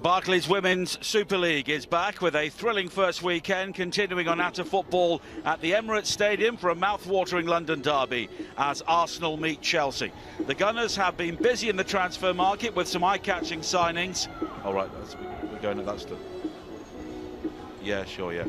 The Barclays Women's Super League is back with a thrilling first weekend, continuing on after football at the Emirates Stadium for a mouth-watering London derby as Arsenal meet Chelsea. The Gunners have been busy in the transfer market with some eye-catching signings. All right, we're going at that stuff. Yeah, sure, yeah.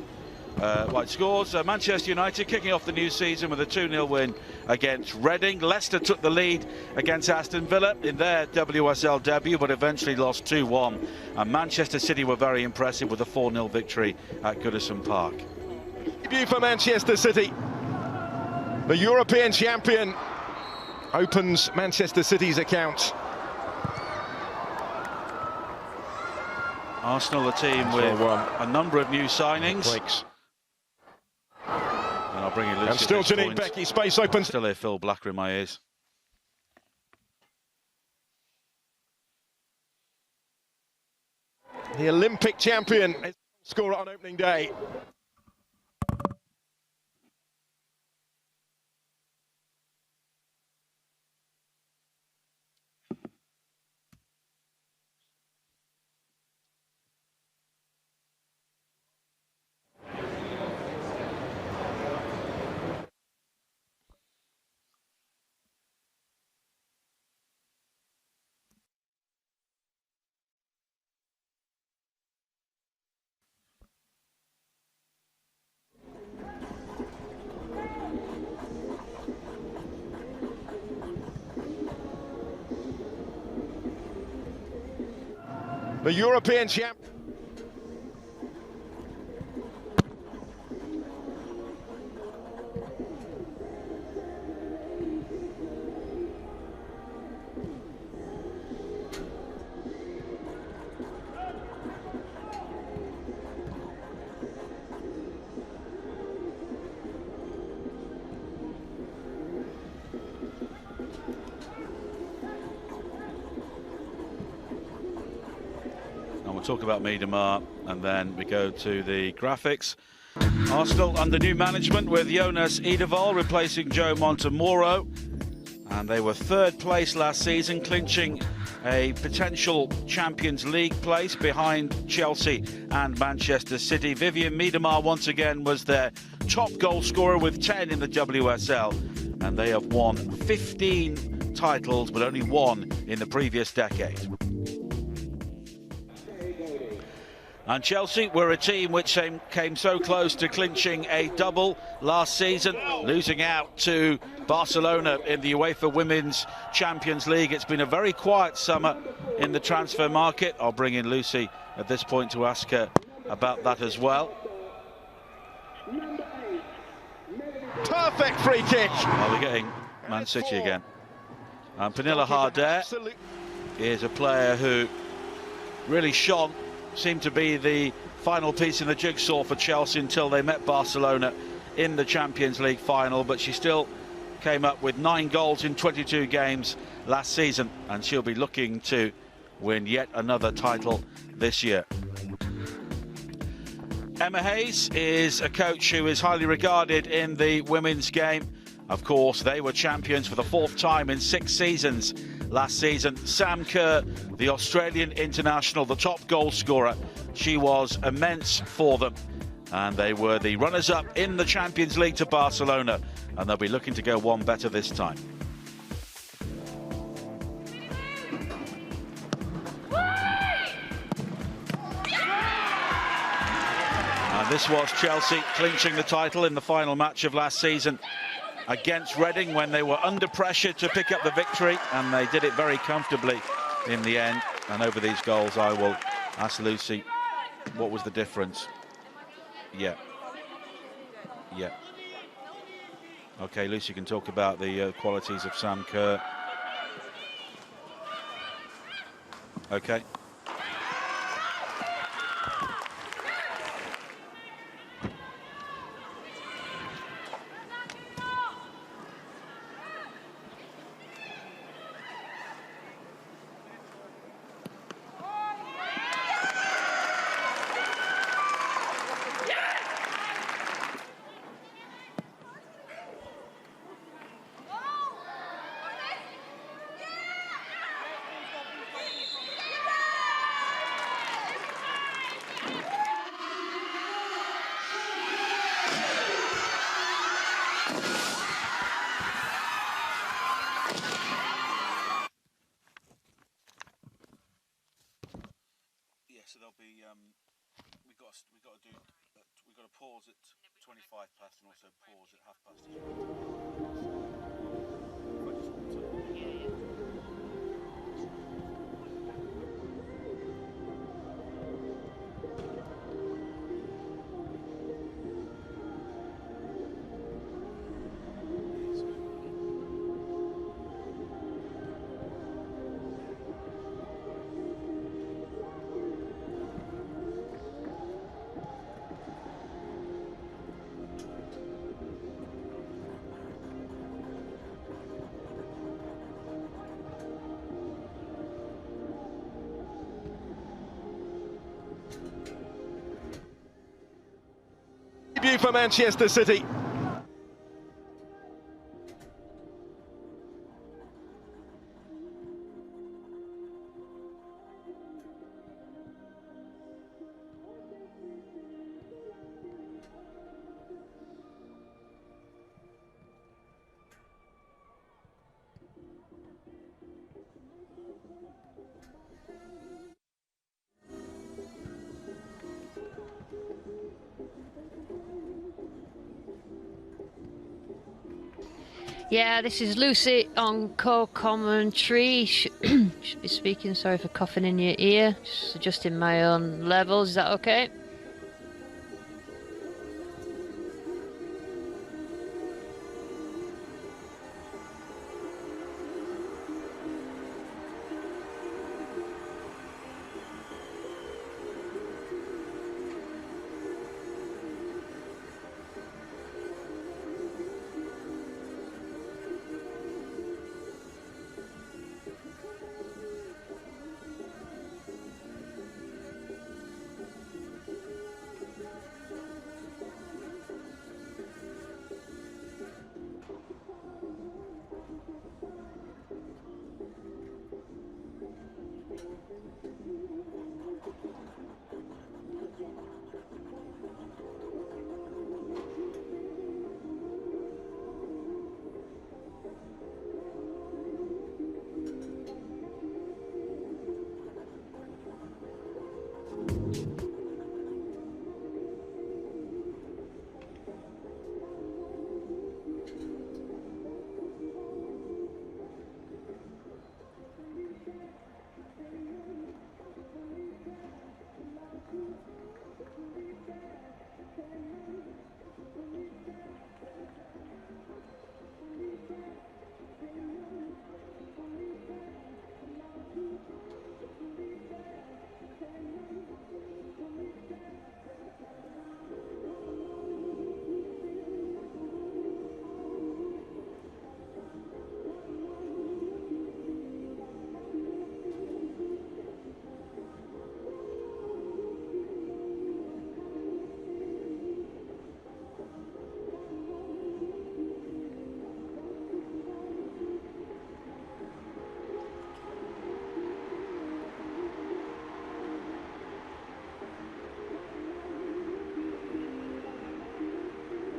Right, scores. Manchester United kicking off the new season with a 2-0 win against Reading. Leicester took the lead against Aston Villa in their WSL debut, but eventually lost 2-1. And Manchester City were very impressive with a 4-0 victory at Goodison Park. Debut for Manchester City. The European champion opens Manchester City's account. Arsenal, a team with a number of new signings. And I'll bring you Lucy. And still Janine Becky, space open. Still hear Phil Blacker in my ears. The Olympic champion scorer on opening day. The European champ. We'll talk about Miedemar and then we go to the graphics. Arsenal under new management with Jonas Eidevall replacing Joe Montemuro, and they were third place last season, clinching a potential Champions League place behind Chelsea and Manchester City. Vivianne Miedemar once again was their top goal scorer with 10 in the WSL, and they have won 15 titles but only one in the previous decade. And Chelsea were a team which came so close to clinching a double last season, losing out to Barcelona in the UEFA Women's Champions League. It's been a very quiet summer in the transfer market. I'll bring in Lucy at this point to ask her about that as well. Perfect free kick. Well, we're getting Man City again. And Pernilla Harder is a player who really shone. Seemed to be the final piece in the jigsaw for Chelsea until they met Barcelona in the Champions League final, but she still came up with 9 goals in 22 games last season, and she'll be looking to win yet another title this year. Emma Hayes is a coach who is highly regarded in the women's game. Of course, they were champions for the 4th time in 6 seasons last season. Sam Kerr, the Australian international, the top goal scorer, she was immense for them. And they were the runners-up in the Champions League to Barcelona, and they'll be looking to go one better this time. And this was Chelsea clinching the title in the final match of last season against Reading when they were under pressure to pick up the victory, and they did it very comfortably in the end. And over these goals, I will ask Lucy, what was the difference? Yeah. Okay, Lucy can talk about the qualities of Sam Kerr. Okay. we've got to pause at 25 past and also pause at half past as well. Debut for Manchester City. Yeah, this is Lucy on co-commentary. Should be speaking. Sorry for coughing in your ear. Just adjusting my own levels. Is that okay?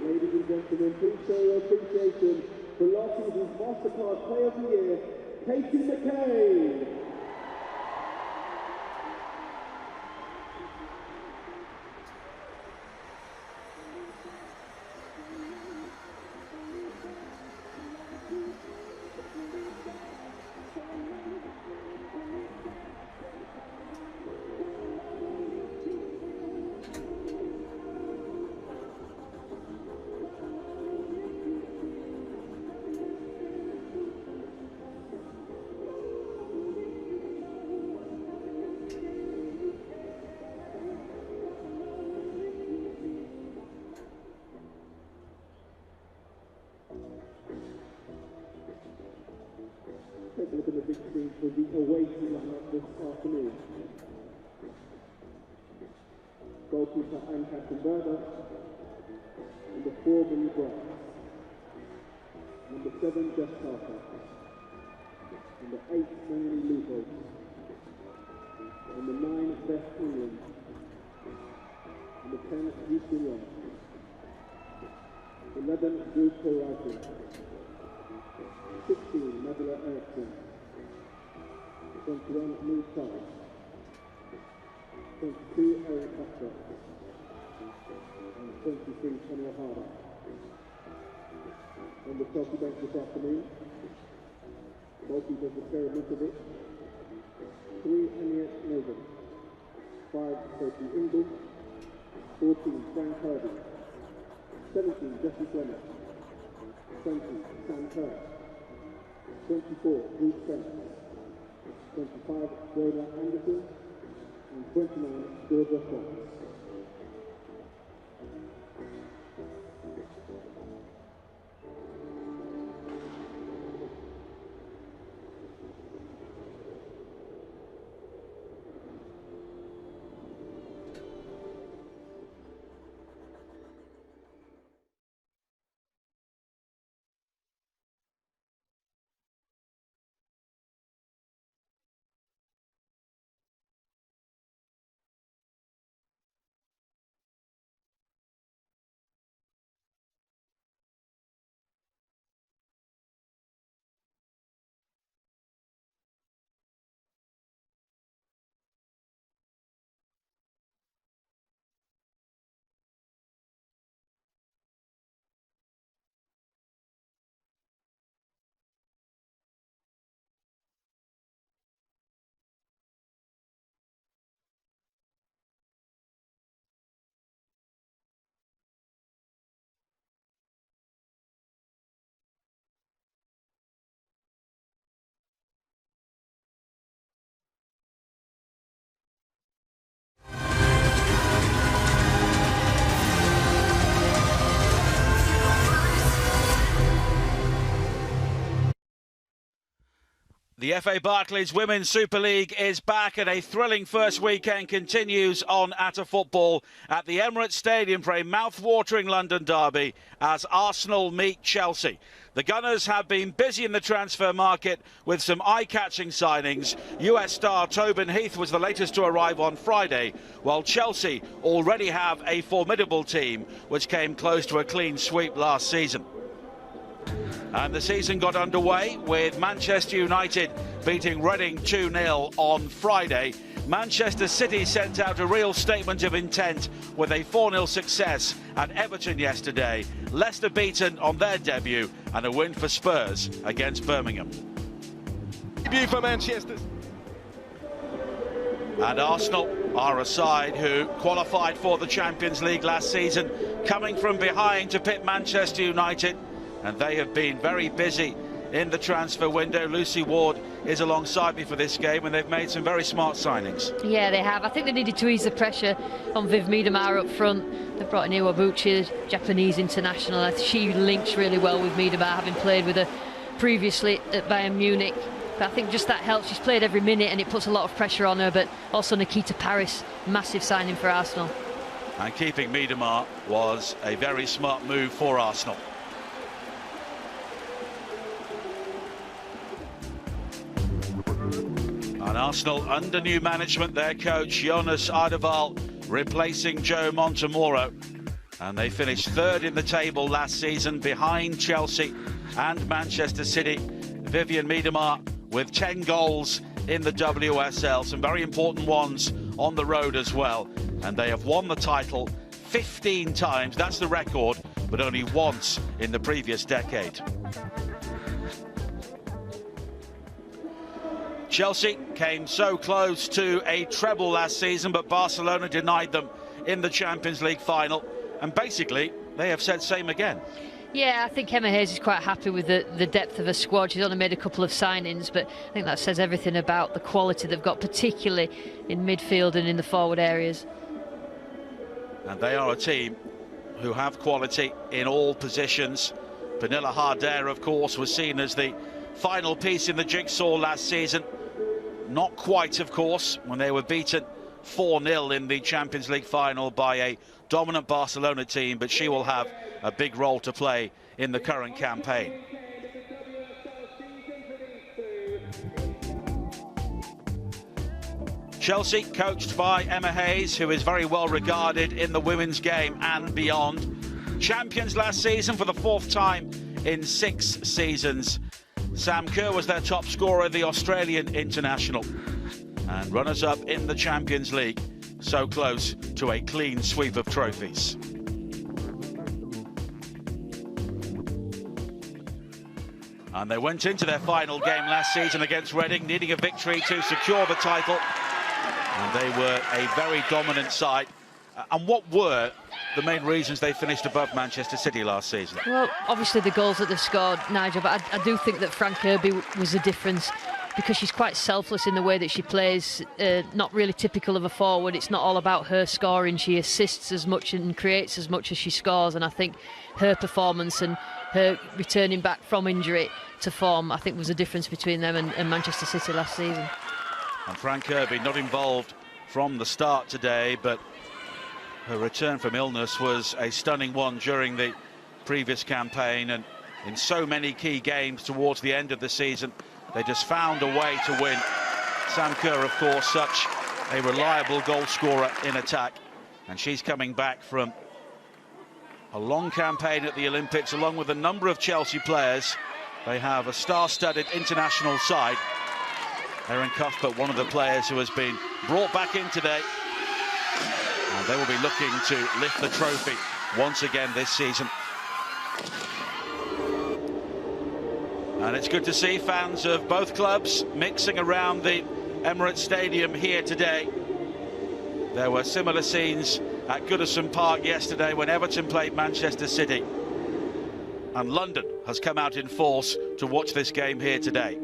Ladies and gentlemen, please show your appreciation for last season's MasterCard Player of the Year, Katie McCabe. Take a look at the big screen for the away team lineup this afternoon. Goalkeeper Anne Katzenberger. Number 4, Billy Bright. Number 7, Jess Carter. Number 8, Melanie Lupo. Number 9, Beth Conlon. Number 10, Houston Young. 11, Drew Corrigan. 16, Madela Eriksson. 21, Lou Charles. 22, Eric Custer. 23, Tanya Harder. On the Chelsea bench this afternoon, goalkeepers were Sarah Mitrovic, 3, Anya Nogan, 5, Sophie Ingle, 14, Frank Kirby, 17, Jessie Clement, 20, Sam Kerr, 24, Bruce Clement, 25, Rhoda Anderson, and 29, Georgia Fox. The FA Barclays Women's Super League is back, and a thrilling first weekend continues on Atta Football at the Emirates Stadium for a mouth-watering London derby as Arsenal meet Chelsea. The Gunners have been busy in the transfer market with some eye-catching signings. US star Tobin Heath was the latest to arrive on Friday, while Chelsea already have a formidable team which came close to a clean sweep last season. And the season got underway with Manchester United beating Reading 2-0 on Friday. Manchester City sent out a real statement of intent with a 4-0 success at Everton yesterday. Leicester beaten on their debut, and a win for Spurs against Birmingham. Debut for Manchester. And Arsenal are a side who qualified for the Champions League last season, coming from behind to pit Manchester United. And they have been very busy in the transfer window. Lucy Ward is alongside me for this game, and they've made some very smart signings. Yeah, they have. I think they needed to ease the pressure on Viv Miedemar up front. They've brought in Iwabuchi, Japanese international. She links really well with Miedemar, having played with her previously at Bayern Munich. But I think just that helps. She's played every minute, and it puts a lot of pressure on her. But also Nikita Paris, massive signing for Arsenal. And keeping Miedemar was a very smart move for Arsenal. And Arsenal under new management, their coach Jonas Ardeval replacing Joe Montemoro, and they finished third in the table last season behind Chelsea and Manchester City. Vivian Miedemar with 10 goals in the WSL, some very important ones on the road as well, and they have won the title 15 times. That's the record, but only once in the previous decade. Chelsea came so close to a treble last season, but Barcelona denied them in the Champions League final. And basically, they have said same again. Yeah, I think Emma Hayes is quite happy with the depth of her squad. She's only made a couple of signings, but I think that says everything about the quality they've got, particularly in midfield and in the forward areas. And they are a team who have quality in all positions. Pernilla Harder, of course, was seen as the final piece in the jigsaw last season. Not quite, of course, when they were beaten 4-0 in the Champions League final by a dominant Barcelona team, but she will have a big role to play in the current campaign. Chelsea, coached by Emma Hayes, who is very well regarded in the women's game and beyond. Champions last season for the 4th time in 6 seasons. Sam Kerr was their top scorer, the Australian international. And runners-up in the Champions League, so close to a clean sweep of trophies. And they went into their final game last season against Reading, needing a victory to secure the title. And they were a very dominant side. And what were the main reasons they finished above Manchester City last season? Well, obviously the goals that they've scored, Nigel, but I do think that Fran Kirby was the difference, because she's quite selfless in the way that she plays, not really typical of a forward. It's not all about her scoring. She assists as much and creates as much as she scores, and I think her performance and her returning back from injury to form, I think, was the difference between them and Manchester City last season. And Fran Kirby not involved from the start today, but her return from illness was a stunning one during the previous campaign, and in so many key games towards the end of the season, they just found a way to win. Sam Kerr, of course, such a reliable goal scorer in attack, and she's coming back from a long campaign at the Olympics, along with a number of Chelsea players. They have a star-studded international side. Erin Cuthbert, one of the players who has been brought back in today, and they will be looking to lift the trophy once again this season. And it's good to see fans of both clubs mixing around the Emirates Stadium here today. There were similar scenes at Goodison Park yesterday when Everton played Manchester City. And London has come out in force to watch this game here today.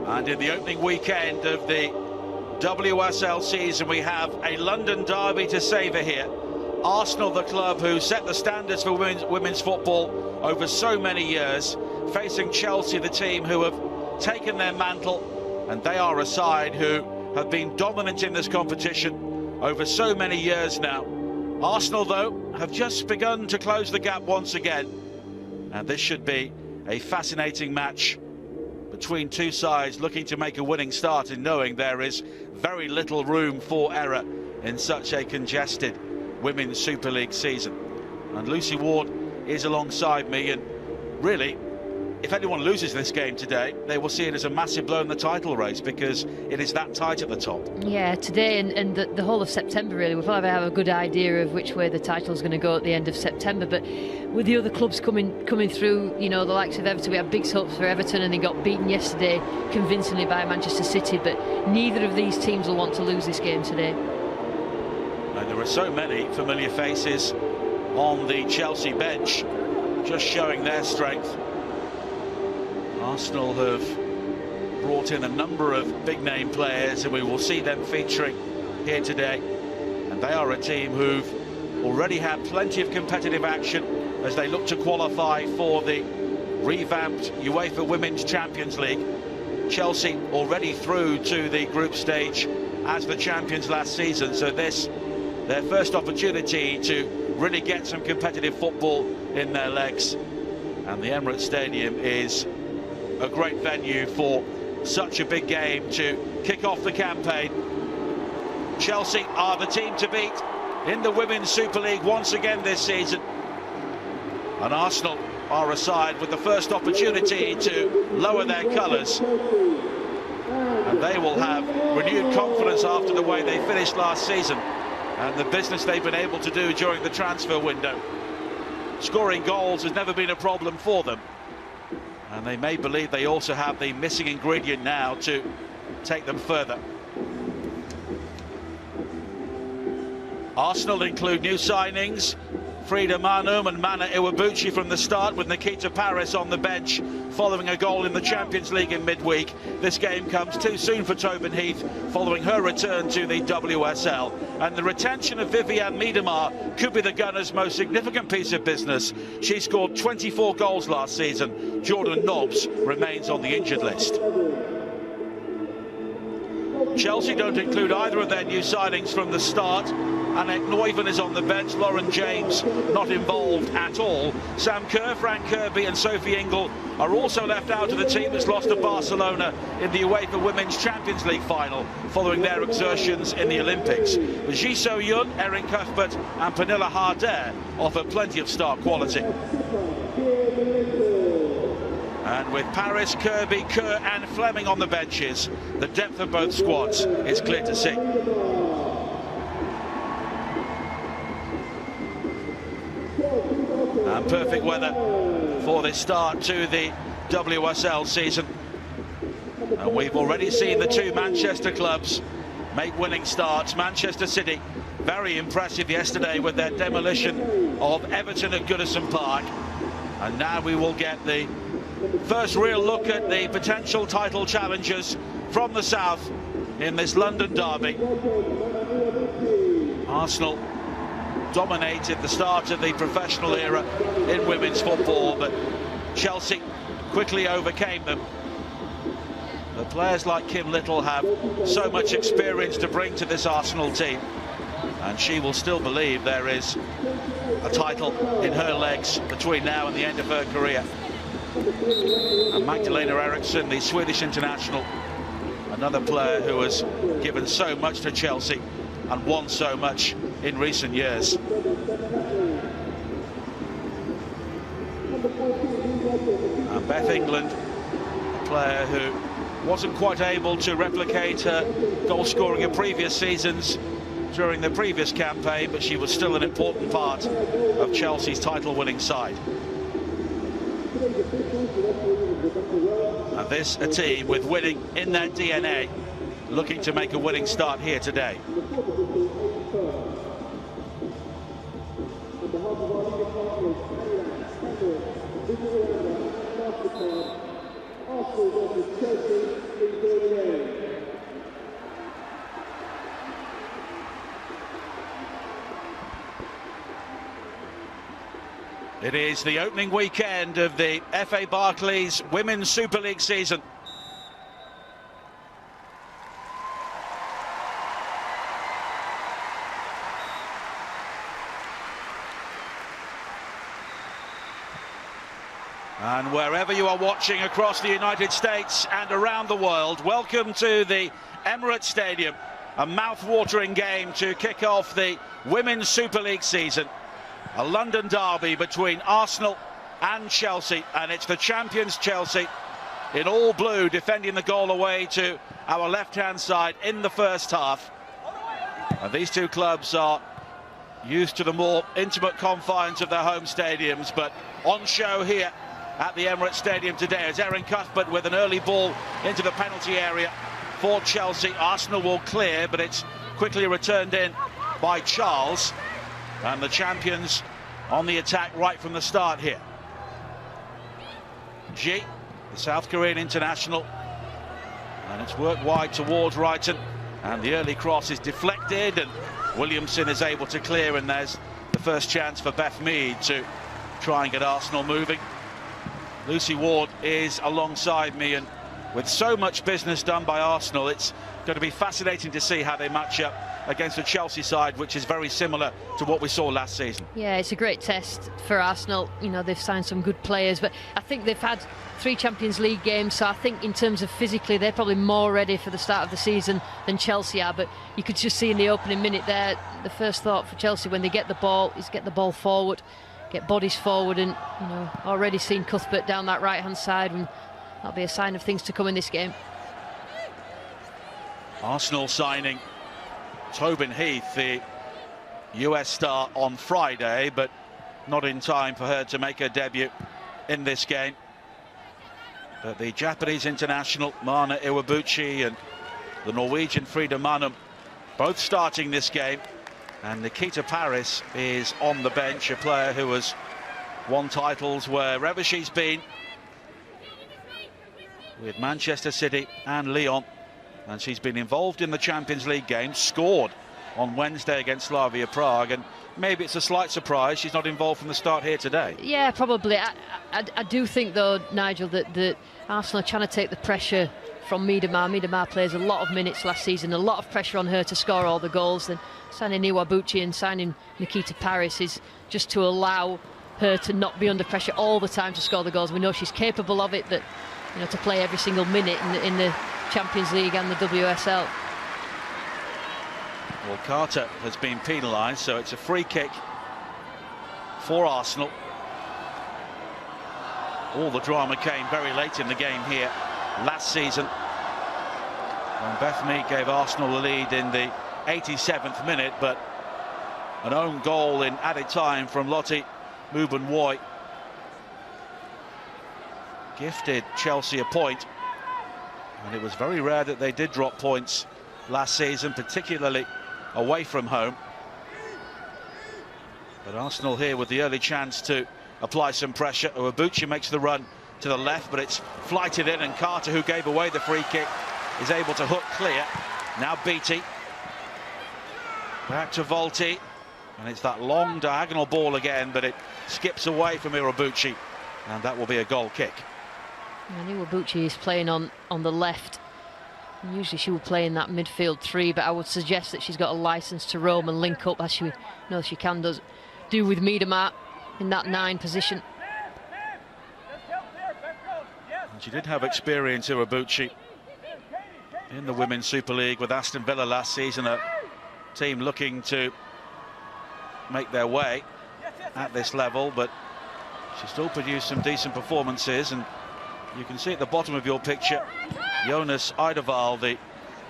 And in the opening weekend of the WSL season, we have a London derby to savour here. Arsenal, the club who set the standards for women's football over so many years, facing Chelsea, the team who have taken their mantle, and they are a side who have been dominant in this competition over so many years now. Arsenal, though, have just begun to close the gap once again, and this should be a fascinating match between two sides looking to make a winning start, and knowing there is very little room for error in such a congested Women's Super League season. And Lucy Ward is alongside me, and really, if anyone loses this game today, they will see it as a massive blow in the title race, because it is that tight at the top. Yeah, today and the whole of September, really, we'll probably have a good idea of which way the title's going to go at the end of September. But with the other clubs coming through, you know, the likes of Everton, we have big hopes for Everton, and they got beaten yesterday convincingly by Manchester City. But neither of these teams will want to lose this game today. And there are so many familiar faces on the Chelsea bench, just showing their strength. Arsenal have brought in a number of big-name players, and we will see them featuring here today. And they are a team who've already had plenty of competitive action as they look to qualify for the revamped UEFA Women's Champions League. Chelsea already through to the group stage as the champions last season, so this their first opportunity to really get some competitive football in their legs. And the Emirates Stadium is a great venue for such a big game to kick off the campaign. Chelsea are the team to beat in the Women's Super League once again this season. And Arsenal are a side with the first opportunity to lower their colours. And they will have renewed confidence after the way they finished last season and the business they've been able to do during the transfer window. Scoring goals has never been a problem for them. And they may believe they also have the missing ingredient now to take them further. Arsenal include new signings, Frida Manum and Mana Iwabuchi from the start, with Nikita Paris on the bench following a goal in the Champions League in midweek. This game comes too soon for Tobin Heath following her return to the WSL. And the retention of Vivianne Miedemar could be the Gunners' most significant piece of business. She scored 24 goals last season. Jordan Nobbs remains on the injured list. Chelsea don't include either of their new signings from the start. Annette Neuven is on the bench, Lauren James not involved at all. Sam Kerr, Fran Kirby and Sophie Ingle are also left out of the team that's lost to Barcelona in the UEFA Women's Champions League final following their exertions in the Olympics. But Ji So-yun, Erin Cuthbert and Pernilla Harder offer plenty of star quality. And with Paris, Kirby, Kerr and Fleming on the benches, the depth of both squads is clear to see. And perfect weather for this start to the WSL season. And we've already seen the two Manchester clubs make winning starts. Manchester City, very impressive yesterday with their demolition of Everton at Goodison Park. And now we will get the first real look at the potential title challengers from the south in this London derby. Arsenal dominated the start of the professional era in women's football, but Chelsea quickly overcame them. The players like Kim Little have so much experience to bring to this Arsenal team, and she will still believe there is a title in her legs between now and the end of her career. And Magdalena Eriksson, the Swedish international, another player who has given so much to Chelsea and won so much in recent years. And Beth England, a player who wasn't quite able to replicate her goal scoring in previous seasons during the previous campaign, but she was still an important part of Chelsea's title-winning side. And this a team with winning in their DNA, looking to make a winning start here today. It is the opening weekend of the FA Barclays Women's Super League season. And wherever you are watching across the United States and around the world, welcome to the Emirates Stadium, a mouth-watering game to kick off the Women's Super League season. A London derby between Arsenal and Chelsea, and it's the champions Chelsea in all blue defending the goal away to our left-hand side in the first half. And these two clubs are used to the more intimate confines of their home stadiums, but on show here at the Emirates Stadium today as Erin Cuthbert with an early ball into the penalty area for Chelsea. Arsenal will clear, but it's quickly returned in by Charles. And the champions on the attack right from the start here. Ji, the South Korean international, and it's worked wide towards Wrighton, and the early cross is deflected, and Williamson is able to clear, and there's the first chance for Beth Mead to try and get Arsenal moving. Lucy Ward is alongside me, and with so much business done by Arsenal, it's going to be fascinating to see how they match up against the Chelsea side, which is very similar to what we saw last season. Yeah, it's a great test for Arsenal. You know, they've signed some good players, but I think they've had 3 Champions League games, so I think in terms of physically, they're probably more ready for the start of the season than Chelsea are. But you could just see in the opening minute there, the first thought for Chelsea when they get the ball is get the ball forward, get bodies forward, and, you know, already seen Cuthbert down that right-hand side, and that'll be a sign of things to come in this game. Arsenal signing Tobin Heath, the US star, on Friday, but not in time for her to make her debut in this game. But the Japanese international Mana Iwabuchi and the Norwegian Frida Manum both starting this game, and Nikita Paris is on the bench, a player who has won titles wherever she's been with Manchester City and Lyon. And she's been involved in the Champions League game, scored on Wednesday against Slavia Prague, and maybe it's a slight surprise she's not involved from the start here today. Yeah, probably. I do think, though, Nigel, that Arsenal are trying to take the pressure from Miedema. Miedema plays a lot of minutes last season, a lot of pressure on her to score all the goals. Then signing Iwabuchi and signing Nikita Paris is just to allow her to not be under pressure all the time to score the goals. We know she's capable of it, but, you know, to play every single minute in the Champions League and the WSL. Well, Carter has been penalised, so it's a free kick for Arsenal. All the drama came very late in the game here last season, when Beth Mead gave Arsenal the lead in the 87th minute, but an own goal in added time from Lottie Muben Woy gifted Chelsea a point, and it was very rare that they did drop points last season, particularly away from home. But Arsenal here with the early chance to apply some pressure. Uwabuchi makes the run to the left, but it's flighted in, and Carter, who gave away the free kick, is able to hook clear. Now Beattie. Back to Volti. And it's that long diagonal ball again, but it skips away from Uwabuchi, and that will be a goal kick. And Uwabuchi is playing on the left. And usually she will play in that midfield three, but I would suggest that she's got a license to roam and link up, as she knows she can do with Miedema in that 9 position. And she did have experience, Uwabuchi, in the Women's Super League with Aston Villa last season, a team looking to make their way at this level, but she still produced some decent performances. And you can see at the bottom of your picture Jonas Eidevall, the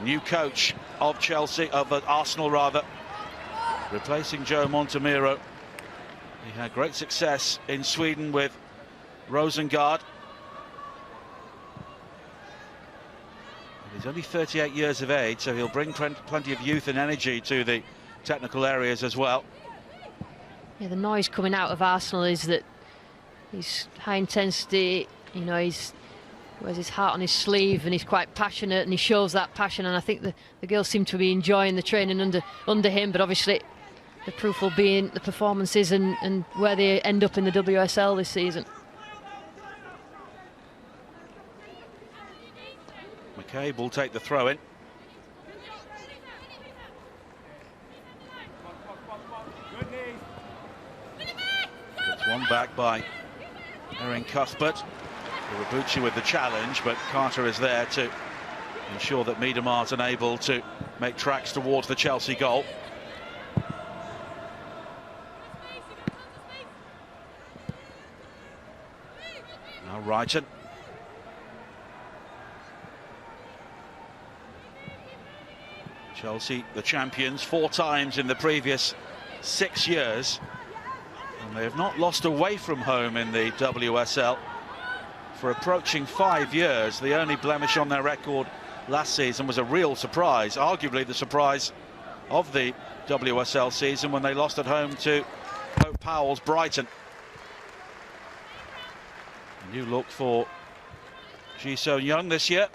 new coach of Chelsea, of Arsenal rather, replacing Joe Montemiro. He had great success in Sweden with Rosengard. He's only 38 years of age, so he'll bring plenty of youth and energy to the technical areas as well. Yeah, the noise coming out of Arsenal is that he's high intensity, you know, he's wears his heart on his sleeve, and he's quite passionate, and he shows that passion, and I think the girls seem to be enjoying the training under him, but obviously the proof will be in the performances and where they end up in the WSL this season. McCabe will take the throw in. Gets one back by Erin Cuthbert. Uwabuchi with the challenge, but Carter is there to ensure that Miedema is unable to make tracks towards the Chelsea goal. Now Wrighton. Chelsea, the champions, 4 times in the previous 6 years, and they have not lost away from home in the WSL for approaching 5 years. The only blemish on their record last season was a real surprise, arguably the surprise of the WSL season, when they lost at home to Hope Powell's Brighton. A new look for Ji So-young this year.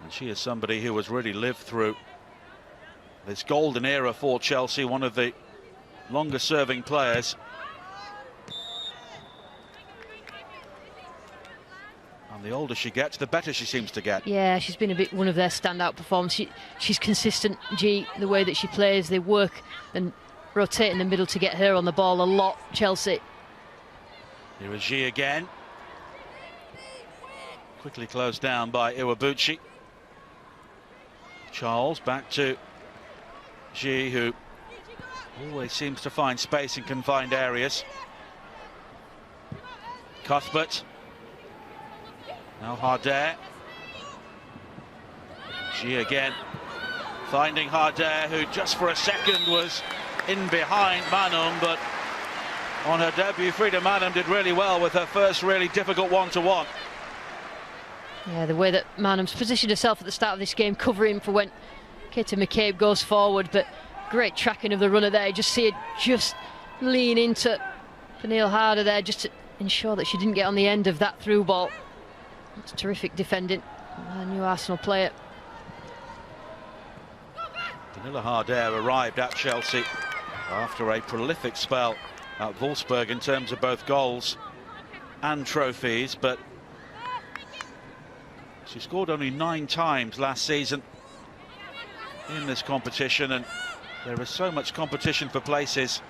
And she is somebody who has really lived through this golden era for Chelsea, one of the longest serving players. And the older she gets, the better she seems to get. Yeah, she's been a bit one of their standout performers. She's consistent, G, the way that she plays. They work and rotate in the middle to get her on the ball a lot, Chelsea. Here is Ji again. Quickly closed down by Uwabuchi. Charles back to Ji, who always seems to find space in confined areas. Cuthbert. Now Harder. Ji again. Finding Harder, who just for a second was in behind Manum, but on her debut, Frida Manum did really well with her first really difficult one-to-one. Yeah, the way that Manum's positioned herself at the start of this game, covering for when Katie McCabe goes forward, but great tracking of the runner there. You just see it just lean into Pernille Harder there, just to ensure that she didn't get on the end of that through ball. It's terrific defending, a new Arsenal player. Pernille Harder arrived at Chelsea after a prolific spell at Wolfsburg in terms of both goals and trophies, but she scored only 9 times last season in this competition, and there is so much competition for places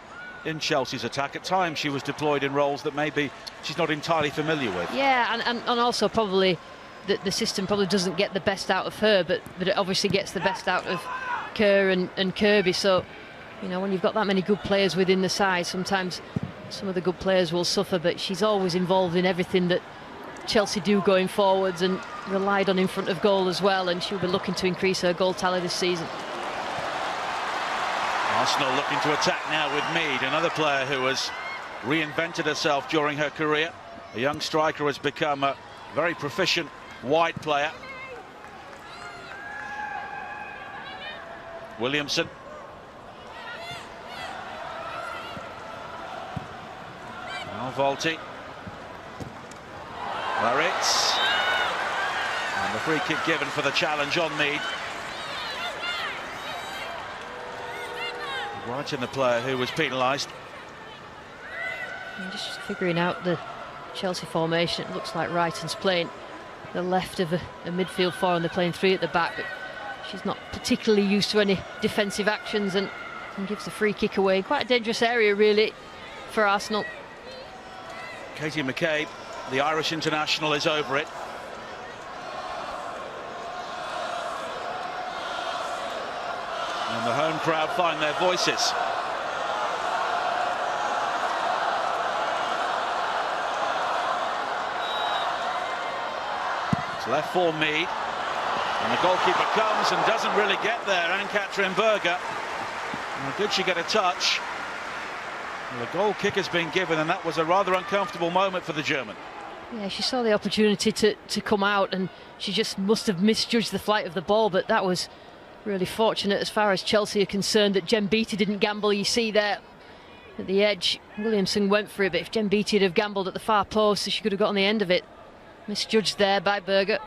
in Chelsea's attack. At times she was deployed in roles that maybe she's not entirely familiar with. Yeah, and also probably the system probably doesn't get the best out of her, but it obviously gets the best out of Kerr and Kirby. So, you know, when you've got that many good players within the side, sometimes some of the good players will suffer, but she's always involved in everything that Chelsea do going forwards, and relied on in front of goal as well, and she'll be looking to increase her goal tally this season. Arsenal looking to attack now with Mead, another player who has reinvented herself during her career. A young striker has become a very proficient wide player. Williamson. Now Volti. Laritz. And the free kick given for the challenge on Mead. Right in the player who was penalised. Just figuring out the Chelsea formation. It looks like Wrighton's playing the left of a midfield four and they're playing three at the back, but she's not particularly used to any defensive actions and gives the free kick away. Quite a dangerous area really for Arsenal. Katie McCabe, the Irish international, is over it. And the home crowd find their voices. It's left for Mead. And the goalkeeper comes and doesn't really get there, Ann-Katrin Berger. Now, did she get a touch? Well, the goal kick has been given, and that was a rather uncomfortable moment for the German. Yeah, she saw the opportunity to come out, and she just must have misjudged the flight of the ball, but that was really fortunate as far as Chelsea are concerned that Jen Beattie didn't gamble. You see there at the edge, Williamson went for it, but if Jen Beattie had gambled at the far post, she could have got on the end of it. Misjudged there by Berger,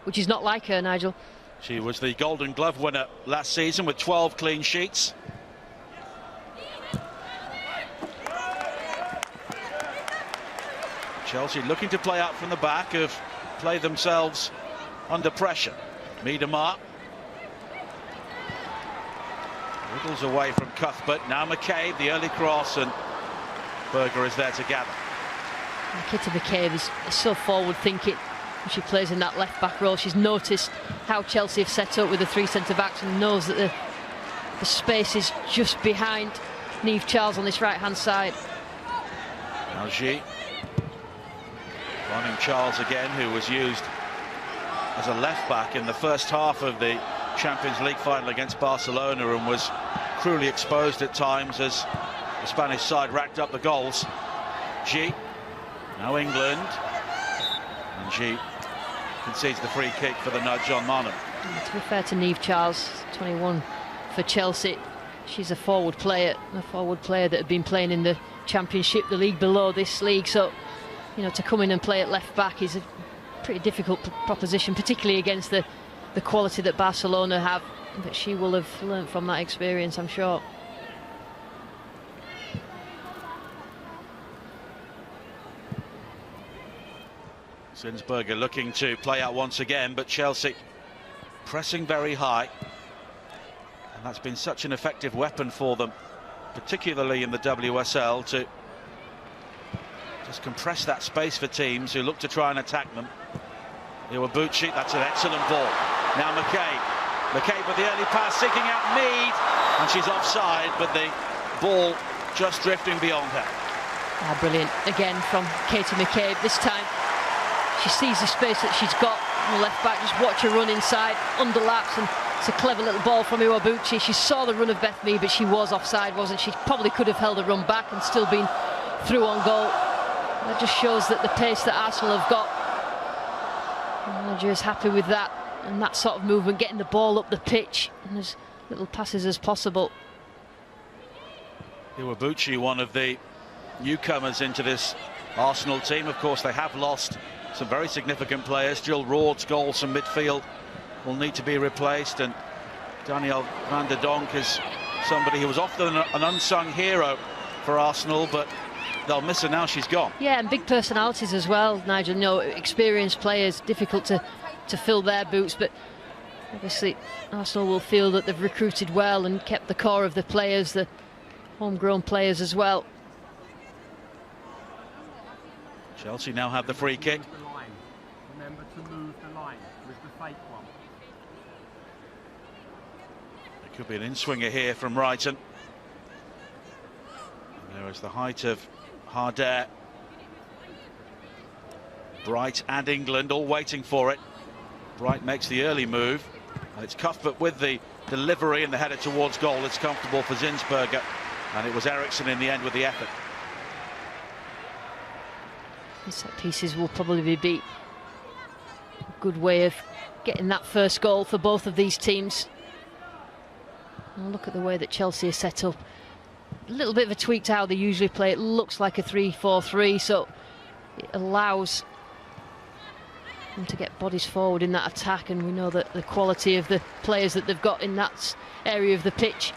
which is not like her, Nigel. She was the Golden Glove winner last season with 12 clean sheets. Chelsea looking to play out from the back, have played themselves under pressure. Miedemar wriggles away from Cuthbert. Now McCabe, the early cross, and Berger is there to gather. Kitty McCabe is so forward thinking when she plays in that left back role. She's noticed how Chelsea have set up with the three centre backs and knows that the space is just behind Niamh Charles on this right hand side. Now G. Finding Charles again, who was used as a left back in the first half of the Champions League final against Barcelona and was cruelly exposed at times as the Spanish side racked up the goals. G. Now England. And G concedes the free kick for the nudge on Manu. To be fair to Niamh Charles, 21 for Chelsea. She's a forward player that had been playing in the Championship, the league below this league. So, you know, to come in and play at left back is a pretty difficult proposition, particularly against the quality that Barcelona have. But she will have learnt from that experience, I'm sure. Sinsberger looking to play out once again, but Chelsea pressing very high. And that's been such an effective weapon for them, particularly in the WSL, to just compress that space for teams who look to try and attack them. Iwabuchi, that's an excellent ball. Now McCabe with the early pass, seeking out Mead, and she's offside, but the ball just drifting beyond her. Ah, brilliant again from Katie McCabe. This time she sees the space that she's got on the left back, just watch her run inside, underlaps, and it's a clever little ball from Iwabuchi. She saw the run of Beth Mead, but she was offside, wasn't she? Probably could have held a run back and still been through on goal. That just shows that the pace that Arsenal have got, the manager is happy with that, and that sort of movement, getting the ball up the pitch and as little passes as possible. Iwabuchi, one of the newcomers into this Arsenal team. Of course, they have lost some very significant players. Jill Roord's goals from midfield will need to be replaced, and Danielle van der Donk is somebody who was often an unsung hero for Arsenal, but they'll miss her now she's gone. Yeah, and big personalities as well, Nigel. No, experienced players, difficult to fill their boots, but obviously Arsenal will feel that they've recruited well and kept the core of the players, the homegrown players as well. Chelsea now have the free kick. Remember to move the line with the fake one. It could be an in-swinger here from Wrighton. There is the height of Harder, Bright and England all waiting for it. Bright makes the early move, and it's Cuthbert with the delivery and the header towards goal. It's comfortable for Zinsberger, and it was Eriksson in the end with the effort. Set pieces will probably be a good way of getting that first goal for both of these teams. And look at the way that Chelsea are set up. A little bit of a tweak to how they usually play. It looks like a 3-4-3, so it allows them to get bodies forward in that attack, and we know that the quality of the players that they've got in that area of the pitch.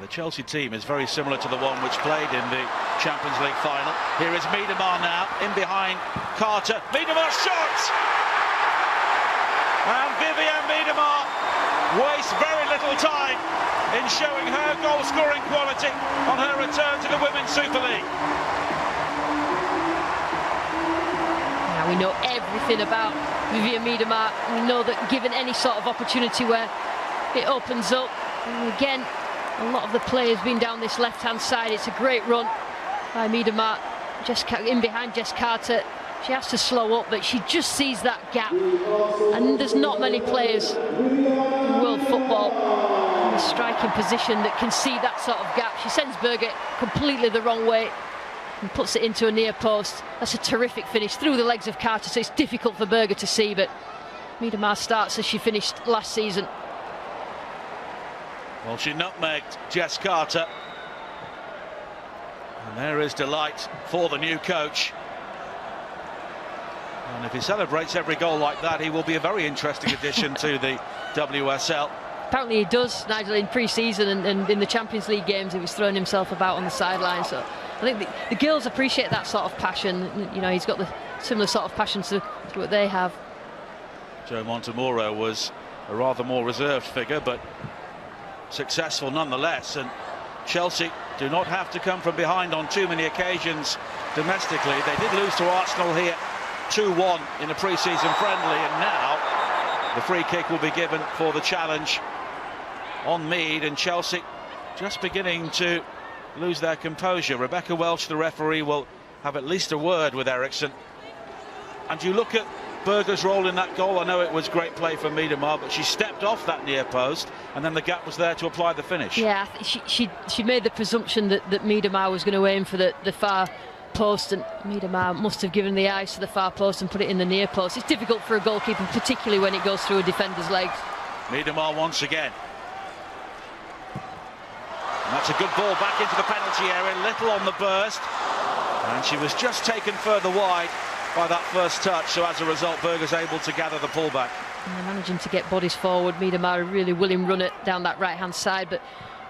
The Chelsea team is very similar to the one which played in the Champions League final. Here is Miedemar now, in behind Carter. Miedemar shot! And Vivianne Miedemar wastes very little time in showing her goal-scoring quality on her return to the Women's Super League. Now we know everything about Vivianne Miedemar. We know that given any sort of opportunity where it opens up, and again, a lot of the players being down this left-hand side. It's a great run by Miedemar. In behind Jess Carter. She has to slow up, but she just sees that gap. And there's not many players in world football in a striking position that can see that sort of gap. She sends Berger completely the wrong way and puts it into a near post. That's a terrific finish through the legs of Carter, so it's difficult for Berger to see, but Miedemar starts as she finished last season. Well, she nutmegged Jess Carter. And there is delight for the new coach. And if he celebrates every goal like that, he will be a very interesting addition to the WSL. Apparently he does, Nigel, in pre-season and in the Champions League games he was throwing himself about on the sideline. So I think the girls appreciate that sort of passion. You know, he's got the similar sort of passion to what they have. Joe Montemuro was a rather more reserved figure, but successful nonetheless, and Chelsea do not have to come from behind on too many occasions domestically. They did lose to Arsenal here 2-1 in a pre-season friendly, and now the free kick will be given for the challenge on Mead, and Chelsea just beginning to lose their composure. Rebecca Welch, the referee, will have at least a word with Eriksson. And you look at Berger's role in that goal. I know it was great play from Miedemar, but she stepped off that near post, and then the gap was there to apply the finish. Yeah, she made the presumption that Miedemar was going to aim for the far post, and Miedemar must have given the eyes to the far post and put it in the near post. It's difficult for a goalkeeper, particularly when it goes through a defender's legs. Miedemar once again. And that's a good ball back into the penalty area, little on the burst, and she was just taken further wide by that first touch, so as a result Berger's able to gather the pullback. And managing to get bodies forward. Miedemar a really willing runner down that right hand side, but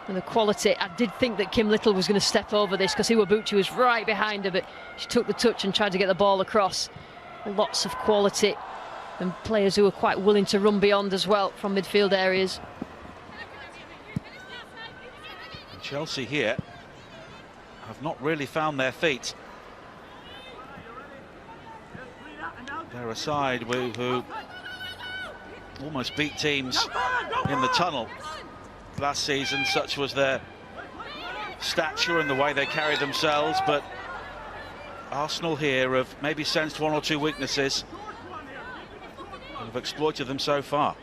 with the quality, I did think that Kim Little was going to step over this because Iwabuchi was right behind her, but she took the touch and tried to get the ball across. Lots of quality and players who are quite willing to run beyond as well from midfield areas. And Chelsea here have not really found their feet. They're a side who almost beat teams in the tunnel last season. Such was their stature and the way they carried themselves, but Arsenal here have maybe sensed one or two weaknesses and have exploited them so far.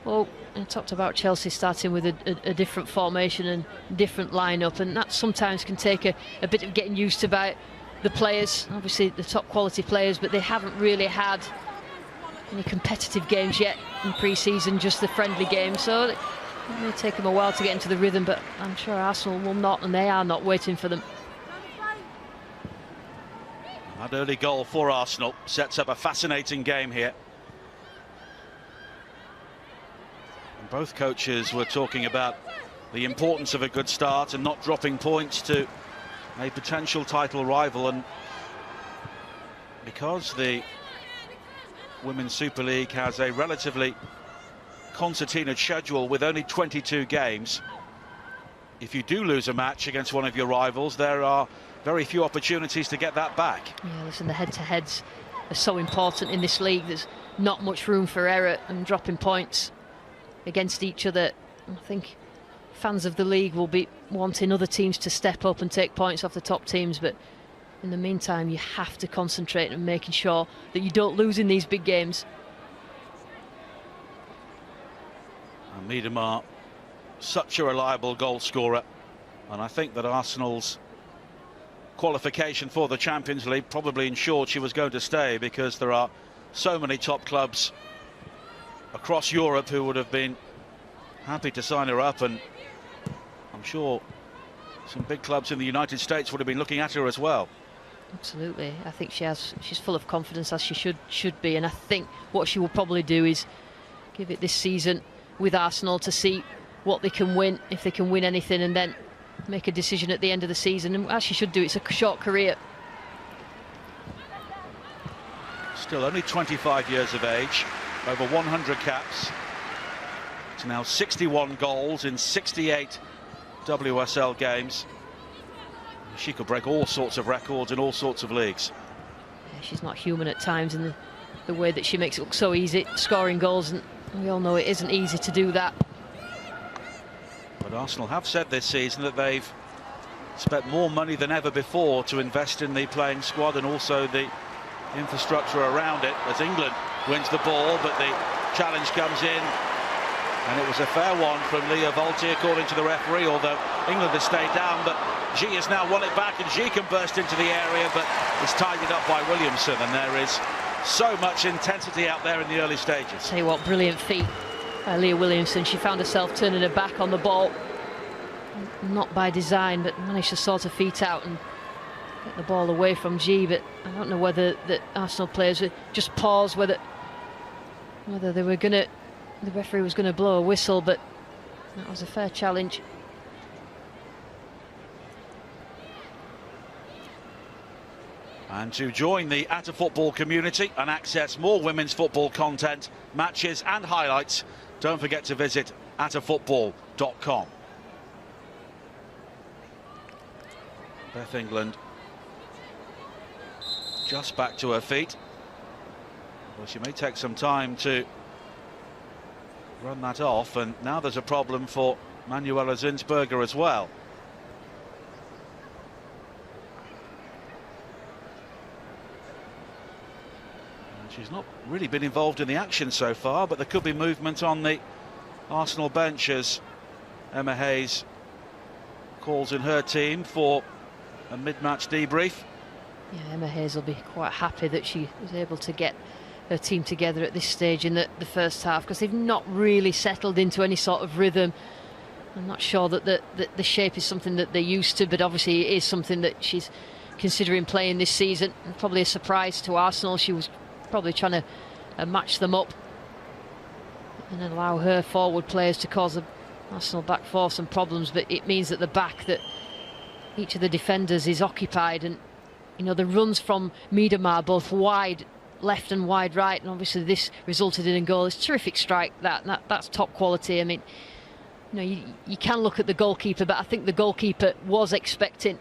Well, I talked about Chelsea starting with a different formation and different lineup, and that sometimes can take a bit of getting used to by the players, obviously the top quality players, but they haven't really had any competitive games yet in pre-season, just the friendly games, so it may take them a while to get into the rhythm, but I'm sure Arsenal will not, and they are not waiting for them. That early goal for Arsenal sets up a fascinating game here. And both coaches were talking about the importance of a good start and not dropping points to a potential title rival, and because the Women's Super League has a relatively concertinaed schedule with only 22 games, if you do lose a match against one of your rivals, there are very few opportunities to get that back. Yeah, listen, the head-to-heads are so important in this league. There's not much room for error and dropping points against each other. I think fans of the league will be wanting other teams to step up and take points off the top teams, but in the meantime you have to concentrate on making sure that you don't lose in these big games. Miedema, such a reliable goal scorer, and I think that Arsenal's qualification for the Champions League probably ensured she was going to stay, because there are so many top clubs across Europe who would have been happy to sign her up, and I'm sure some big clubs in the United States would have been looking at her as well. Absolutely. I think she's full of confidence, as she should be, and I think what she will probably do is give it this season with Arsenal to see what they can win, if they can win anything, and then make a decision at the end of the season, and as she should do. It's a short career. Still only 25 years of age, over 100 caps. It's now 61 goals in 68 WSL games. She could break all sorts of records in all sorts of leagues. Yeah, she's not human at times in the way that she makes it look so easy, scoring goals, and we all know it isn't easy to do that. But Arsenal have said this season that they've spent more money than ever before to invest in the playing squad and also the infrastructure around it, as England wins the ball, but the challenge comes in, and it was a fair one from Leah Volti, according to the referee, although England has stayed down. But G has now won it back, and G can burst into the area, but it's tidied up by Williamson, and there is so much intensity out there in the early stages. Tell you what, brilliant feat by Leah Williamson. She found herself turning her back on the ball, not by design, but managed to sort her feet out and get the ball away from G. But I don't know whether the Arsenal players would just pause, whether they were gonna, the referee was gonna blow a whistle, but that was a fair challenge. And to join the Atta Football community and access more women's football content, matches and highlights, don't forget to visit attafootball.com. Beth England just back to her feet. Well, she may take some time to run that off, and now there's a problem for Manuela Zinsberger as well. She's not really been involved in the action so far, but there could be movement on the Arsenal bench as Emma Hayes calls in her team for a mid-match debrief. Yeah, Emma Hayes will be quite happy that she was able to get her team together at this stage in the first half, because they've not really settled into any sort of rhythm. I'm not sure that the shape is something that they're used to, but obviously it is something that she's considering playing this season. And probably a surprise to Arsenal. She was probably trying to match them up and allow her forward players to cause the Arsenal back four some problems, but it means at the back that each of the defenders is occupied, and you know, the runs from Miedema both wide left and wide right, and obviously this resulted in a goal. It's a terrific strike, that's top quality. I mean, you know, you can look at the goalkeeper, but I think the goalkeeper was expecting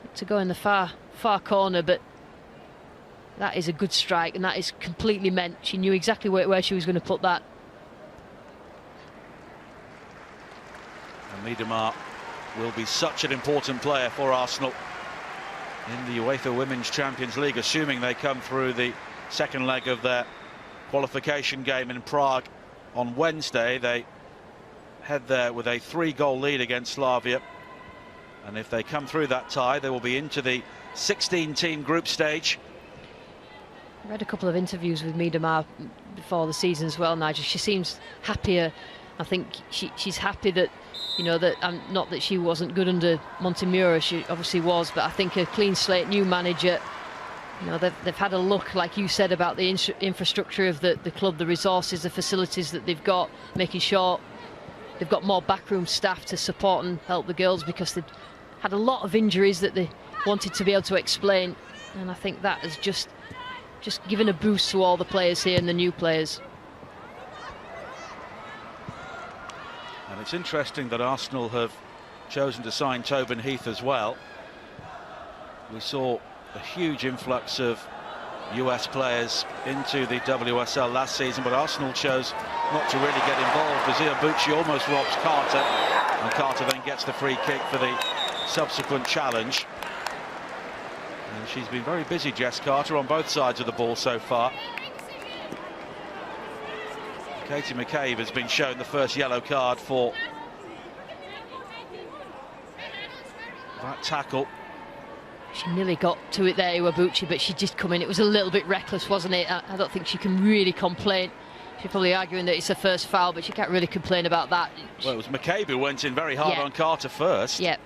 it to go in the far corner, but that is a good strike, and that is completely meant. She knew exactly where she was going to put that. And Miedema will be such an important player for Arsenal in the UEFA Women's Champions League, assuming they come through the second leg of their qualification game in Prague on Wednesday. They head there with a 3-goal lead against Slavia, and if they come through that tie, they will be into the 16-team group stage. I read a couple of interviews with Miedema before the season as well, Nigel. She seems happier. I think she's happy that, you know, that not that she wasn't good under Montemurro, she obviously was, but I think a clean slate, new manager, you know, they've had a look, like you said, about the infrastructure of the club, the resources, the facilities that they've got, making sure they've got more backroom staff to support and help the girls, because they've had a lot of injuries that they wanted to be able to explain, and I think that has just given a boost to all the players here and the new players. And it's interesting that Arsenal have chosen to sign Tobin Heath as well. We saw a huge influx of US players into the WSL last season, but Arsenal chose not to really get involved. Bazia Bucci almost robs Carter, and Carter then gets the free kick for the subsequent challenge. And she's been very busy, Jess Carter, on both sides of the ball so far. Katie McCabe has been shown the first yellow card for that tackle. She nearly got to it there, Iwabuchi, but she just come in. It was a little bit reckless, wasn't it? I don't think she can really complain. She's probably arguing that it's her first foul, but she can't really complain about that. Well, it was McCabe who went in very hard Yeah. on Carter first. Yeah.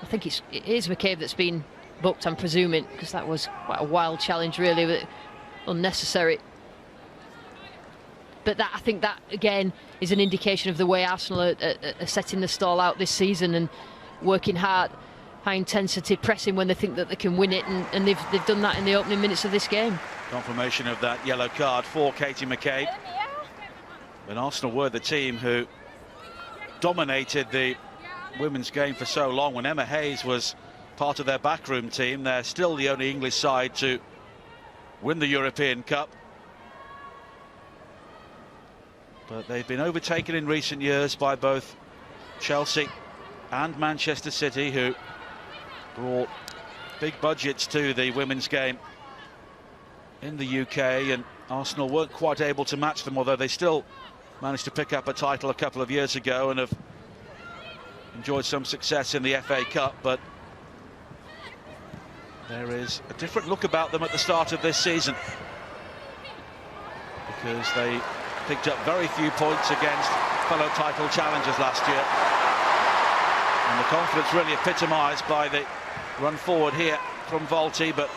I think it is McCabe that's been booked, I'm presuming, because that was quite a wild challenge, really, but unnecessary. But that, I think that, again, is an indication of the way Arsenal are setting the stall out this season and working hard, high intensity, pressing when they think that they can win it, and they've done that in the opening minutes of this game. Confirmation of that yellow card for Katie McCabe. But Arsenal were the team who dominated the women's game for so long. When Emma Hayes was part of their backroom team, they're still the only English side to win the European Cup. But they've been overtaken in recent years by both Chelsea and Manchester City, who brought big budgets to the women's game in the UK, and Arsenal weren't quite able to match them, although they still managed to pick up a title a couple of years ago and have enjoyed some success in the FA Cup. But there is a different look about them at the start of this season, because they picked up very few points against fellow title challengers last year, and the confidence really epitomised by the run forward here from Volti. But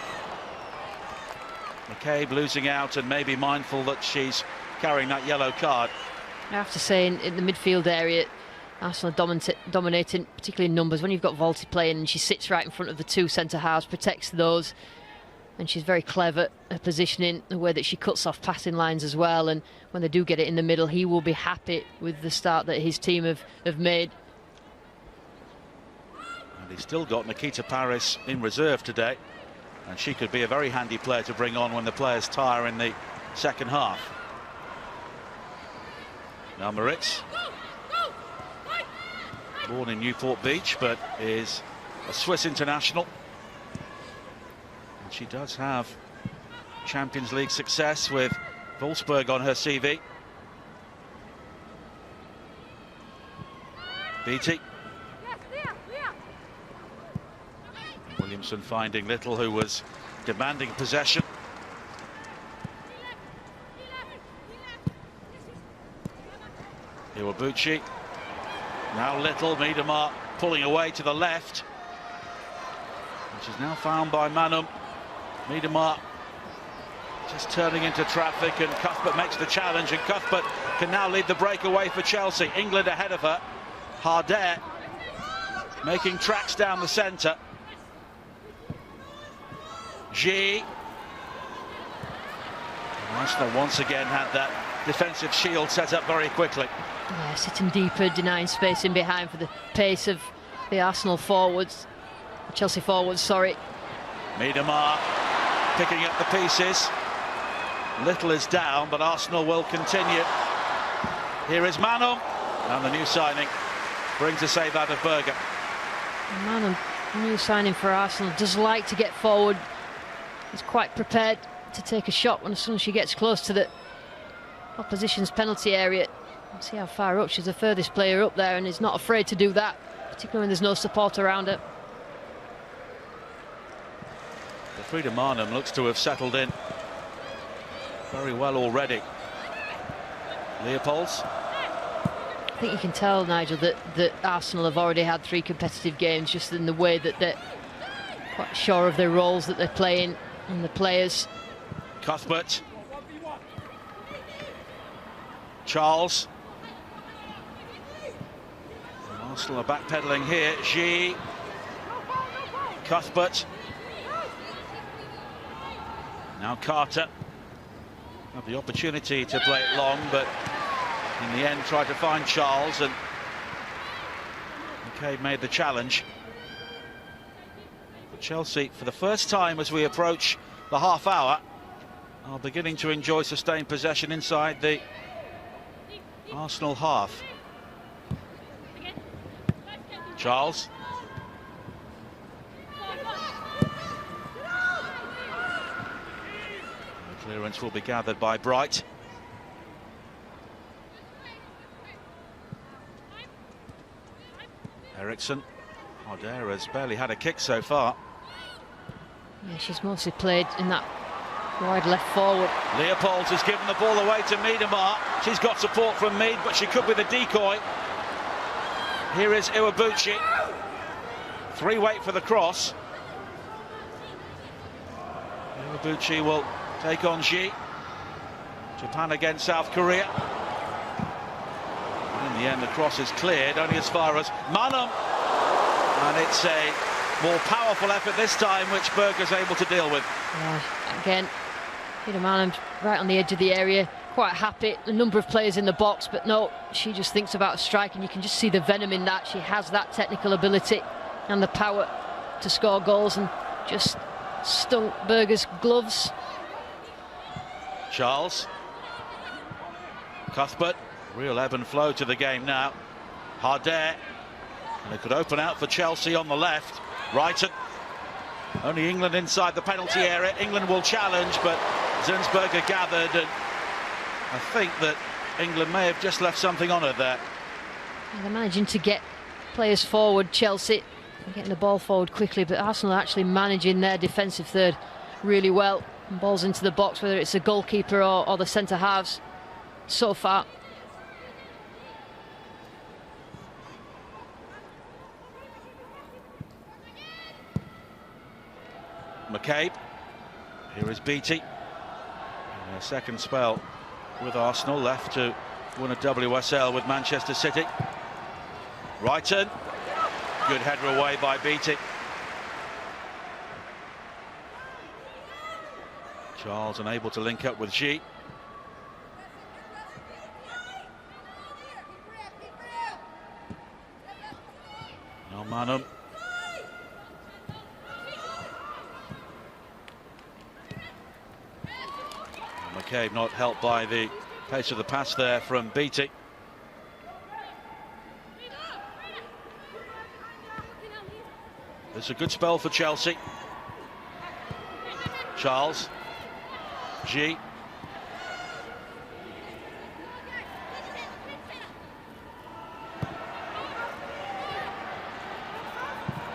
McCabe losing out and maybe mindful that she's carrying that yellow card. I have to say, in the midfield area, Arsenal dominating, particularly in numbers. When you've got Volti playing and she sits right in front of the two centre halves, protects those, and she's very clever at positioning, the way that she cuts off passing lines as well. And when they do get it in the middle, he will be happy with the start that his team have made. And he's still got Nikita Paris in reserve today, and she could be a very handy player to bring on when the players tire in the second half. Now Moritz, born in Newport Beach, but is a Swiss international. And she does have Champions League success with Wolfsburg on her CV. Beattie. Williamson finding Little, who was demanding possession. Iwabuchi. Now Little, Miedemar pulling away to the left, which is now found by Manum. Miedemar just turning into traffic, and Cuthbert makes the challenge, and Cuthbert can now lead the breakaway for Chelsea. England ahead of her. Harder making tracks down the centre. G. Arsenal once again had that defensive shield set up very quickly. Yeah, sitting deeper, denying space in behind for the pace of the Arsenal forwards, Chelsea forwards, sorry. Miedemar picking up the pieces. Little is down, but Arsenal will continue. Here is Manum, and the new signing brings a save out of Berger. Manum, new signing for Arsenal, does like to get forward. He's quite prepared to take a shot when as soon as she gets close to the opposition's penalty area. See how far up, she's the furthest player up there, and is not afraid to do that, particularly when there's no support around her. Frida Marnham looks to have settled in very well already. Leopolds. I think you can tell, Nigel, that Arsenal have already had 3 competitive games, just in the way that they're quite sure of their roles that they're playing and the players. Cuthbert. Charles. Arsenal are backpedaling here. G. Cuthbert. Now Carter. Had the opportunity to play it long, but in the end tried to find Charles, and McCabe made the challenge. But Chelsea, for the first time as we approach the half hour, are beginning to enjoy sustained possession inside the Arsenal half. Charles. The clearance will be gathered by Bright. Eriksson. Harder has barely had a kick so far. Yeah, she's mostly played in that wide left forward. Leopold has given the ball away to Miedemar. She's got support from Mead, but she could be the decoy. Here is Iwabuchi. Three wait for the cross. Iwabuchi will take on Ji. Japan against South Korea. In the end, the cross is cleared only as far as Manum. And it's a more powerful effort this time, which Berger's able to deal with. Again, Manum right on the edge of the area, quite happy. A number of players in the box, but no, she just thinks about striking. You can just see the venom in that. She has that technical ability and the power to score goals, and just stung Berger's gloves. Charles. Cuthbert. Real ebb and flow to the game now. Harder. And it could open out for Chelsea on the left. Wrighton. Only England inside the penalty area. England will challenge, but Zinsberger gathered, and I think that England may have just left something on her there. They're managing to get players forward, Chelsea, getting the ball forward quickly, but Arsenal are actually managing their defensive third really well. And balls into the box, whether it's the goalkeeper or the centre halves so far. McCabe. Here is Beattie. A second spell with Arsenal, left to win a WSL with Manchester City. Wrighton. Good header away by Beattie. Charles unable to link up with Ji. No Manum. McCabe not helped by the pace of the pass there from Beattie. It's a good spell for Chelsea. Charles. Ji.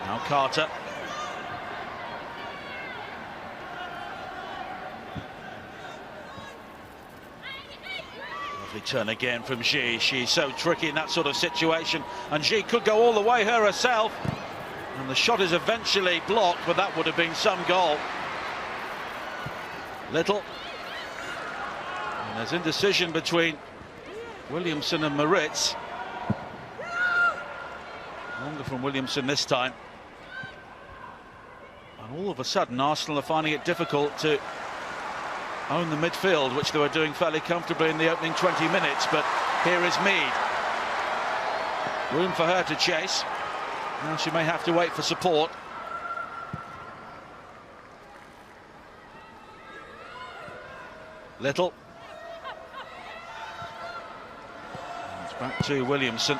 Now Carter. Lovely turn again from Ji. She's so tricky in that sort of situation, and Ji could go all the way her herself. And the shot is eventually blocked, but that would have been some goal. Little. And there's indecision between Williamson and Moritz. Longer from Williamson this time. And all of a sudden, Arsenal are finding it difficult to own the midfield, which they were doing fairly comfortably in the opening 20 minutes. But here is Mead. Room for her to chase. Now she may have to wait for support. Little. And it's back to Williamson.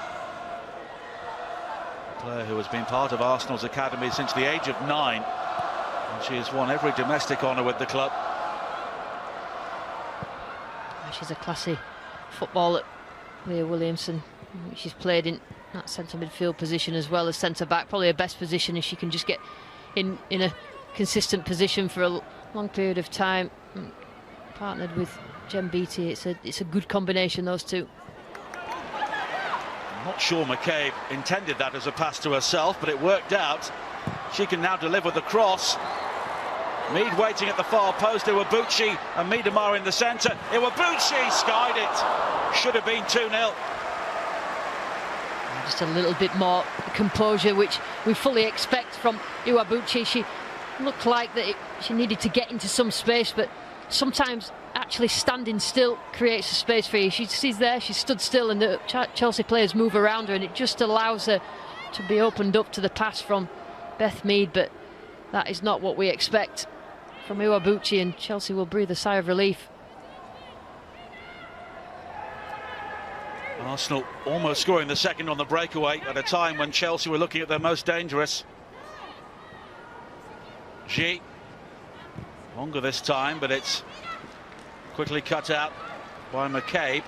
A player who has been part of Arsenal's academy since the age of 9. And she has won every domestic honour with the club. She's a classy footballer, Leah Williamson. She's played in that centre midfield position as well as centre back, probably her best position if she can just get in a consistent position for a long period of time. Partnered with Jem Beattie, it's a good combination, those two. I'm not sure McCabe intended that as a pass to herself, but it worked out. She can now deliver the cross. Mead waiting at the far post. Iwabuchi and Miedemar in the centre. Iwabuchi skied it. Should have been 2-0. Just a little bit more composure, which we fully expect from Iwabuchi. She looked like that she needed to get into some space, but sometimes actually standing still creates a space for you. She's there, she stood still, and the Chelsea players move around her, and it just allows her to be opened up to the pass from Beth Mead, but that is not what we expect from Iwabuchi, and Chelsea will breathe a sigh of relief. Arsenal almost scoring the second on the breakaway at a time when Chelsea were looking at their most dangerous. Ji. Longer this time, but it's quickly cut out by McCabe.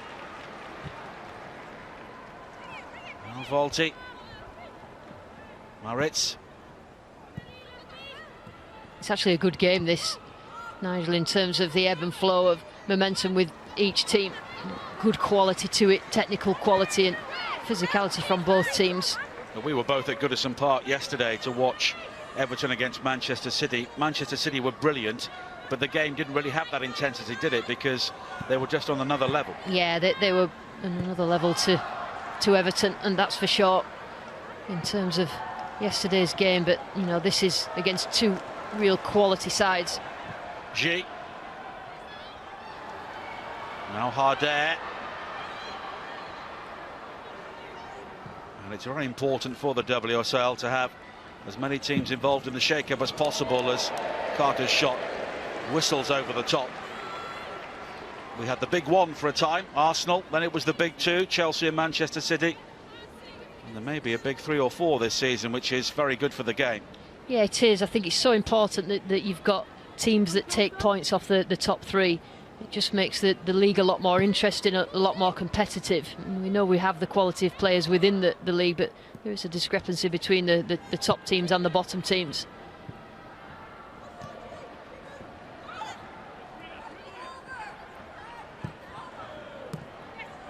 Now Volti. Maritz. It's actually a good game, this, Nigel, in terms of the ebb and flow of momentum with each team. Good quality to it, technical quality and physicality from both teams. We were both at Goodison Park yesterday to watch Everton against Manchester City. Manchester City were brilliant, but the game didn't really have that intensity, did it? Because they were just on another level. Yeah, they were on another level to Everton, and that's for sure in terms of yesterday's game. But, you know, this is against two real quality sides. G. Now Harder. And it's very important for the WSL to have as many teams involved in the shake-up as possible, as Carter's shot whistles over the top. We had the big one for a time, Arsenal, then it was the big two, Chelsea and Manchester City. And there may be a big 3 or 4 this season, which is very good for the game. Yeah, it is. I think it's so important that you've got teams that take points off the top 3. It just makes the league a lot more interesting, a lot more competitive. And we know we have the quality of players within the league, but there is a discrepancy between the top teams and the bottom teams.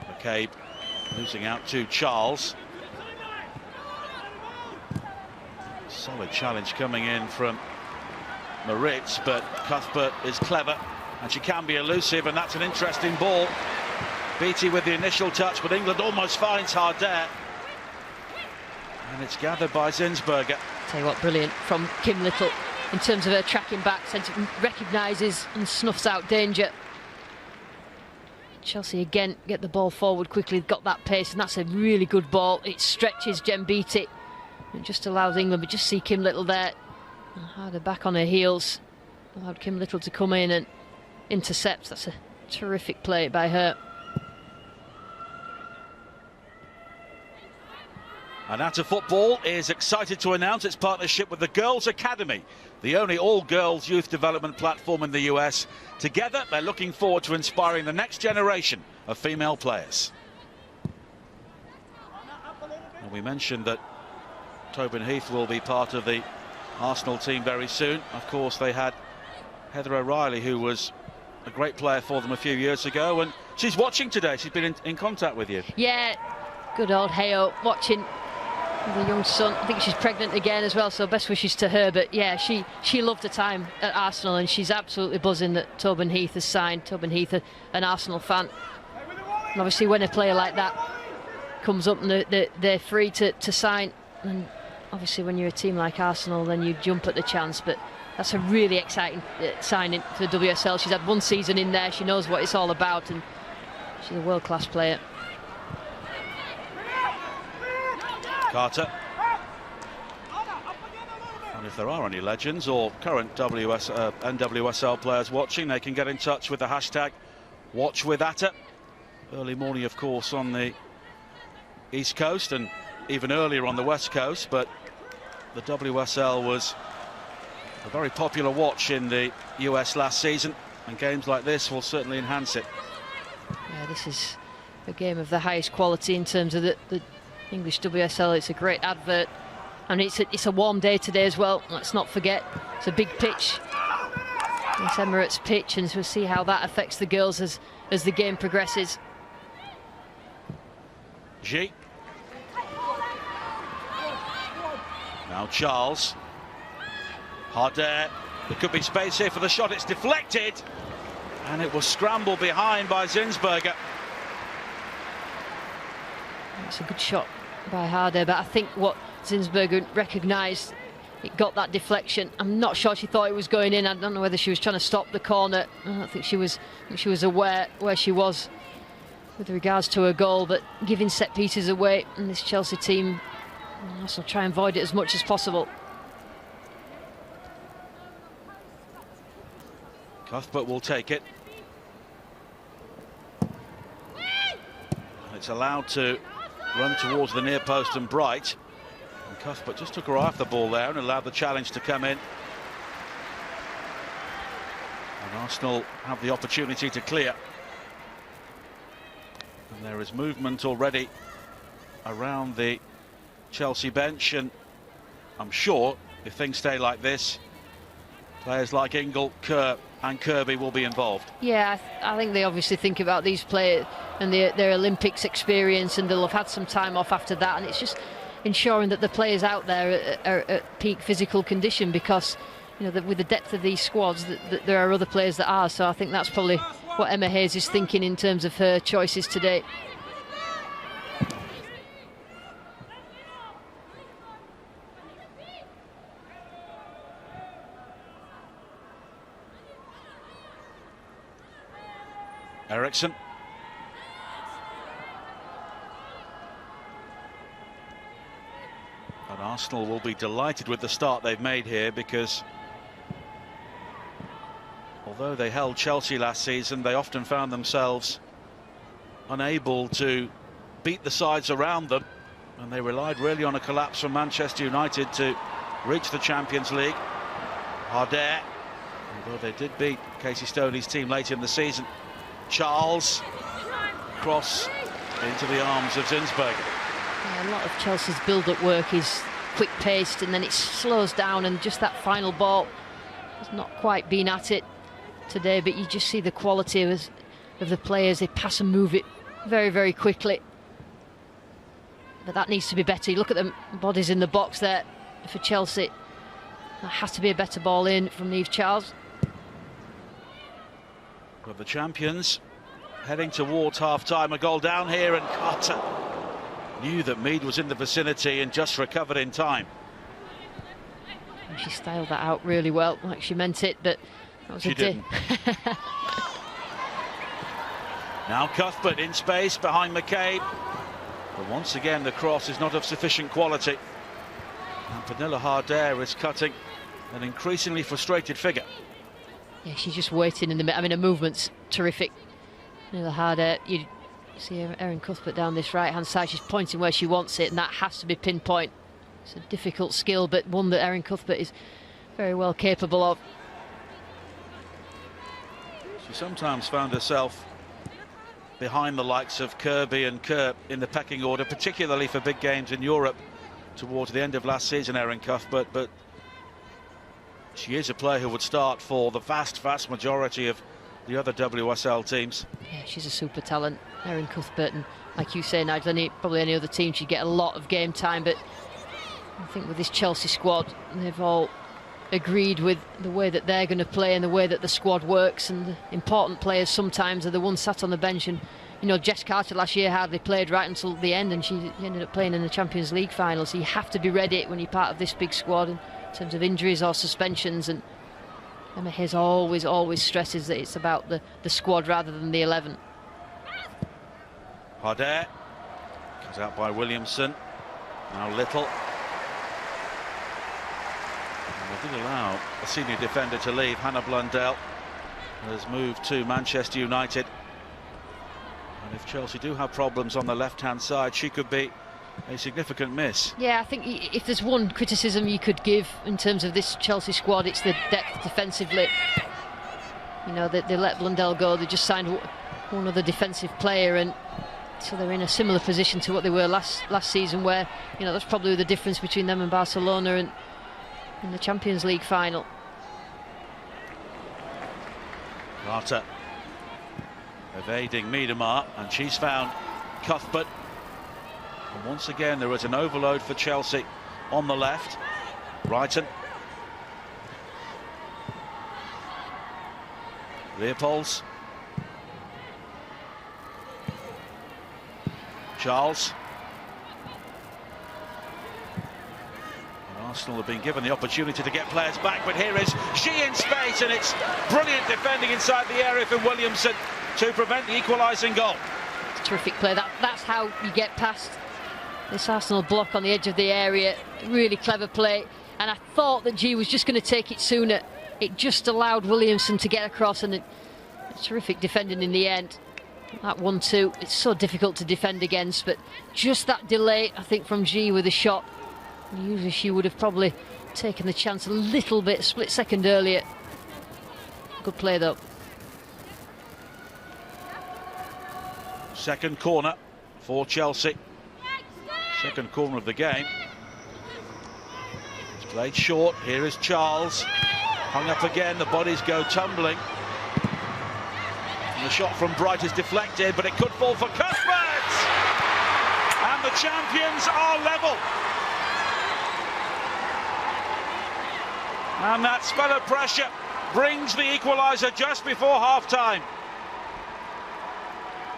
McCabe losing out to Charles. Solid challenge coming in from Maritz, but Cuthbert is clever and she can be elusive, and that's an interesting ball. Beattie with the initial touch, but England almost finds Harder. And it's gathered by Zinsberger. Tell you what, brilliant from Kim Little in terms of her tracking back, recognises and snuffs out danger. Chelsea again get the ball forward quickly, got that pace, and that's a really good ball. It stretches Jem Beattie. It just allows England, but just see Kim Little there. And Harder back on her heels. Allowed Kim Little to come in and intercept. That's a terrific play by her. And Out of Football is excited to announce its partnership with the Girls Academy, the only all-girls youth development platform in the US. Together, they're looking forward to inspiring the next generation of female players. And we mentioned that Tobin Heath will be part of the Arsenal team very soon. Of course, they had Heather O'Reilly, who was a great player for them a few years ago, and she's watching today. She's been in contact with you. Yeah, good old Heyo watching the young son. I think she's pregnant again as well, so best wishes to her. But yeah, she loved her time at Arsenal, and she's absolutely buzzing that Tobin Heath has signed. Tobin Heath, an Arsenal fan. And obviously when a player like that comes up and they're free to sign, and obviously when you're a team like Arsenal, then you jump at the chance. But that's a really exciting signing for the WSL. She's had one season in there, she knows what it's all about, and she's a world-class player. Carter. And if there are any legends or current NWSL players watching, they can get in touch with the hashtag #WatchWithAtta. Early morning, of course, on the East Coast and even earlier on the West Coast, but the WSL was a very popular watch in the US last season, and games like this will certainly enhance it. Yeah, this is a game of the highest quality in terms of the English WSL. It's a great advert, and it's a warm day today as well. Let's not forget, it's a big pitch. It's Emirates pitch, and we'll see how that affects the girls as the game progresses. G. Now Charles. Harder. There could be space here for the shot. It's deflected, and it was scrambled behind by Zinsberger. It's a good shot by Harder, but I think what Zinsberger recognised, it got that deflection. I'm not sure she thought it was going in. I don't know whether she was trying to stop the corner. I don't think she was aware where she was with regards to her goal, but giving set pieces away, and this Chelsea team also try and avoid it as much as possible. Cuthbert will take it. It's allowed to run towards the near post and Bright. And Cuthbert just took her off the ball there and allowed the challenge to come in. And Arsenal have the opportunity to clear. And there is movement already around the Chelsea bench, and I'm sure if things stay like this, players like Ingle, Kerr and Kirby will be involved. Yeah, I think they obviously think about these players and their Olympics experience, and they'll have had some time off after that, and it's just ensuring that the players out there are at peak physical condition, because you know that with the depth of these squads that there are other players that are. So I think that's probably what Emma Hayes is thinking in terms of her choices today. Eriksson. And Arsenal will be delighted with the start they've made here, because although they held Chelsea last season, they often found themselves unable to beat the sides around them, and they relied really on a collapse from Manchester United to reach the Champions League. Ardere, although they did beat Casey Stoney's team later in the season. Charles, cross into the arms of Zinsberg. Yeah, a lot of Chelsea's build-up work is quick-paced, and then it slows down, and just that final ball has not quite been at it today, but you just see the quality of the players. They pass and move it very, very quickly. But that needs to be better. You look at the bodies in the box there for Chelsea. That has to be a better ball in from Niamh Charles. But the champions heading towards half-time. A goal down here, and Carter knew that Mead was in the vicinity and just recovered in time. And she styled that out really well, like she meant it, but that was she didn't. Now Cuthbert in space behind McCabe. But once again, the cross is not of sufficient quality. And Pernilla Ardere is cutting an increasingly frustrated figure. Yeah, she's just waiting in the middle. I mean, her movement's terrific. Pernilla Ardere, you see Erin Cuthbert down this right-hand side. She's pointing where she wants it, and that has to be pinpoint. It's a difficult skill, but one that Erin Cuthbert is very well capable of. She sometimes found herself behind the likes of Kirby and Kerr in the pecking order, particularly for big games in Europe towards the end of last season, Erin Cuthbert, but she is a player who would start for the vast majority of the other WSL teams. Yeah, she's a super talent, Erin Cuthbert, and like you say, Nigel, probably any other team she'd get a lot of game time, but I think with this Chelsea squad, they've all agreed with the way that they're going to play and the way that the squad works, and the important players sometimes are the ones sat on the bench. And you know, Jess Carter last year hardly played right until the end, and she ended up playing in the Champions League final. So you have to be ready when you're part of this big squad in terms of injuries or suspensions. And Emma Hayes always stresses that it's about the squad rather than the 11. Ardere comes out by Williamson. Now Little. They did allow a senior defender to leave. Hannah Blundell has moved to Manchester United. And if Chelsea do have problems on the left-hand side, she could be a significant miss. Yeah, I think if there's one criticism you could give in terms of this Chelsea squad, it's the depth defensively. You know, they let Blundell go. They just signed one other defensive player, and so they're in a similar position to what they were last season, where, you know, that's probably the difference between them and Barcelona and in the Champions League final. Carter evading Miedemar, and she's found Cuthbert. And once again, there is an overload for Chelsea on the left. Brighton. Leopolds. Charles. Arsenal have been given the opportunity to get players back, but here is she in space, and it's brilliant defending inside the area from Williamson to prevent the equalising goal. Terrific play. That's how you get past this Arsenal block on the edge of the area. Really clever play, and I thought that G was just going to take it sooner. It just allowed Williamson to get across, and terrific defending in the end. That 1-2, it's so difficult to defend against, but just that delay, I think, from G with a shot. Usually she would have probably taken the chance a little bit, split second earlier. Good play though. Second corner for Chelsea. Second corner of the game. Played short. Here is Charles. Hung up again. The bodies go tumbling. And the shot from Bright is deflected, but it could fall for Cuthbert. And the champions are level. And that spell of pressure brings the equaliser just before half-time.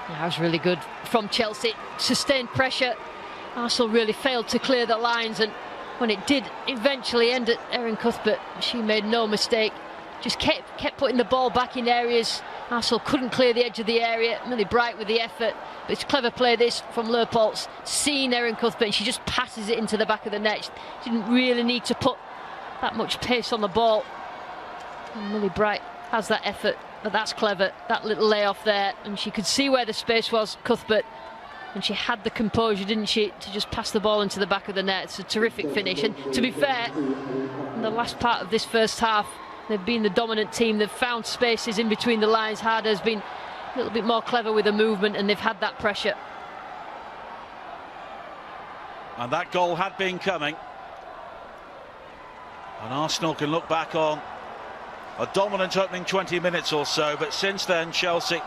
That was really good from Chelsea. Sustained pressure. Arsenal really failed to clear the lines, and when it did eventually end at Erin Cuthbert, she made no mistake. Just kept putting the ball back in areas. Arsenal couldn't clear the edge of the area. Really Bright with the effort. But it's clever play this from Leupolz. Seeing Erin Cuthbert, and she just passes it into the back of the net. She didn't really need to put that much pace on the ball. And Millie Bright has that effort, but that's clever. That little layoff there, and she could see where the space was, Cuthbert. And she had the composure, didn't she, to just pass the ball into the back of the net. It's a terrific finish. And to be fair, in the last part of this first half, they've been the dominant team. They've found spaces in between the lines. Harder's been a little bit more clever with the movement, and they've had that pressure. And that goal had been coming. And Arsenal can look back on a dominant opening 20 minutes or so, but since then Chelsea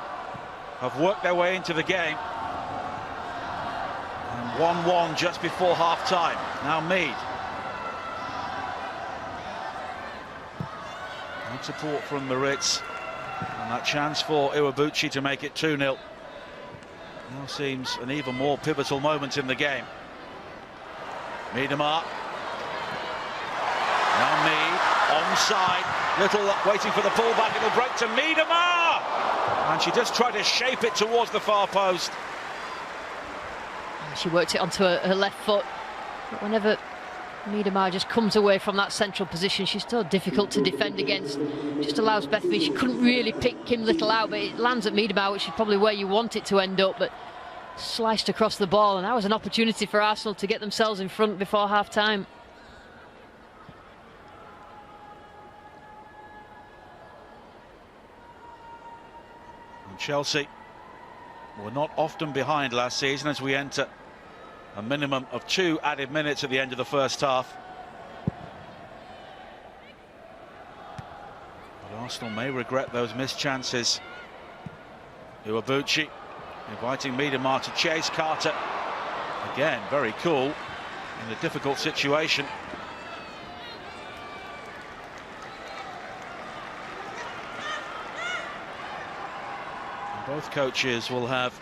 have worked their way into the game. 1-1 just before half-time. Now Mead. Good support from Moritz. And that chance for Iwabuchi to make it 2-0. Now seems an even more pivotal moment in the game. Miedemar. Now Mead. Onside. Little waiting for the pullback. It'll break to Miedemar. And she just tried to shape it towards the far post. She worked it onto her left foot, but whenever Miedemar just comes away from that central position, she's so difficult to defend against. Just allows Bethany. She couldn't really pick Kim Little out, but it lands at Miedemar, which is probably where you want it to end up, but sliced across the ball, and that was an opportunity for Arsenal to get themselves in front before half-time. And Chelsea were not often behind last season as we enter a minimum of 2 added minutes at the end of the first half. But Arsenal may regret those missed chances. Iwabuchi inviting Miedemar to chase. Carter again very cool in a difficult situation. And both coaches will have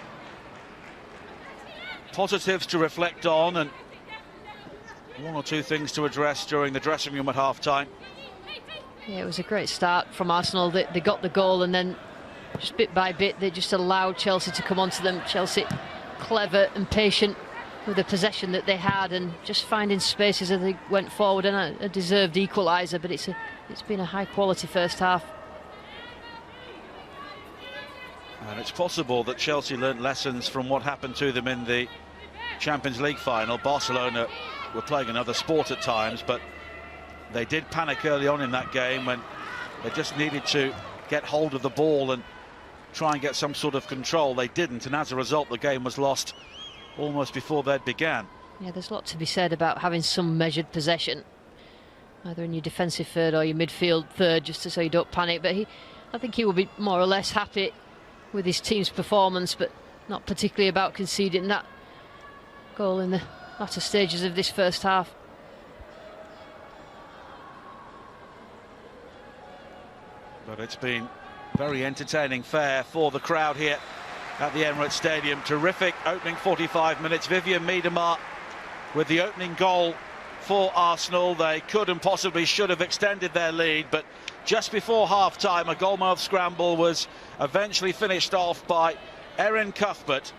positives to reflect on and 1 or 2 things to address during the dressing room at half-time. Yeah, it was a great start from Arsenal. They got the goal, and then just bit by bit they just allowed Chelsea to come onto them. Chelsea clever and patient with the possession that they had, and just finding spaces as they went forward, and a deserved equaliser. But it's been a high quality first half. And it's possible that Chelsea learnt lessons from what happened to them in the Champions League final. Barcelona were playing another sport at times, but they did panic early on in that game when they just needed to get hold of the ball and try and get some sort of control. They didn't, and as a result the game was lost almost before they'd began. Yeah, there's a lot to be said about having some measured possession, either in your defensive third or your midfield third, just so you don't panic. But I think he will be more or less happy with his team's performance, but not particularly about conceding that goal in the latter stages of this first half. But it's been very entertaining fare for the crowd here at the Emirates Stadium. Terrific opening 45 minutes. Vivianne Miedemar with the opening goal for Arsenal. They could and possibly should have extended their lead, but just before half-time a goalmouth scramble was eventually finished off by Erin Cuthbert,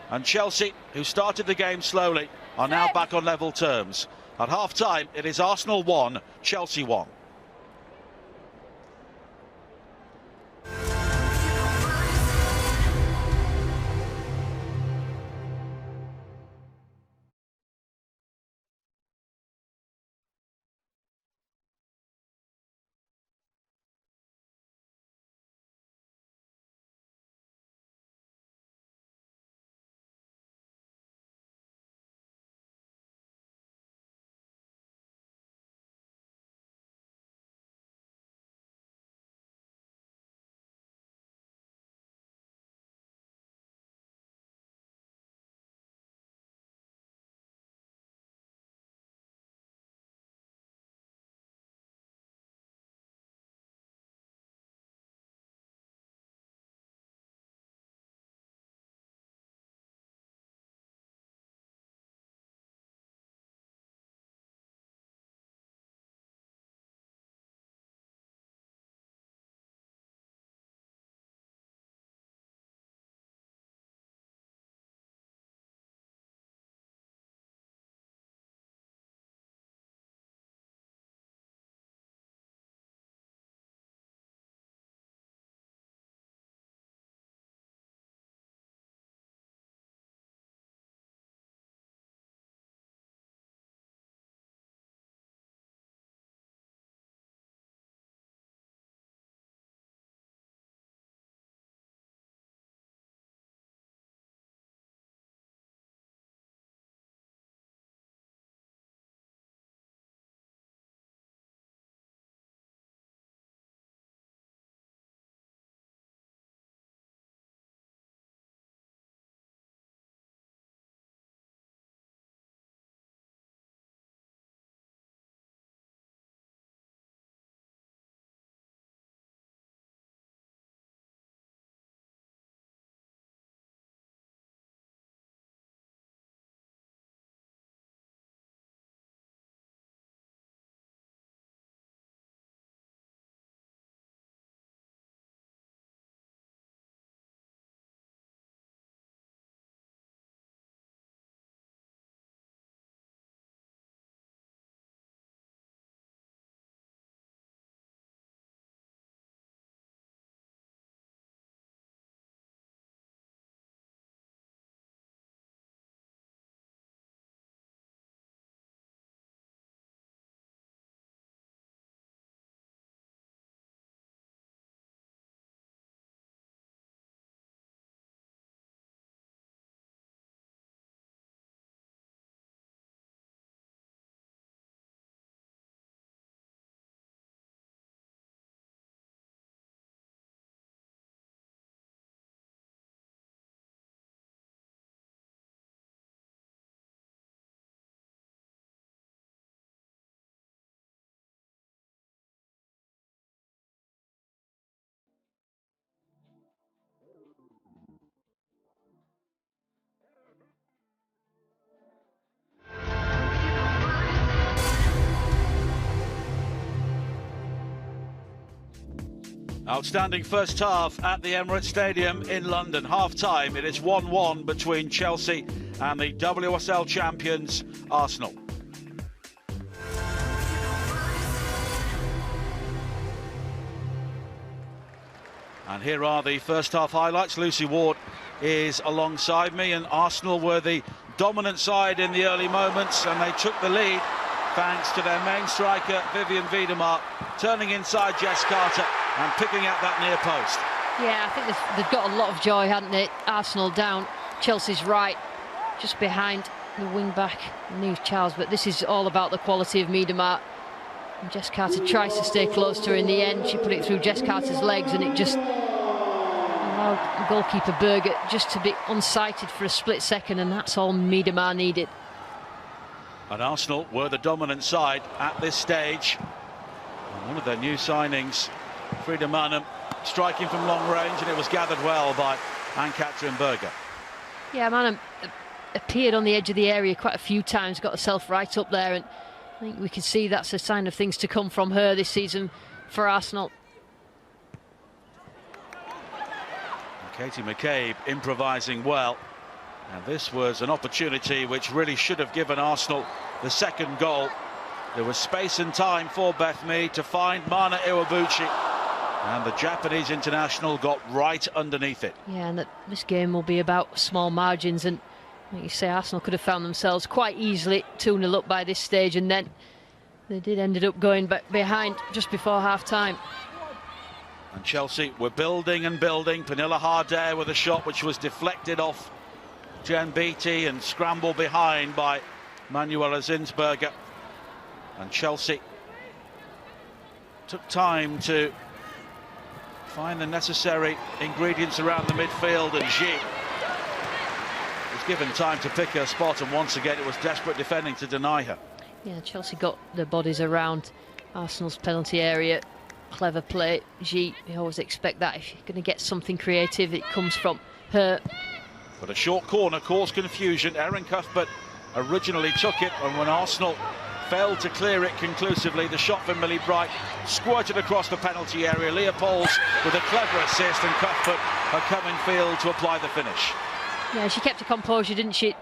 and Chelsea, who started the game slowly, are now back on level terms. At half-time it is Arsenal 1, Chelsea 1. Outstanding first half at the Emirates Stadium in London. Half-time, it is 1-1 between Chelsea and the WSL champions, Arsenal. And here are the first half highlights. Lucy Ward is alongside me, and Arsenal were the dominant side in the early moments, and they took the lead thanks to their main striker, Vivian Wiedemar, turning inside Jess Carter and picking out that near post. Yeah, I think they've got a lot of joy, hadn't they? Arsenal down, Chelsea's right, just behind the wing-back, Neve Charles, but this is all about the quality of Wiedemar. And Jess Carter tries to stay close to her. In the end, she put it through Jess Carter's legs, and it just allowed goalkeeper Berger just to be unsighted for a split second, and that's all Wiedemar needed. And Arsenal were the dominant side at this stage. And one of their new signings, Frida Manum, striking from long range, and it was gathered well by Ann-Katrin Berger. Yeah, Manum appeared on the edge of the area quite a few times, got herself right up there, and I think we can see that's a sign of things to come from her this season for Arsenal. And Katie McCabe improvising well. And this was an opportunity which really should have given Arsenal the second goal. There was space and time for Beth Mead to find Mana Iwabuchi, and the Japanese international got right underneath it. Yeah, and this game will be about small margins, and like you say, Arsenal could have found themselves quite easily 2-0 up by this stage, and then they did ended up going back behind just before half-time. And Chelsea were building and building. Pernilla Harder with a shot which was deflected off Jen Beattie and scrambled behind by Manuela Zinsberger. And Chelsea took time to find the necessary ingredients around the midfield, and Xi was given time to pick her spot, and once again it was desperate defending to deny her. Yeah, Chelsea got their bodies around Arsenal's penalty area. Clever play. Xi, you always expect that. If you're going to get something creative, it comes from her. But a short corner caused confusion. Erin Cuthbert originally took it, and when Arsenal failed to clear it conclusively, the shot from Millie Bright squirted across the penalty area. Leopolds with a clever assist, and Cuthbert had come in field to apply the finish. Yeah, she kept her composure, didn't she,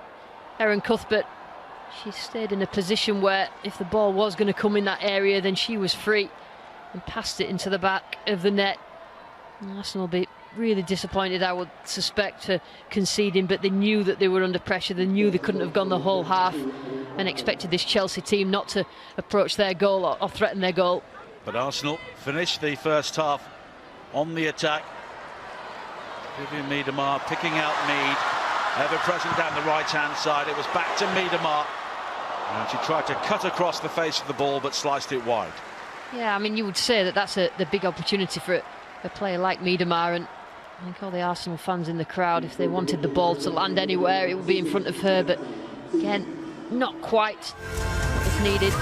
Erin Cuthbert? She stayed in a position where if the ball was going to come in that area, then she was free and passed it into the back of the net. And Arsenal will be really disappointed, I would suspect, for conceding, but they knew that they were under pressure. They knew they couldn't have gone the whole half, and expected this Chelsea team not to approach their goal or threaten their goal. But Arsenal finished the first half on the attack. Vivian Wiedemar picking out Mead, ever present down the right-hand side. It was back to Wiedemar, and she tried to cut across the face of the ball but sliced it wide. Yeah, I mean, you would say that that's the big opportunity for a player like Wiedemar, and I think all the Arsenal fans in the crowd, if they wanted the ball to land anywhere, it would be in front of her, but again, not quite what was needed.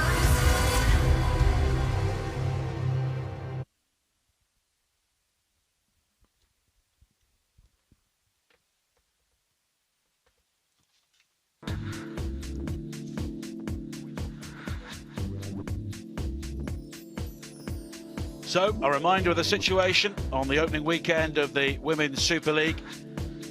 So, a reminder of the situation on the opening weekend of the Women's Super League.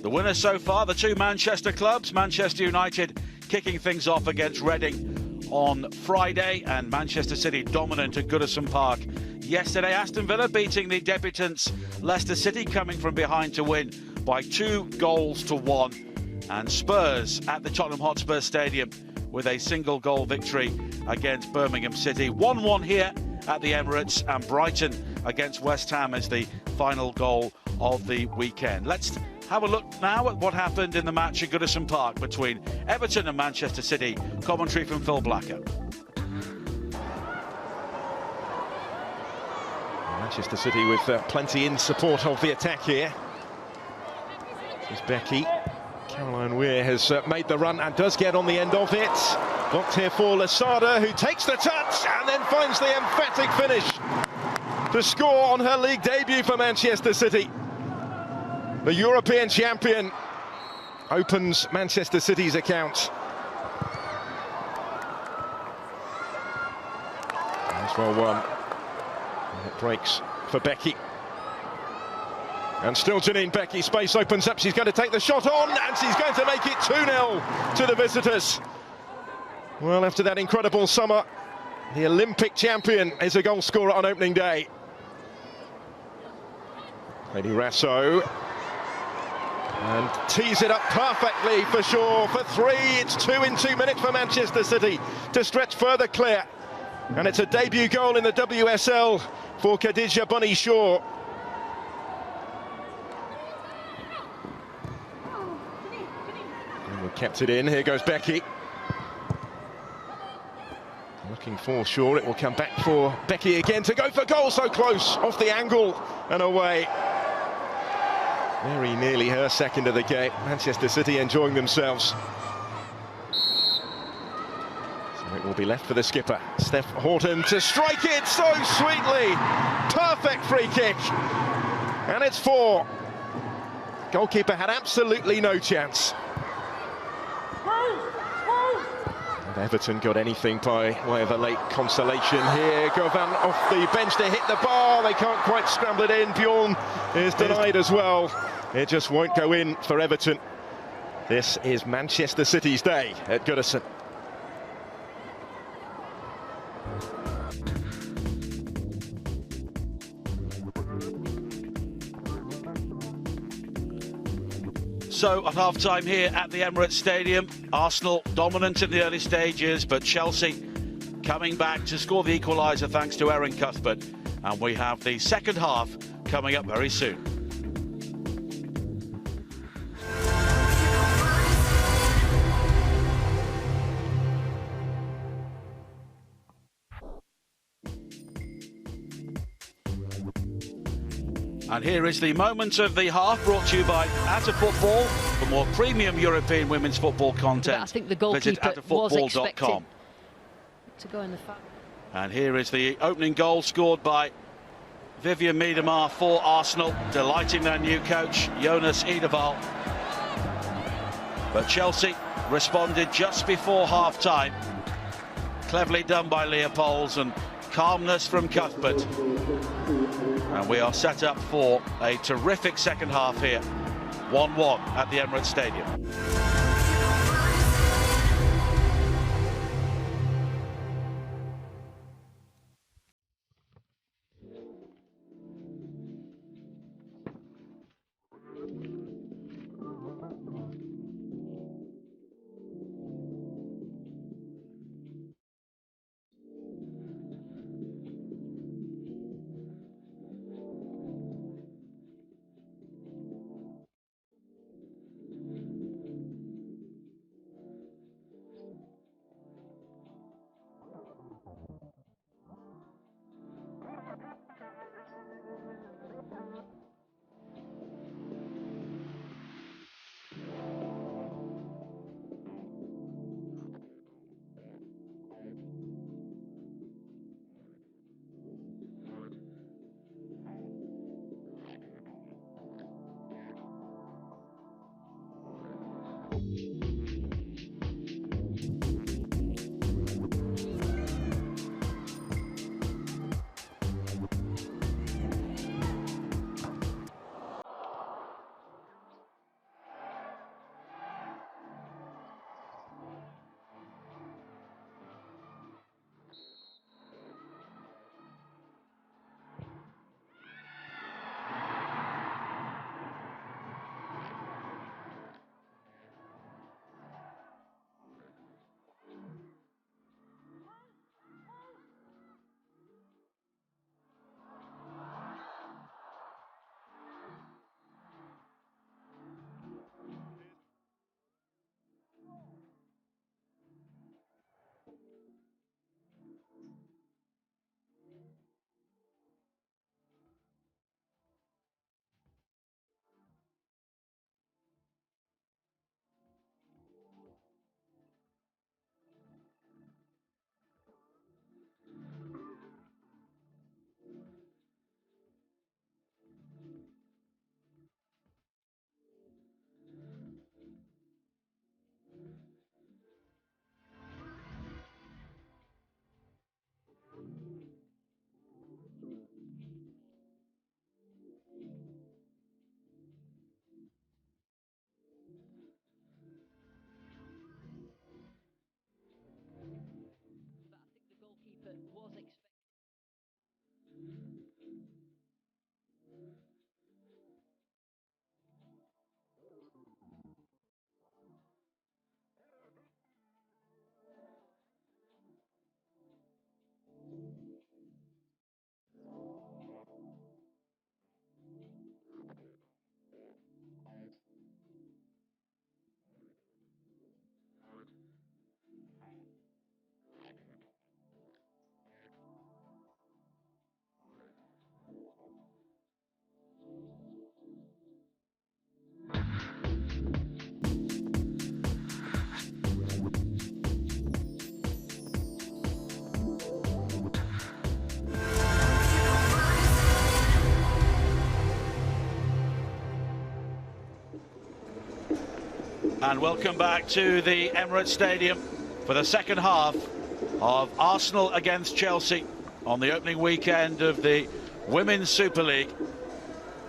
The winners so far, the two Manchester clubs. Manchester United kicking things off against Reading on Friday, and Manchester City dominant at Goodison Park yesterday. Aston Villa beating the debutants Leicester City, coming from behind to win by 2-1. And Spurs at the Tottenham Hotspur Stadium with a single goal victory against Birmingham City. 1-1 here at the Emirates, and Brighton against West Ham is the final goal of the weekend. Let's have a look now at what happened in the match at Goodison Park between Everton and Manchester City. Commentary from Phil Blacker. Manchester City with plenty in support of the attack here. This is Becky. Caroline Weir has made the run and does get on the end of it. Blocked here for Lasada, who takes the touch and then finds the emphatic finish to score on her league debut for Manchester City. The European champion opens Manchester City's account. That's well won. And it breaks for Becky. And still Janine Becky, space opens up, she's going to take the shot on, and she's going to make it 2-0 to the visitors. Well, after that incredible summer, the Olympic champion is a goal scorer on opening day. Lady Rasso, and tees it up perfectly for Shaw for 3. It's 2 in 2 minutes for Manchester City to stretch further clear. And it's a debut goal in the WSL for Khadija Bunny Shaw. And we kept it in. Here goes Becky. Looking for Shaw. It will come back for Becky again to go for goal. So close off the angle and away. Very nearly her second of the game. Manchester City enjoying themselves. So it will be left for the skipper, Steph Horton, to strike it so sweetly. Perfect free kick. And it's 4. Goalkeeper had absolutely no chance. And Everton got anything by way of a late consolation here. Govan off the bench to hit the bar. They can't quite scramble it in. Bjorn is denied as well. It just won't go in for Everton. This is Manchester City's day at Goodison. So at half-time here at the Emirates Stadium, Arsenal dominant in the early stages, but Chelsea coming back to score the equaliser thanks to Erin Cuthbert. And we have the second half coming up very soon. And here is the moment of the half, brought to you by Atta Football. For more premium European women's football content, I think the goalkeeper was expecting to go in the foul. And here is the opening goal scored by Vivian Miedema for Arsenal, delighting their new coach, Jonas Edeval. But Chelsea responded just before half-time. Cleverly done by Leopolds and calmness from Cuthbert. And we are set up for a terrific second half here. 1-1 at the Emirates Stadium. And welcome back to the Emirates Stadium for the second half of Arsenal against Chelsea on the opening weekend of the Women's Super League.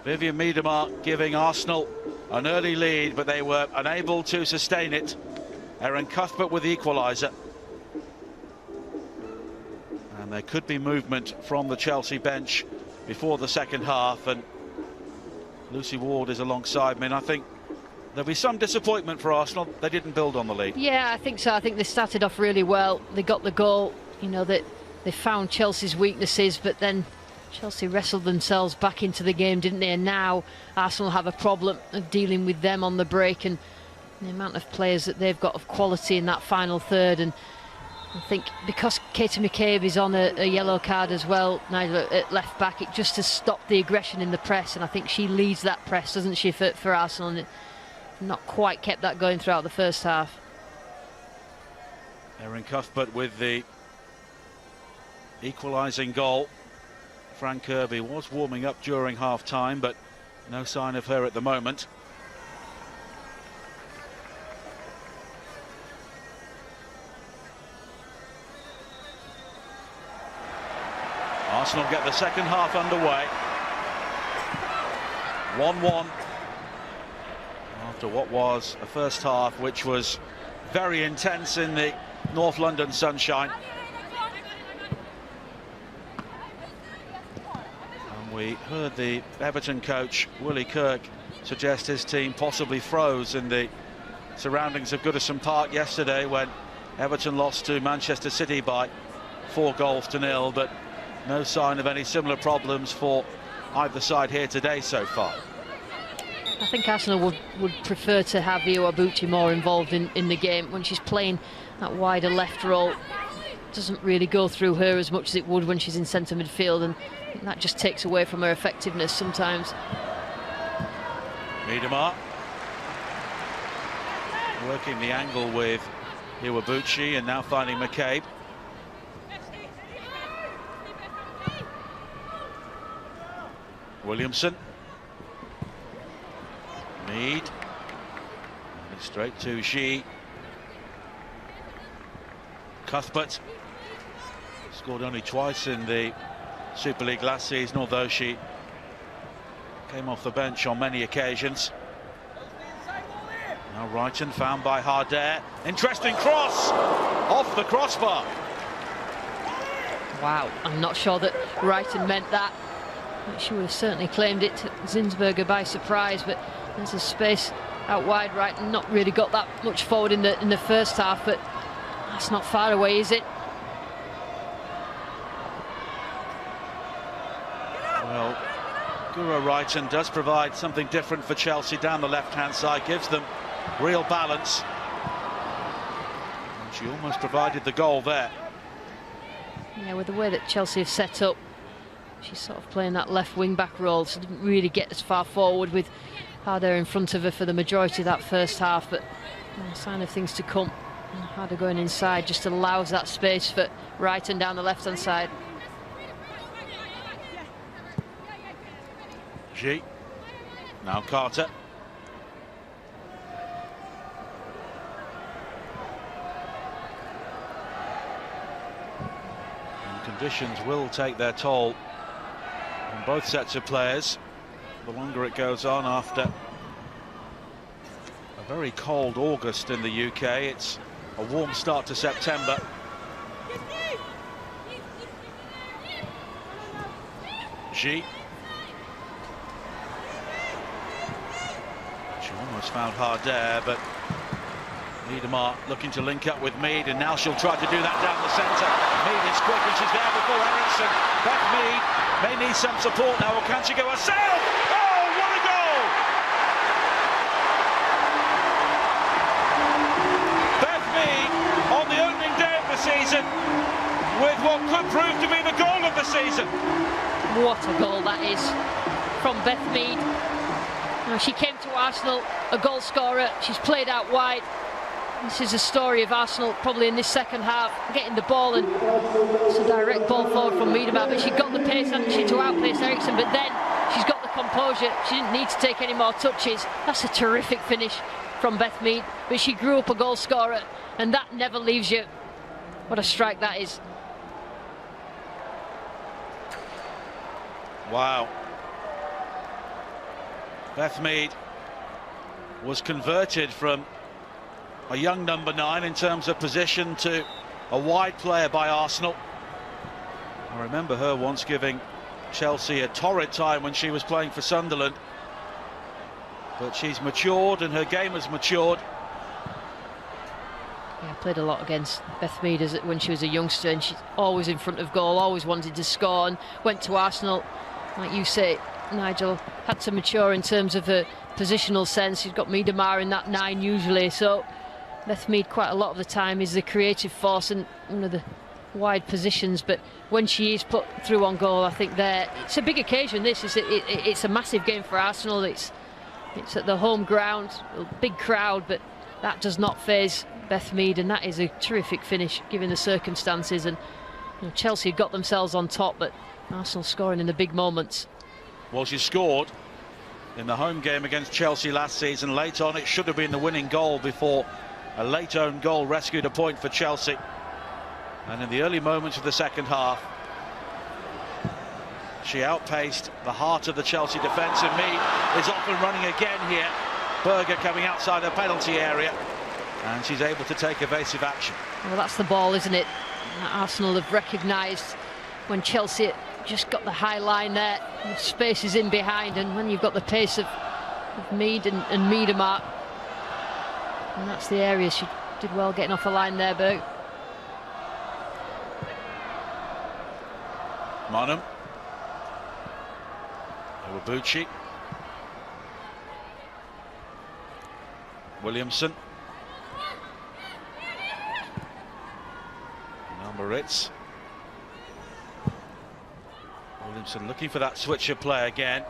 Vivian Miedema giving Arsenal an early lead, but they were unable to sustain it. Erin Cuthbert with the equaliser. And there could be movement from the Chelsea bench before the second half, and Lucy Ward is alongside me, and I think there'll be some disappointment for Arsenal. They didn't build on the lead. Yeah, I think so. I think they started off really well. They got the goal, you know, that they found Chelsea's weaknesses, but then Chelsea wrestled themselves back into the game, didn't they? And now Arsenal have a problem of dealing with them on the break, and the amount of players that they've got of quality in that final third. And I think because Katie McCabe is on a yellow card as well, Nigel, at left back, it just has stopped the aggression in the press, and I think she leads that press, doesn't she, for Arsenal, and not quite kept that going throughout the first half. Erin Cuthbert with the equalising goal. Fran Kirby was warming up during half-time, but no sign of her at the moment. Arsenal get the second half underway. 1-1 after what was a first half which was very intense in the North London sunshine. And we heard the Everton coach Willie Kirk suggest his team possibly froze in the surroundings of Goodison Park yesterday when Everton lost to Manchester City by 4-0, but no sign of any similar problems for either side here today so far. I think Arsenal would prefer to have Iwabuchi more involved in the game. When she's playing that wider left role, it doesn't really go through her as much as it would when she's in centre midfield, and that just takes away from her effectiveness sometimes. Miedema working the angle with Iwabuchi, and now finding McCabe. Williamson. Mead. And straight to Xi. Cuthbert. Scored only twice in the Super League last season, although she came off the bench on many occasions. Now Wrighton found by Harder. Interesting cross off the crossbar. Wow, I'm not sure that Wrighton meant that. She would have certainly claimed it to Zinsberger by surprise, but there's a space out wide. Wrighton not really got that much forward in the first half, but that's not far away, is it? Well, Guro Wrighton does provide something different for Chelsea down the left-hand side, gives them real balance. And she almost provided the goal there. Yeah, with the way that Chelsea have set up, she's sort of playing that left wing-back role, so didn't really get as far forward with Harder in front of her for the majority of that first half, but a sign of things to come. And Harder going inside just allows that space for Wrighton down the left-hand side. Xi. Now Carter. And conditions will take their toll on both sets of players the longer it goes on after a very cold August in the UK. It's a warm start to September. Xi. She almost found Harder, but Miedema looking to link up with Mead, and now she'll try to do that down the centre. Mead is quick and she's there before Eriksson. Beth Mead may need some support now, or can she go herself? Oh, what a goal! Beth Mead on the opening day of the season with what could prove to be the goal of the season. What a goal that is from Beth Mead. Now, she came to Arsenal a goal scorer. She's played out wide. This is a story of Arsenal probably in this second half getting the ball, and it's a direct ball forward from Miedema, but she got the pace, hadn't she, to outpace Eriksson, but then she's got the composure. She didn't need to take any more touches. That's a terrific finish from Beth Mead, but she grew up a goal scorer, and that never leaves you. What a strike that is. Wow. Beth Mead was converted from a young number 9 in terms of position to a wide player by Arsenal. I remember her once giving Chelsea a torrid time when she was playing for Sunderland. But she's matured and her game has matured. Yeah, I played a lot against Beth Mead when she was a youngster, and she's always in front of goal, always wanted to score, and went to Arsenal. Like you say, Nigel, had to mature in terms of her positional sense. She's got Miedema in that 9 usually, so Beth Mead quite a lot of the time is the creative force and one of the wide positions, but when she is put through on goal, I think it's a big occasion. It's a massive game for Arsenal. It's at the home ground, a big crowd, but that does not faze Beth Mead, and that is a terrific finish given the circumstances. And Chelsea got themselves on top, but Arsenal scoring in the big moments. Well, she scored in the home game against Chelsea last season. Late on, it should have been the winning goal before a late own goal rescued a point for Chelsea. And in the early moments of the second half, she outpaced the heart of the Chelsea defence, and Mead is off and running again here. Berger coming outside her penalty area, and she's able to take evasive action. Well, that's the ball, isn't it? Arsenal have recognised when Chelsea just got the high line there, the space is in behind, and when you've got the pace of Mead and Miedema, and that's the area she did well getting off the line there, Berg. Monum. Iwabuchi. Williamson. Ritz. Williamson looking for that switcher play again.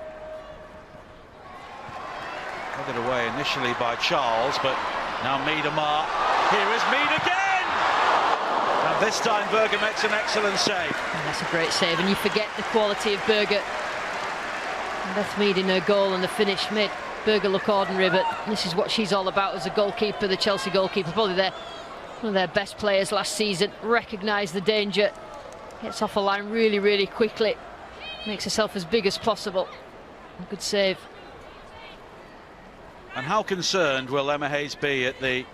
Put it away initially by Charles, but now Miedema. Here is Mead again! And this time Berger makes an excellent save. And that's a great save, and you forget the quality of Berger. Beth Mead in her goal, and the finish made Berger look ordinary, but this is what she's all about as a goalkeeper, the Chelsea goalkeeper, probably one of their best players last season. Recognised the danger, gets off the line really, really quickly, makes herself as big as possible. A good save. And how concerned will Emma Hayes be at the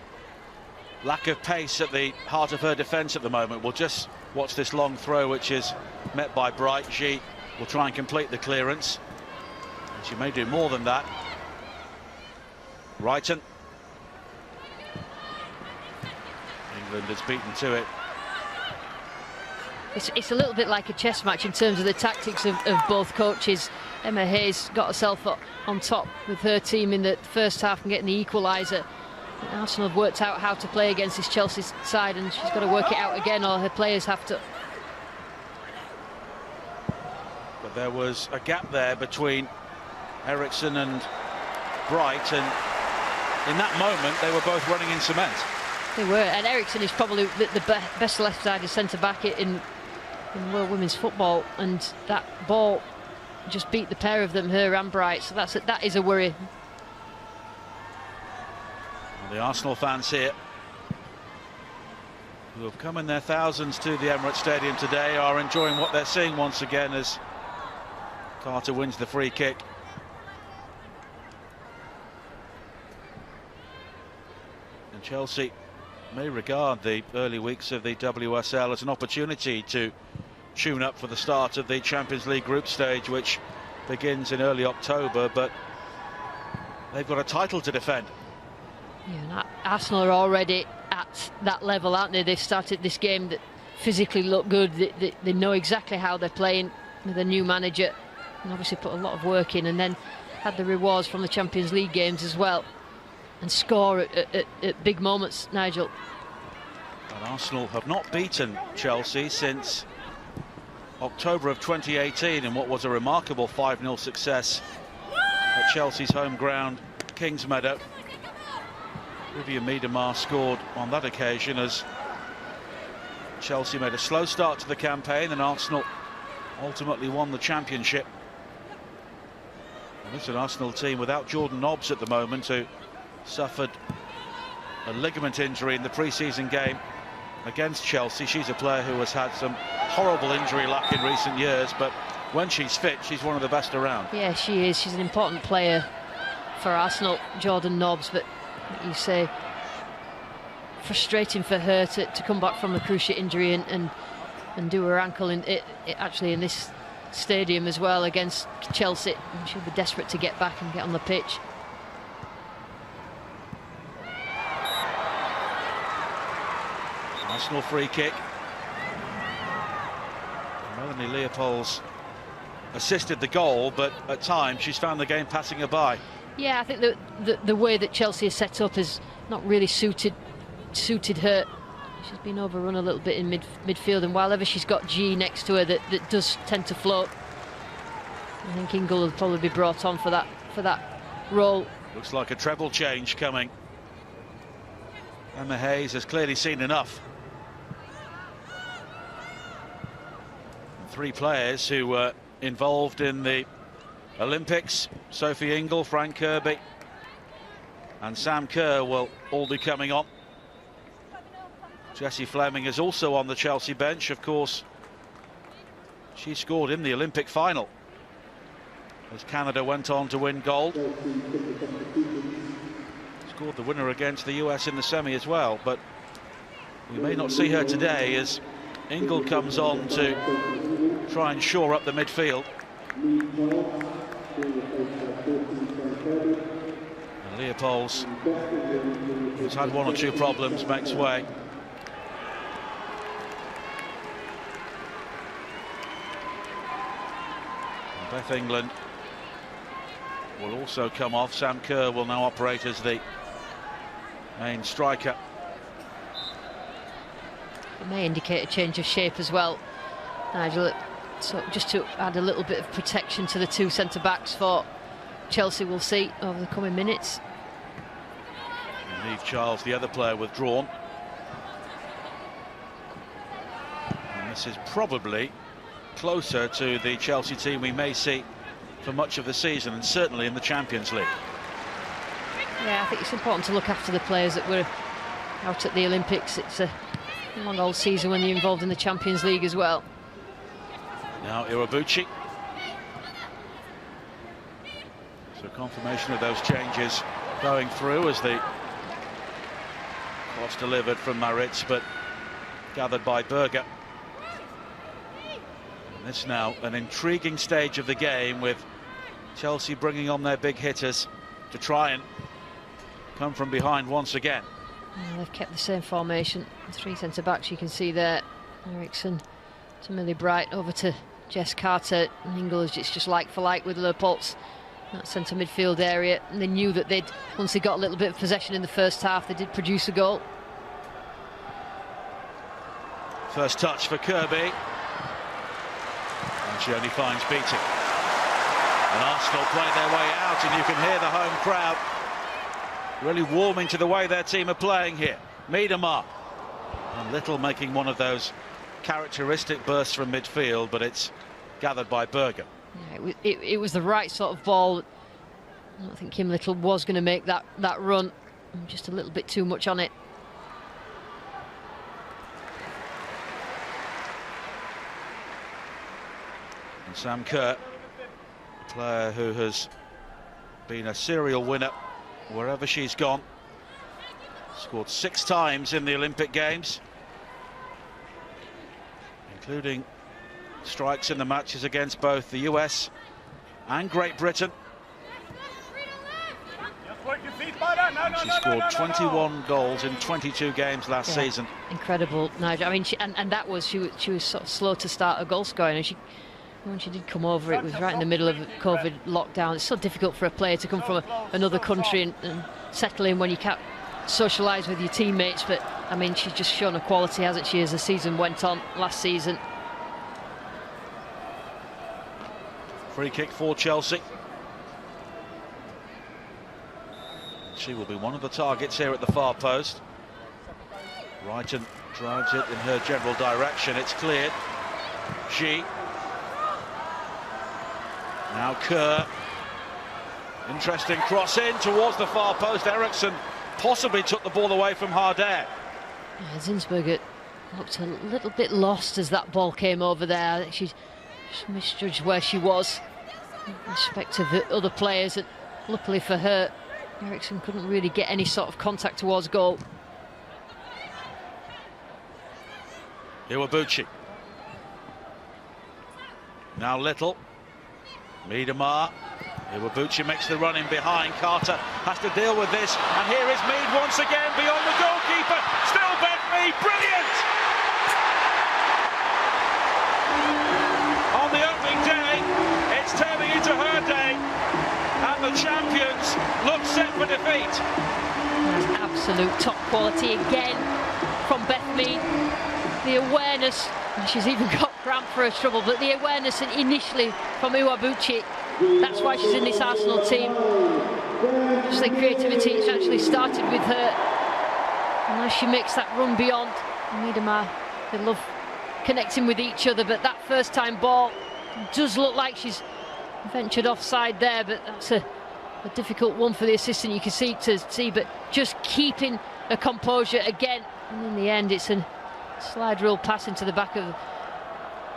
lack of pace at the heart of her defence at the moment? We'll just watch this long throw, which is met by Bright. She will try and complete the clearance, and she may do more than that. Wrighton. England has beaten to it. It's a little bit like a chess match in terms of the tactics of both coaches. Emma Hayes got herself on top with her team in the first half and getting the equaliser. Arsenal have worked out how to play against this Chelsea side, and she's got to work it out again, or her players have to. But there was a gap there between Eriksson and Bright, and in that moment they were both running in cement. They were, and Eriksson is probably the best left-sided centre-back in world women's football, and that ball just beat the pair of them, her and Bright, so that is a worry. The Arsenal fans here, who have come in their thousands to the Emirates Stadium today, are enjoying what they're seeing once again as Carter wins the free kick. And Chelsea may regard the early weeks of the WSL as an opportunity to tune up for the start of the Champions League group stage, which begins in early October, but they've got a title to defend. Yeah, Arsenal are already at that level, aren't they? They've started this game that physically look good. They know exactly how they're playing with a new manager, and obviously put a lot of work in, and then had the rewards from the Champions League games as well, and score at big moments, Nigel. And Arsenal have not beaten Chelsea since October of 2018 in what was a remarkable 5-0 success at Chelsea's home ground, Kingsmeadow. Vivian Miedema scored on that occasion as Chelsea made a slow start to the campaign, and Arsenal ultimately won the championship. It's an Arsenal team without Jordan Nobbs at the moment, who suffered a ligament injury in the pre-season game against Chelsea. She's a player who has had some horrible injury luck in recent years, but when she's fit, she's one of the best around. Yeah, she is. She's an important player for Arsenal, Jordan Nobbs, but you say frustrating for her to come back from a cruciate injury and do her ankle in it actually in this stadium as well against Chelsea. And she'll be desperate to get back and get on the pitch. Arsenal free kick. Melanie Leopold's assisted the goal, but at times she's found the game passing her by. Yeah, I think the way that Chelsea is set up is not really suited her. She's been overrun a little bit in midfield, and while ever she's got G next to her that does tend to float, I think Ingle will probably be brought on for that role. Looks like a treble change coming. Emma Hayes has clearly seen enough. 3 players who were involved in the Olympics, Sophie Ingle, Frank Kirby and Sam Kerr, will all be coming on. Jessie Fleming is also on the Chelsea bench. Of course, she scored in the Olympic final as Canada went on to win gold. Scored the winner against the US in the semi as well, but we may not see her today as Ingle comes on to try and shore up the midfield. And Leopolds, who's had 1 or 2 problems, makes way. And Beth England will also come off. Sam Kerr will now operate as the main striker. It may indicate a change of shape as well, Nigel, so just to add a little bit of protection to the 2 centre-backs for Chelsea. We'll see over the coming minutes. And Eve Charles, the other player, withdrawn. And this is probably closer to the Chelsea team we may see for much of the season, and certainly in the Champions League. Yeah, I think it's important to look after the players that were out at the Olympics. It's a long old season when you're involved in the Champions League as well. Now Iwabuchi. So confirmation of those changes going through as the cross delivered from Maritz, but gathered by Berger. And this now an intriguing stage of the game, with Chelsea bringing on their big hitters to try and come from behind once again. They've kept the same formation. 3 centre-backs you can see there. Eriksson to Millie Bright, over to Jess Carter. And Ingle is just like for like with Leopold's that centre midfield area. And they knew that once they got a little bit of possession in the first half, they did produce a goal. First touch for Kirby. And she only finds Beattie. And Arsenal play their way out, and you can hear the home crowd really warming to the way their team are playing here. Miedemar. And Little making one of those characteristic bursts from midfield, but it's gathered by Berger. Yeah, it was the right sort of ball. I don't think Kim Little was going to make that run. Just a little bit too much on it. And Sam Kerr, a player who has been a serial winner wherever she's gone. Scored 6 times in the Olympic Games, including strikes in the matches against both the US and Great Britain. She scored 21 goals in 22 games last season. Incredible, Nigel. I mean, and that was she was sort of slow to start a goal scoring, and when she did come over, it was right in the middle of a COVID lockdown. It's so difficult for a player to come from another country and settle in when you can't socialise with your teammates. But I mean, she's just shown a quality, hasn't she, as the season went on last season. Free kick for Chelsea. She will be one of the targets here at the far post. Wrighton drives it in her general direction. It's cleared. She. Now Kerr. Interesting cross in towards the far post. Eriksson possibly took the ball away from Harder. Yeah, Zinsberger looked a little bit lost as that ball came over there. I think she just misjudged where she was in respect to the other players, and luckily for her, Eriksson couldn't really get any sort of contact towards goal. Iwabuchi. Now Little. Miedemar. Iwabuchi makes the run in behind. Carter has to deal with this. And here is Mead once again beyond the goalkeeper. Still Beth Mead. Brilliant! On the opening day, it's turning into her day. And the champions look set for defeat. That's absolute top quality again from Beth Mead. The awareness, and she's even got cramp for her trouble, but the awareness initially from Iwabuchi, that's why she's in this Arsenal team. Just the creativity, it's actually started with her. And as she makes that run beyond, Miedemar, they love connecting with each other, but that first time ball does look like she's ventured offside there, but that's a difficult one for the assistant, you can see, but just keeping a composure again, and in the end it's a slide rule pass into the back of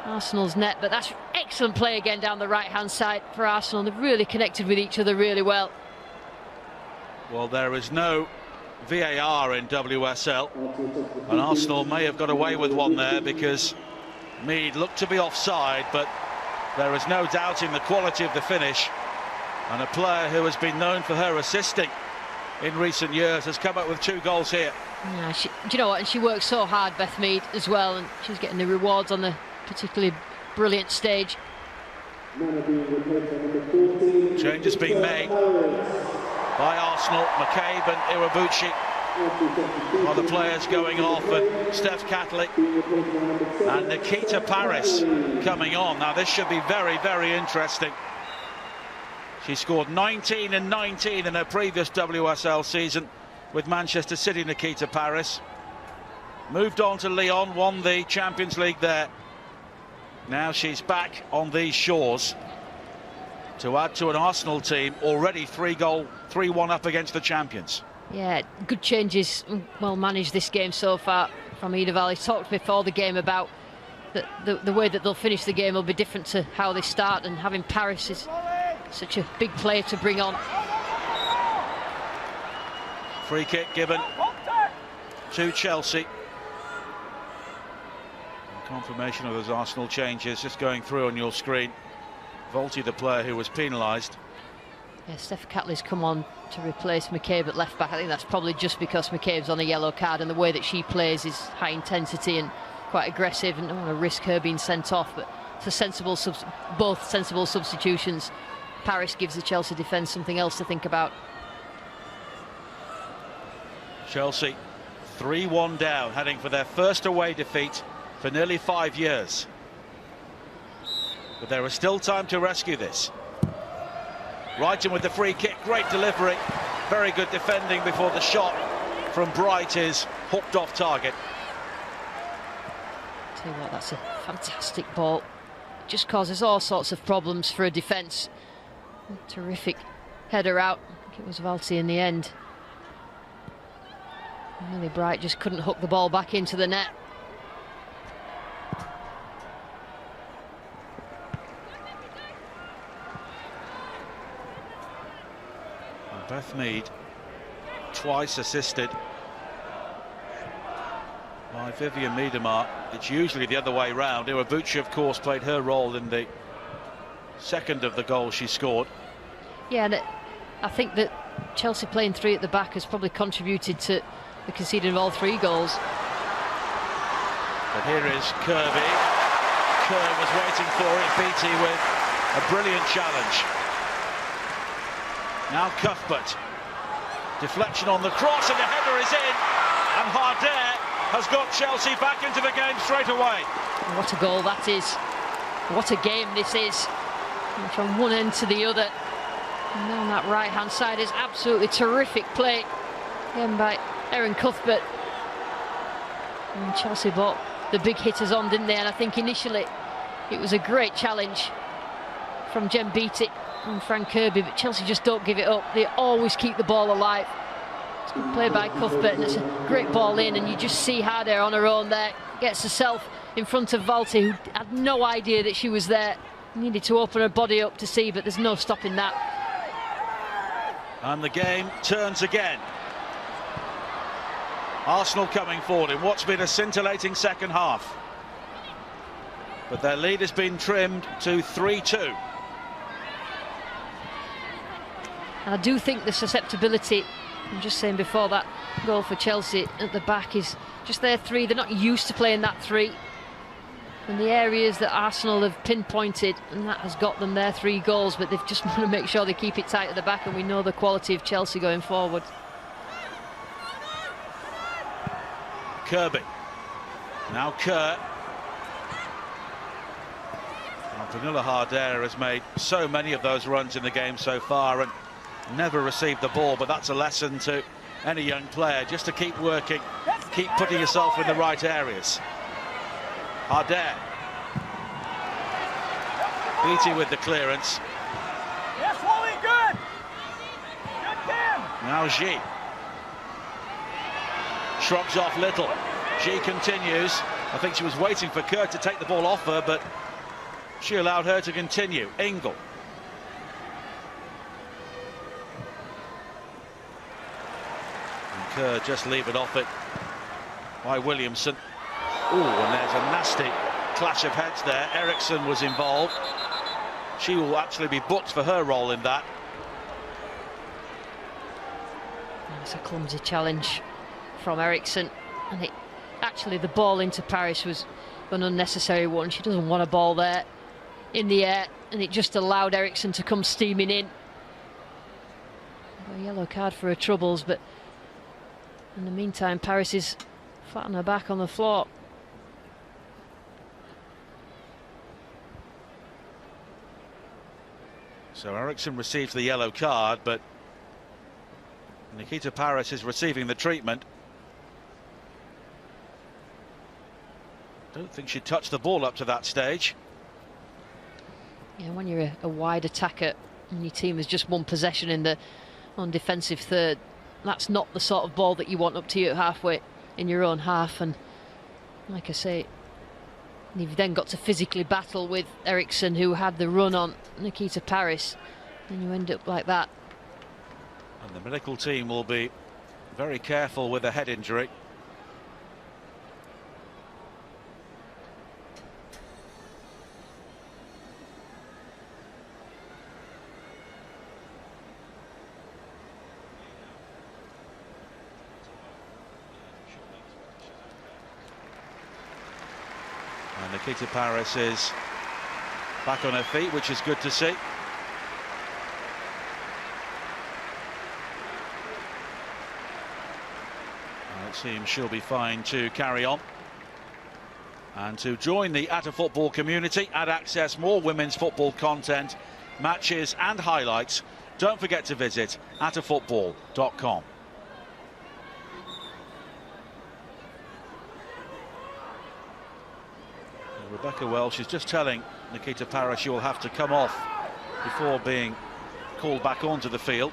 Arsenal's net, but that's excellent play again down the right hand side for Arsenal. They've really connected with each other really well. Well, there is no VAR in WSL, and Arsenal may have got away with one there because Mead looked to be offside, but there is no doubting the quality of the finish, and a player who has been known for her assisting in recent years has come up with 2 goals here. Yeah, do you know what? And she works so hard, Beth Mead, as well, and she's getting the rewards on the particularly brilliant stage. Change has been made by Arsenal. McCabe and Iwabuchi are the players going off, and Steph Catholic and Nikita Paris coming on. Now this should be very, very interesting. She scored 19 and 19 in her previous WSL season with Manchester City, Nikita Paris. Moved on to Lyon, won the Champions League there. Now she's back on these shores to add to an Arsenal team already 3-1 up against the champions. Yeah, good changes, well managed this game so far from Ida Valley. Talked before the game about the way that they'll finish the game will be different to how they start, and having Paris is such a big player to bring on. Free kick given to Chelsea. Confirmation of those Arsenal changes just going through on your screen. Volti, the player who was penalised. Yeah, Steph Catley's come on to replace McCabe at left back. I think that's probably just because McCabe's on a yellow card, and the way that she plays is high intensity and quite aggressive, and don't want to risk her being sent off. But it's a sensible, both sensible substitutions. Paris gives the Chelsea defence something else to think about. Chelsea 3-1 down, heading for their first away defeat for nearly 5 years. But there is still time to rescue this. Wrighton with the free kick, great delivery, very good defending before the shot from Bright is hooked off target. Tell you what, that's a fantastic ball. It just causes all sorts of problems for a defence. Terrific header out. I think it was Valti in the end. Really Bright just couldn't hook the ball back into the net. Beth Mead twice assisted by Vivian Miedemar. It's usually the other way round. Iwabuchi, of course, played her role in the second of the goals she scored. Yeah, and I think that Chelsea playing 3 at the back has probably contributed to the conceding of all 3 goals. But here is Kirby. Kerr was waiting for it. Beattie with a brilliant challenge. Now Cuthbert. Deflection on the cross, and the header is in. And Harder has got Chelsea back into the game straight away. What a goal that is. What a game this is. From one end to the other. And on that right-hand side is absolutely terrific play. Again by Erin Cuthbert. And Chelsea bought the big hitters on, didn't they? And I think initially it was a great challenge from Jem Beattie. and Frank Kirby, but Chelsea just don't give it up. They always keep the ball alive. It's been played by Cuthbert, and it's a great ball in, and you just see Harder on her own there, gets herself in front of Valti, who had no idea that she was there. Needed to open her body up to see, but there's no stopping that. And the game turns again. Arsenal coming forward in what's been a scintillating second half. But their lead has been trimmed to 3-2. And I do think the susceptibility, I'm just saying before, that goal for Chelsea at the back is just their three. They're not used to playing that three. And the areas that Arsenal have pinpointed, and that has got them their 3 goals, but they've just want to make sure they keep it tight at the back, and we know the quality of Chelsea going forward. Kirby. Now Kerr. Vanilla Harder has made so many of those runs in the game so far and never received the ball, but that's a lesson to any young player, just to keep working, keep putting yourself in the right areas. Harder. Beatty with the clearance. Yes, Wally, good. Good, Cam. Now G. Shrugs off Little. G continues. I think she was waiting for Kerr to take the ball off her, but she allowed her to continue. Ingle. And Kerr just leave it off it by Williamson. Ooh, and there's a nasty clash of heads there. Eriksson was involved. She will actually be booked for her role in that. It's a clumsy challenge from Eriksson, and actually the ball into Paris was an unnecessary one. She doesn't want a ball there in the air, and it just allowed Eriksson to come steaming in. A yellow card for her troubles, but in the meantime Paris is flat on her back on the floor. So Eriksson receives the yellow card, but Nikita Paris is receiving the treatment. Don't think she touched the ball up to that stage. Yeah, when you're a wide attacker and your team has just one possession in the defensive third, that's not the sort of ball that you want up to you halfway in your own half. And like I say, you've then got to physically battle with Eriksson, who had the run on Nikita Paris, and you end up like that. And the medical team will be very careful with a head injury. And Nikita Paris is back on her feet, which is good to see. It seems she'll be fine to carry on. And to join the Atta Football community and access more women's football content, matches and highlights, don't forget to visit attafootball.com. Rebecca Welsh is just telling Nikita Paris she will have to come off before being called back onto the field.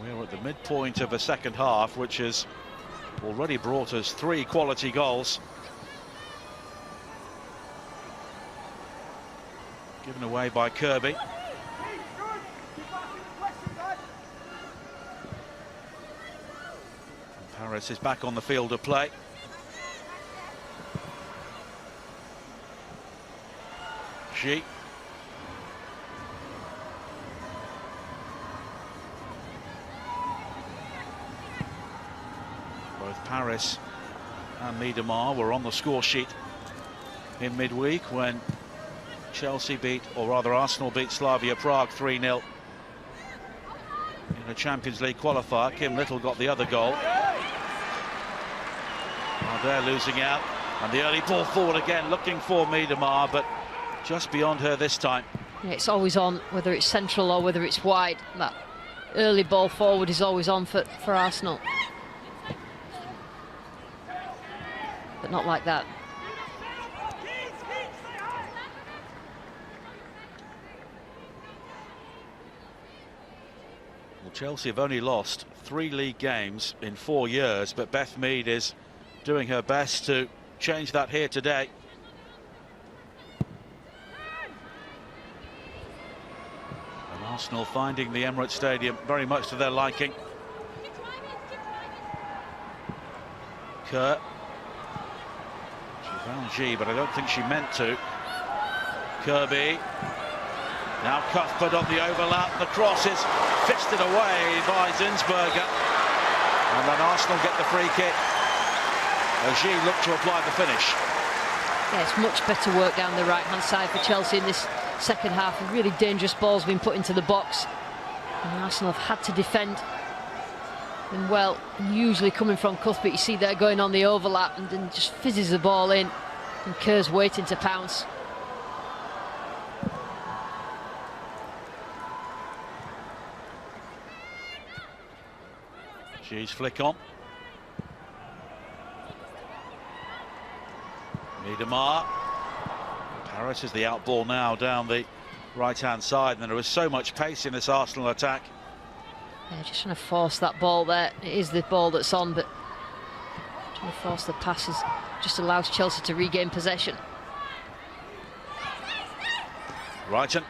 We're at the midpoint of the second half, which has already brought us 3 quality goals. Given away by Kirby. Paris is back on the field of play. She. Both Paris and Miedemar were on the score sheet in midweek when Chelsea beat, or rather Arsenal beat Slavia Prague 3-0 in a Champions League qualifier. Kim Little got the other goal. They're losing out, and the early ball forward again, looking for Miedemar, but just beyond her this time. Yeah, it's always on, whether it's central or whether it's wide. That early ball forward is always on for Arsenal. but not like that. Well, Chelsea have only lost 3 league games in 4 years, but Beth Mead is doing her best to change that here today. And Arsenal finding the Emirates Stadium very much to their liking. Kerr. She found G, but I don't think she meant to. Kirby. Now Cuthbert on the overlap. The cross is fisted away by Zinsberger. And then Arsenal get the free kick. G looked to apply the finish. Yeah, it's much better work down the right-hand side for Chelsea in this second half. A really dangerous ball's been put into the box. And Arsenal have had to defend. And well, usually coming from Cuthbert, you see they're going on the overlap and then just fizzes the ball in. And Kerr's waiting to pounce. G's flick on. Miedemar. Paris is the out ball now down the right-hand side, and there is so much pace in this Arsenal attack. Yeah, just trying to force that ball there. It is the ball that's on, but trying to force the passes just allows Chelsea to regain possession. Brighton.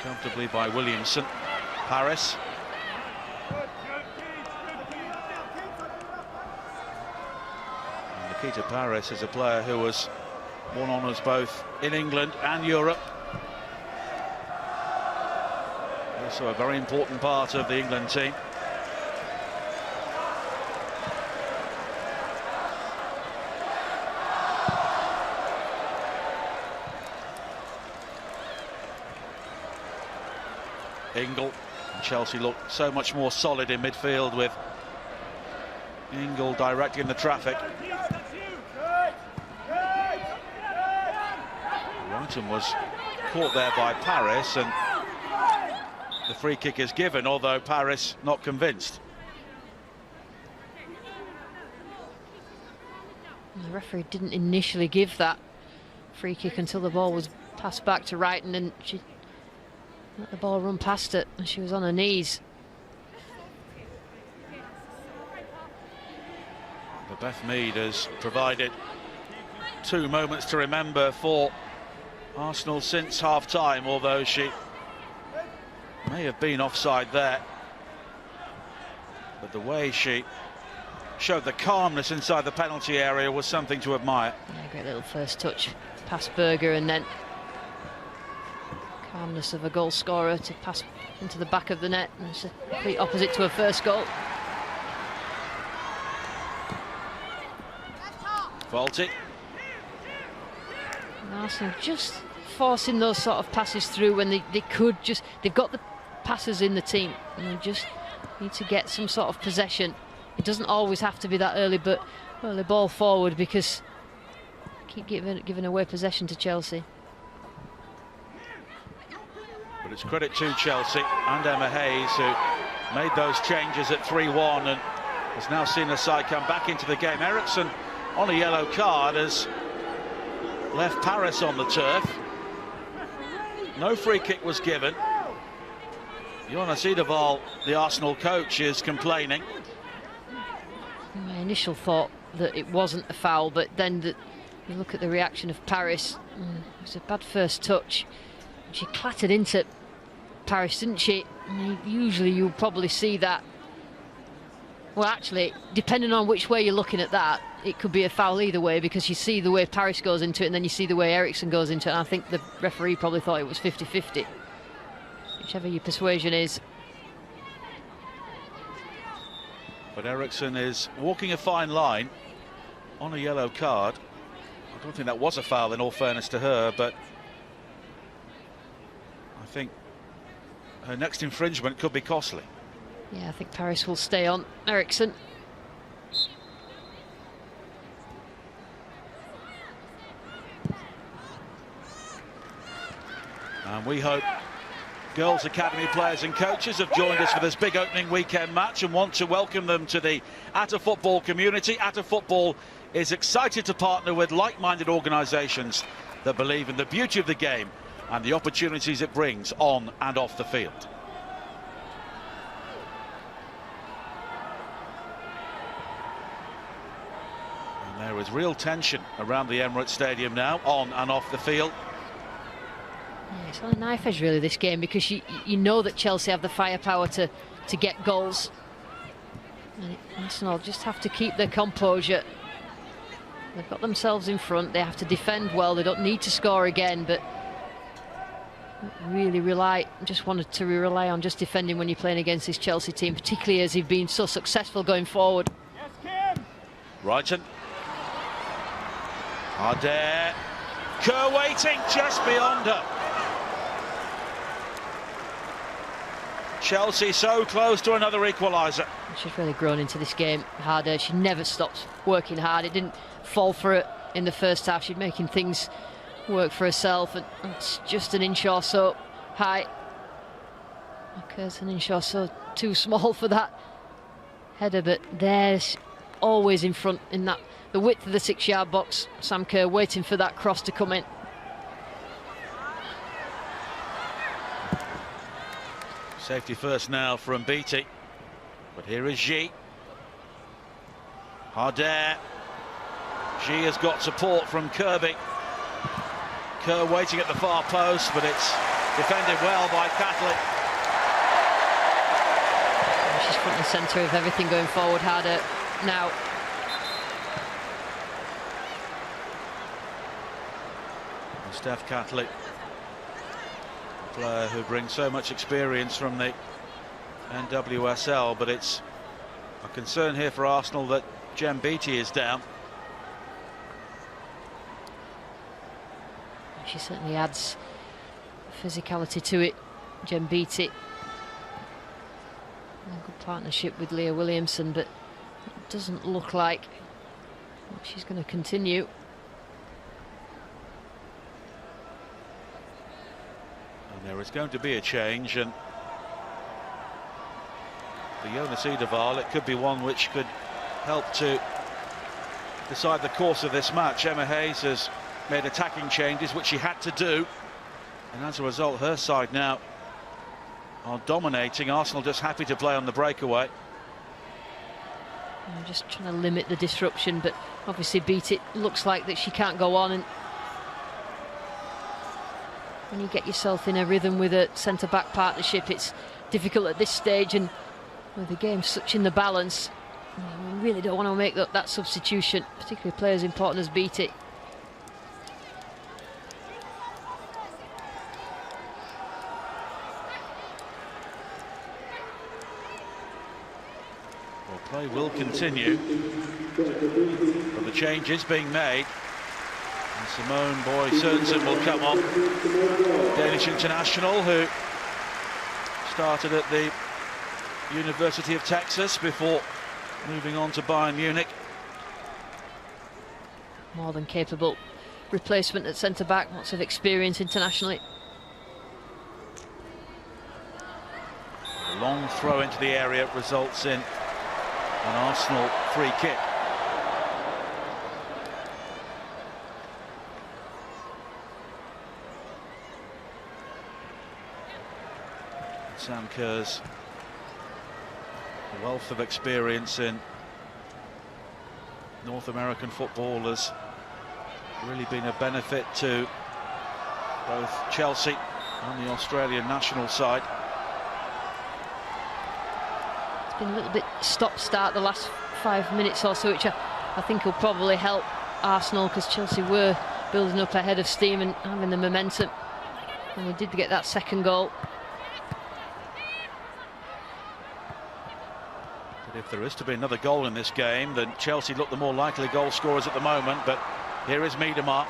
Comfortably by Williamson. Paris. And Nikita Paris is a player who has won honours both in England and Europe. Also a very important part of the England team. Ingle. And Chelsea look so much more solid in midfield with Ingle directing the traffic. Brighton was caught there by Paris, and the free kick is given, although Paris not convinced. The referee didn't initially give that free kick until the ball was passed back to Wrighton, and she let the ball run past it, and she was on her knees. But Beth Mead has provided 2 moments to remember for Arsenal since half-time, although she may have been offside there. But the way she showed the calmness inside the penalty area was something to admire. Yeah, great little first touch past Berger, and then calmness of a goal scorer to pass into the back of the net, and it's a complete opposite to her first goal. Faulty. And Arsenal just forcing those sort of passes through when they could just, they've got the passers in the team, and they just need to get some sort of possession. It doesn't always have to be that early ball forward, because keep giving away possession to Chelsea. But it's credit to Chelsea and Emma Hayes, who made those changes at 3-1 and has now seen the side come back into the game. Eriksson on a yellow card has left Paris on the turf. No free kick was given. Jonas Ideval, the Arsenal coach, is complaining. My initial thought that it wasn't a foul, but then you look at the reaction of Paris. It was a bad first touch. She clattered into Paris, didn't she? Usually you'll probably see that. Well, actually, depending on which way you're looking at that, it could be a foul either way, because you see the way Paris goes into it and then you see the way Eriksson goes into it. And I think the referee probably thought it was 50-50. Whichever your persuasion is. But Eriksson is walking a fine line on a yellow card. I don't think that was a foul, in all fairness to her, but I think her next infringement could be costly. Yeah, I think Paris will stay on Eriksson. And we hope Girls Academy players and coaches have joined us for this big opening weekend match and want to welcome them to the Atta Football community. Atta Football is excited to partner with like-minded organisations that believe in the beauty of the game and the opportunities it brings on and off the field. And there is real tension around the Emirates Stadium now, on and off the field. Yeah, it's on a knife edge really, this game, because you know that Chelsea have the firepower to get goals. And Arsenal just have to keep their composure. They've got themselves in front, they have to defend well, they don't need to score again, but really rely on just defending when you're playing against this Chelsea team, particularly as they've been so successful going forward. Yes, Kim! Brighton. Adair. Kerr waiting just beyond her. Chelsea so close to another equaliser. She's really grown into this game harder. She never stops working hard. It didn't fall for her in the first half. She's making things work for herself, and it's just an inch or so high. Kerr's an inch or so too small for that header, but there's always in front in that the width of the 6-yard box. Sam Kerr waiting for that cross to come in. Safety first now from Beattie, but here is G. Adair. G has got support from Kirby. Kerr waiting at the far post, but it's defended well by Catley. She's front and centre of everything going forward, harder now. And Steph Catley, a player who brings so much experience from the WSL, but it's a concern here for Arsenal that Jem Beattie is down. She certainly adds physicality to it, Jem Beattie. A good partnership with Leah Williamson, but it doesn't look like she's going to continue. And there is going to be a change, and for Jonas Edeval, it could be one which could help to decide the course of this match. Emma Hayes has made attacking changes, which she had to do, and as a result her side now are dominating. Arsenal just happy to play on the breakaway. I'm just trying to limit the disruption, but obviously Beattie looks like that she can't go on, and when you get yourself in a rhythm with a centre-back partnership, it's difficult at this stage, and with the game such in the balance, you really don't want to make that substitution, particularly players important as Beattie. Play will continue, but the change is being made. And Simone Boye-Sørensen will come on. Danish international who started at the University of Texas before moving on to Bayern Munich. More than capable replacement at centre-back, lots of experience internationally. A long throw into the area results in an Arsenal free kick. Sam Kerr's wealth of experience in North American football has really been a benefit to both Chelsea and the Australian national side. Been a little bit stop-start the last 5 minutes or so, which I think will probably help Arsenal, because Chelsea were building up ahead of steam and having the momentum, and they did get that second goal. But if there is to be another goal in this game, then Chelsea look the more likely goal scorers at the moment. But here is Miedema.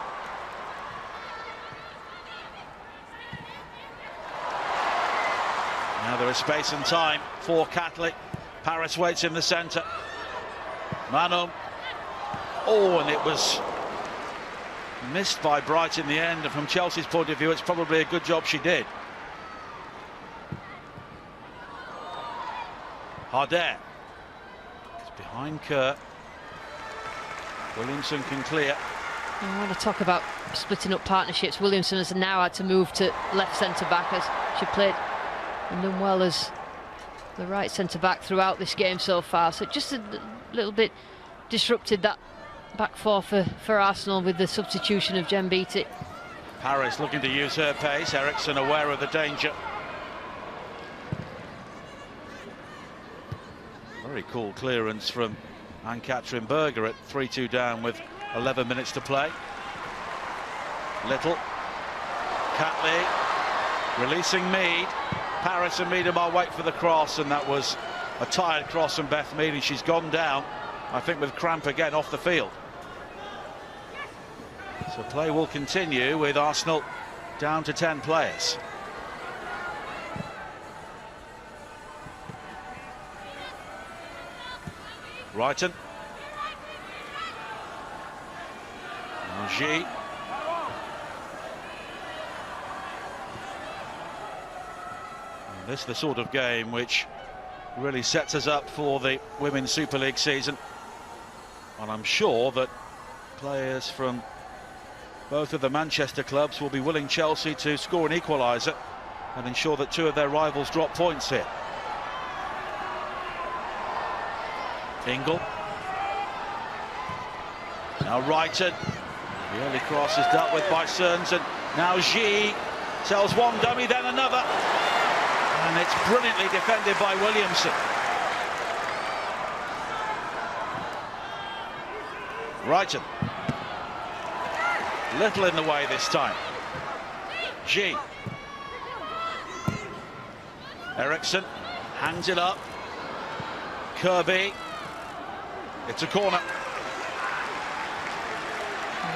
Now there is space and time for Catley. Paris waits in the centre. Manon. Oh, and it was missed by Bright in the end. And from Chelsea's point of view, it's probably a good job she did. Adair. It's behind Kerr. Williamson can clear. I want to talk about splitting up partnerships. Williamson has now had to move to left centre-back as she played and done well as the right centre-back throughout this game so far. So just a little bit disrupted that back four for Arsenal with the substitution of Jen Beattie. Paris looking to use her pace. Eriksson aware of the danger. Very cool clearance from Ann-Katrin Berger at 3-2 down with 11 minutes to play. Little. Catley releasing Mead. Paris and Miedemar wait for the cross, and that was a tired cross from Beth Mead, and she's gone down, I think, with cramp again off the field. So play will continue with Arsenal down to 10 players. Wrighton. G. This is the sort of game which really sets us up for the Women's Super League season. And I'm sure that players from both of the Manchester clubs will be willing Chelsea to score an equaliser and ensure that two of their rivals drop points here. Ingle. Now Wrighton. The early cross is dealt with by Serns, and now G sells one dummy, then another. And it's brilliantly defended by Williamson. Wrighton. Little in the way this time. G. Eriksson hands it up. Kirby. It's a corner.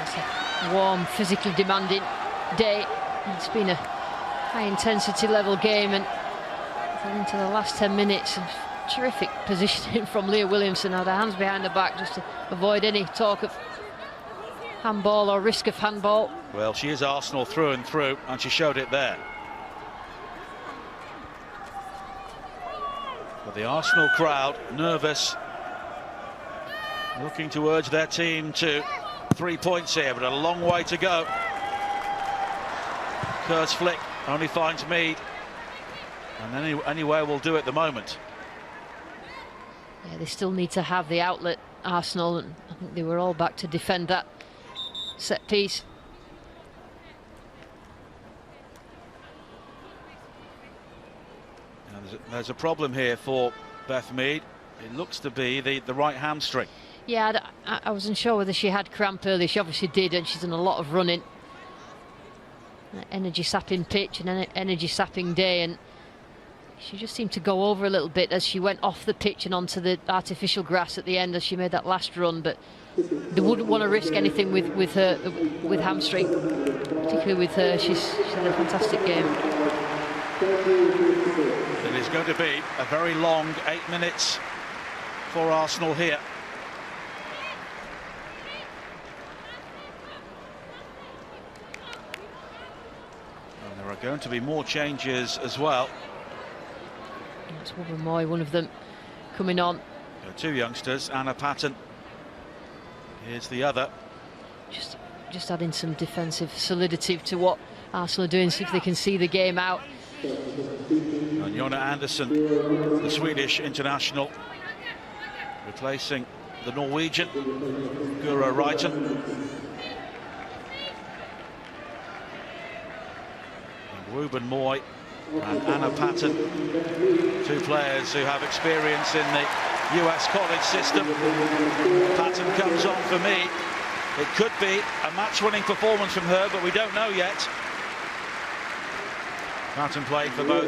It's a warm, physically demanding day. It's been a high-intensity level game, and into the last 10 minutes of terrific positioning from Leah Williamson. Had her hands behind her back just to avoid any talk of handball or risk of handball. Well, she is Arsenal through and through, and she showed it there. But the Arsenal crowd nervous, looking to urge their team to 3 points here, but a long way to go. Kerr's flick only finds Mead, and anywhere will do at the moment. Yeah, they still need to have the outlet, Arsenal, and I think they were all back to defend that set piece. Now there's a problem here for Beth Mead. It looks to be the right hamstring. Yeah, I wasn't sure whether she had cramp early. She obviously did, and she's done a lot of running. Energy sapping pitch and energy sapping day, and she just seemed to go over a little bit as she went off the pitch and onto the artificial grass at the end as she made that last run. But they wouldn't want to risk anything with her, with hamstring, particularly with her. She's had a fantastic game. It is going to be a very long 8 minutes for Arsenal here. And there are going to be more changes as well. It's Wubben Moy, one of them, coming on. There are two youngsters, Anna Patton. Here's the other. Just adding some defensive solidity to what Arsenal are doing, see if they can see the game out. And Jonna Andersson, the Swedish international, replacing the Norwegian Guro Reiten. And Wubben Moy and Anna Patton, two players who have experience in the US college system. Patton comes on for me. It could be a match-winning performance from her, but we don't know yet. Patton played for both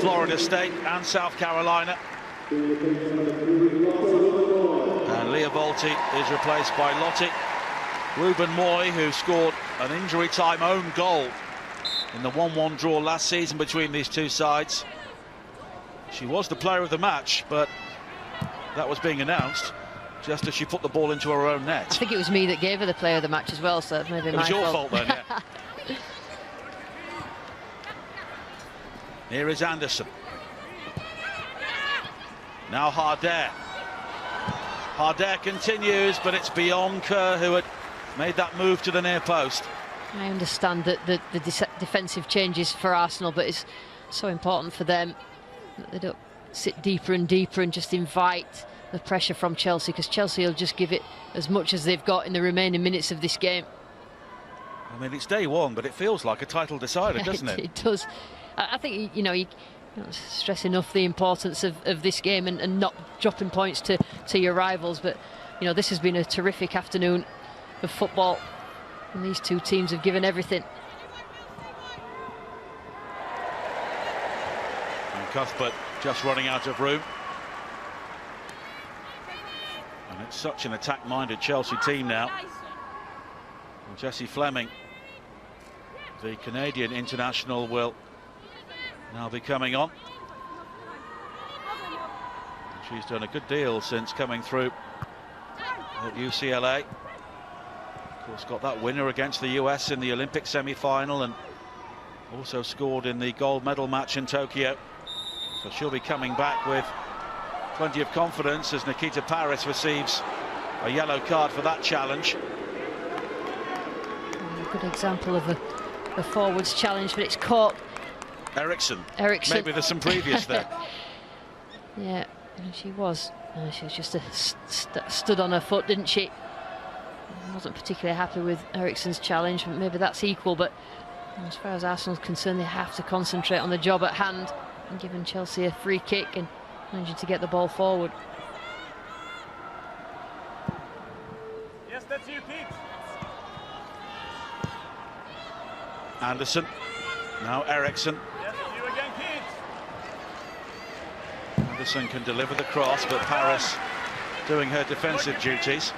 Florida State and South Carolina. And Leah Volti is replaced by Lottie. Wubben Moy, who scored an injury-time own goal in the 1-1 draw last season between these two sides. She was the player of the match, but that was being announced just as she put the ball into her own net. I think it was me that gave her the player of the match as well, so maybe it was your fault then, yeah. Here is Anderson. Now Harder. Harder continues, but it's beyond Kerr, who had made that move to the near post. I understand that the defensive changes for Arsenal, but it's so important for them that they don't sit deeper and deeper and just invite the pressure from Chelsea, because Chelsea will just give it as much as they've got in the remaining minutes of this game. I mean, it's day one, but it feels like a title decider, doesn't it? It does. I think, you don't stress enough the importance of this game and not dropping points to your rivals, but this has been a terrific afternoon of football, and these two teams have given everything. And Cuthbert just running out of room. And it's such an attack-minded Chelsea team now. And Jessie Fleming, the Canadian international, will now be coming on. And she's done a good deal since coming through at UCLA. Of course, got that winner against the US in the Olympic semi-final, and also scored in the gold medal match in Tokyo. So she'll be coming back with plenty of confidence as Nikita Paris receives a yellow card for that challenge. A good example of a forwards challenge, but it's caught. Eriksson. Eriksson. Maybe there's some previous there. Yeah, she was. She was just stood on her foot, didn't she? Wasn't particularly happy with Eriksson's challenge, but maybe that's equal. But as far as Arsenal's concerned, they have to concentrate on the job at hand, and giving Chelsea a free kick and managing to get the ball forward. Yes, that's you, Pete. Anderson. Now Eriksson. Yes, you again, Pete. Anderson can deliver the cross, but Paris doing her defensive duties.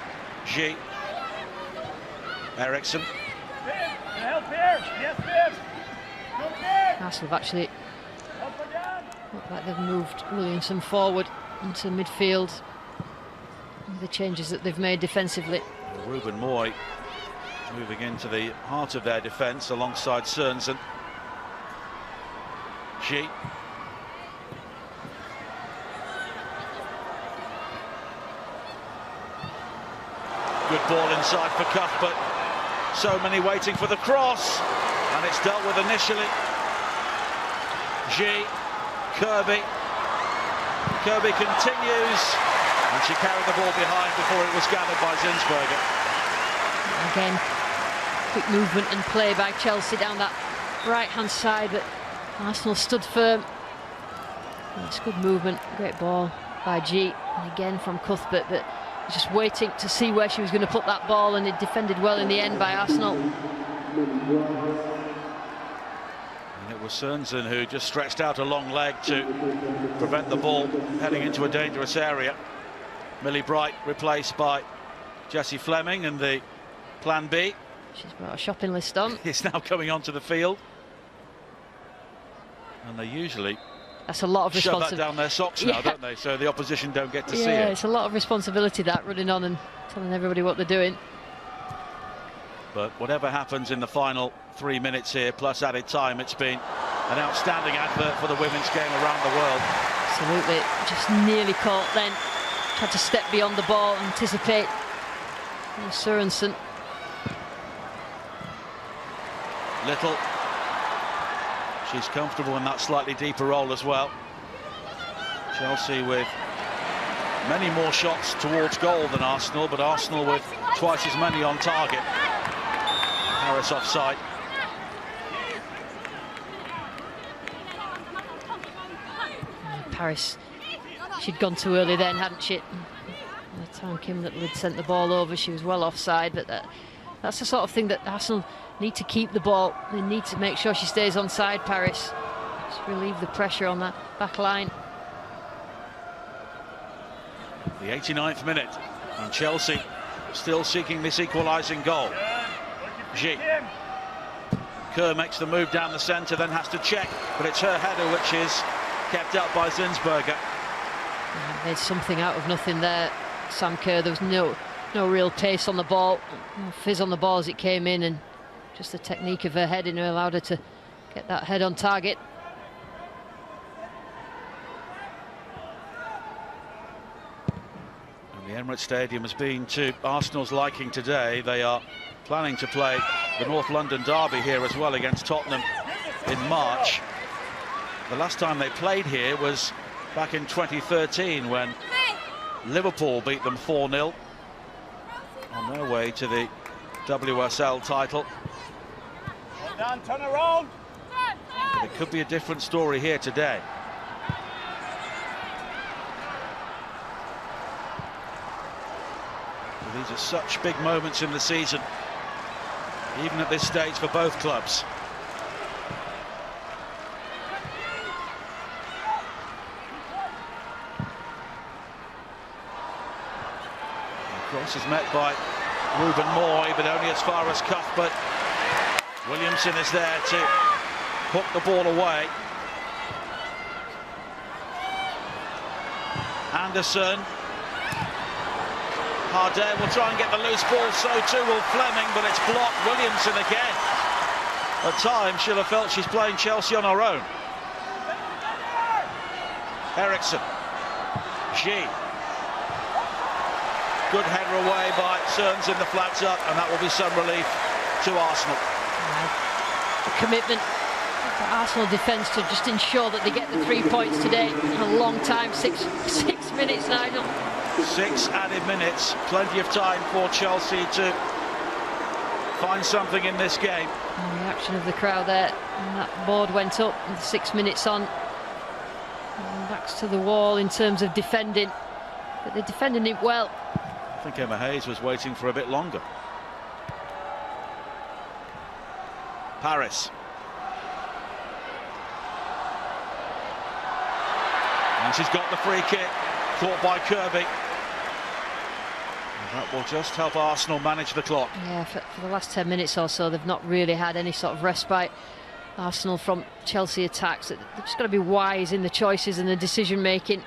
G. Eriksson. Pim, can I help here? Yes, Pim. Come again. Arsenal have actually Help again. looked like they've moved Williamson forward into midfield with the changes that they've made defensively. Ruben Moy moving into the heart of their defence alongside Sørensen. G. Good ball inside for Cuthbert. So many waiting for the cross, and it's dealt with initially. G. Kirby. Kirby continues, and she carried the ball behind before it was gathered by Zinsberger. Again, quick movement and play by Chelsea down that right-hand side, but Arsenal stood firm. It's good movement, great ball by G, and again from Cuthbert, but just waiting to see where she was going to put that ball, and it defended well in the end by Arsenal. And it was Sørensen who just stretched out a long leg to prevent the ball heading into a dangerous area. Millie Bright replaced by Jessie Fleming, and the plan B. She's brought a shopping list on. Is now coming onto the field. And they usually That's a lot of shove that responsibility. down their socks now, don't they? So the opposition don't get to see Yeah, it. it's a lot of responsibility, that, running on and telling everybody what they're doing. But whatever happens in the final 3 minutes here, plus added time, it's been an outstanding advert for the women's game around the world. Absolutely, just nearly caught then. Tried to step beyond the ball, anticipate. And Sørensen. Little. She's comfortable in that slightly deeper role as well. Chelsea with many more shots towards goal than Arsenal, but Arsenal with twice as many on target. Paris offside. Paris, she'd gone too early then, hadn't she? By the time Kim Little had sent the ball over, she was well offside, but that's the sort of thing that Arsenal need to keep the ball. They need to make sure she stays onside, Paris. Just relieve the pressure on that back line. The 89th minute, and Chelsea still seeking this equalising goal. G. Kerr makes the move down the centre, then has to check, but it's her header which is kept up by Zinsberger. Yeah, made something out of nothing there, Sam Kerr. There was no real pace on the ball, no fizz on the ball as it came in, and just the technique of her heading allowed her to get that head on target. The Emirates Stadium has been to Arsenal's liking today. They are planning to play the North London derby here as well against Tottenham in March. The last time they played here was back in 2013 when Liverpool beat them 4-0 on their way to the WSL title. Down, turn around. But it could be a different story here today. Well, these are such big moments in the season, even at this stage for both clubs. The cross is met by Ruben Moy, but only as far as Cuthbert. Williamson is there to hook the ball away. Anderson. Hardare will try and get the loose ball, so too will Fleming, but it's blocked. Williamson again. At times she'll have felt she's playing Chelsea on her own. Eriksson. G. Good header away by Cerns in the flat tuck, and that will be some relief to Arsenal. The commitment for Arsenal defence to just ensure that they get the 3 points today in a long time. Six minutes, Nigel. 6 added minutes, plenty of time for Chelsea to find something in this game. And the reaction of the crowd there, and that board went up with 6 minutes on. And backs to the wall in terms of defending, but they're defending it well. I think Emma Hayes was waiting for a bit longer. Paris. And she's got the free kick, caught by Kirby. And that will just help Arsenal manage the clock. Yeah, for the last 10 minutes or so, they've not really had any sort of respite, Arsenal, from Chelsea attacks. They've just got to be wise in the choices and the decision making.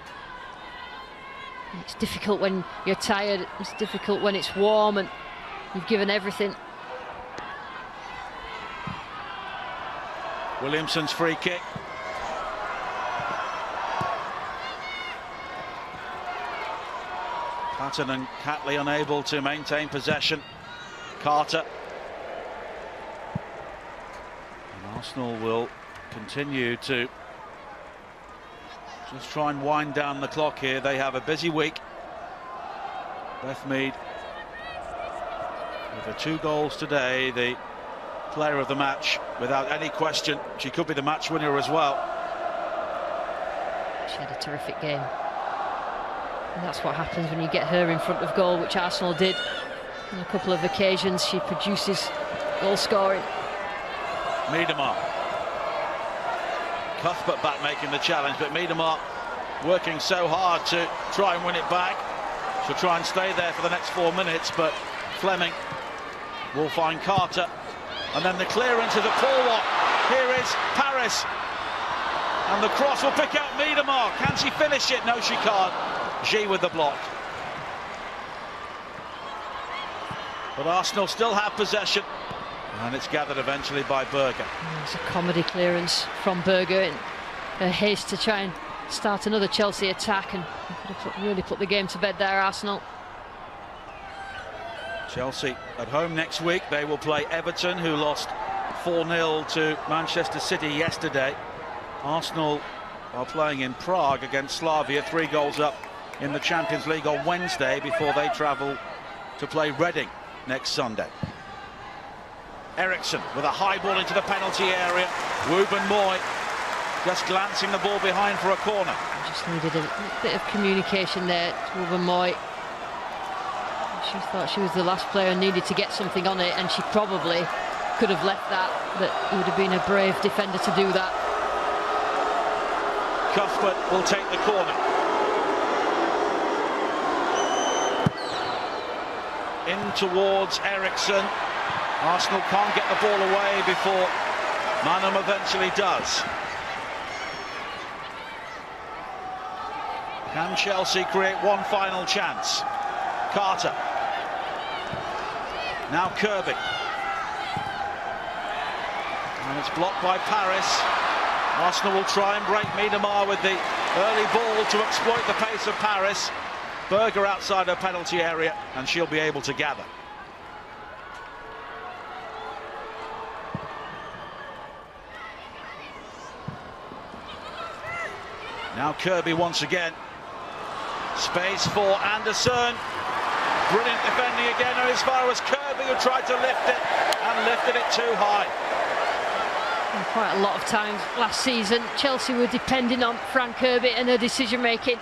It's difficult when you're tired, it's difficult when it's warm and you've given everything. Williamson's free kick. Patton and Catley unable to maintain possession. Carter. And Arsenal will continue to just try and wind down the clock here. They have a busy week. Beth Mead with the 2 goals today, the player of the match without any question. She could be the match winner as well. She had a terrific game, and that's what happens when you get her in front of goal, which Arsenal did on a couple of occasions. She produces goal scoring. Miedema. Cuthbert back making the challenge, but Miedema working so hard to try and win it back. She'll try and stay there for the next 4 minutes, but Fleming will find Carter. And then the clearance is a poor one. Here is Paris. And the cross will pick out Miedema. Can she finish it? No, she can't. G with the block. But Arsenal still have possession. And it's gathered eventually by Berger. It's a comedy clearance from Berger in her haste to try and start another Chelsea attack, and really put the game to bed there, Arsenal. Chelsea at home next week. They will play Everton, who lost 4-0 to Manchester City yesterday. Arsenal are playing in Prague against Slavia, 3 goals up in the Champions League on Wednesday before they travel to play Reading next Sunday. Eriksson with a high ball into the penalty area. Ruben Moy just glancing the ball behind for a corner. Just needed a bit of communication there to Ruben Moy. She thought she was the last player and needed to get something on it, and she probably could have left that, but it would have been a brave defender to do that. Cuthbert will take the corner. In towards Eriksson. Arsenal can't get the ball away before Manum eventually does. Can Chelsea create one final chance? Carter. Now Kirby. And it's blocked by Paris. Arsenal will try and break Miedema with the early ball to exploit the pace of Paris. Berger outside her penalty area, and she'll be able to gather. Now Kirby once again. Space for Anderson. Brilliant defending again, and as far as Kirby, who tried to lift it and lifted it too high. And quite a lot of times last season, Chelsea were depending on Fran Kirby and her decision making.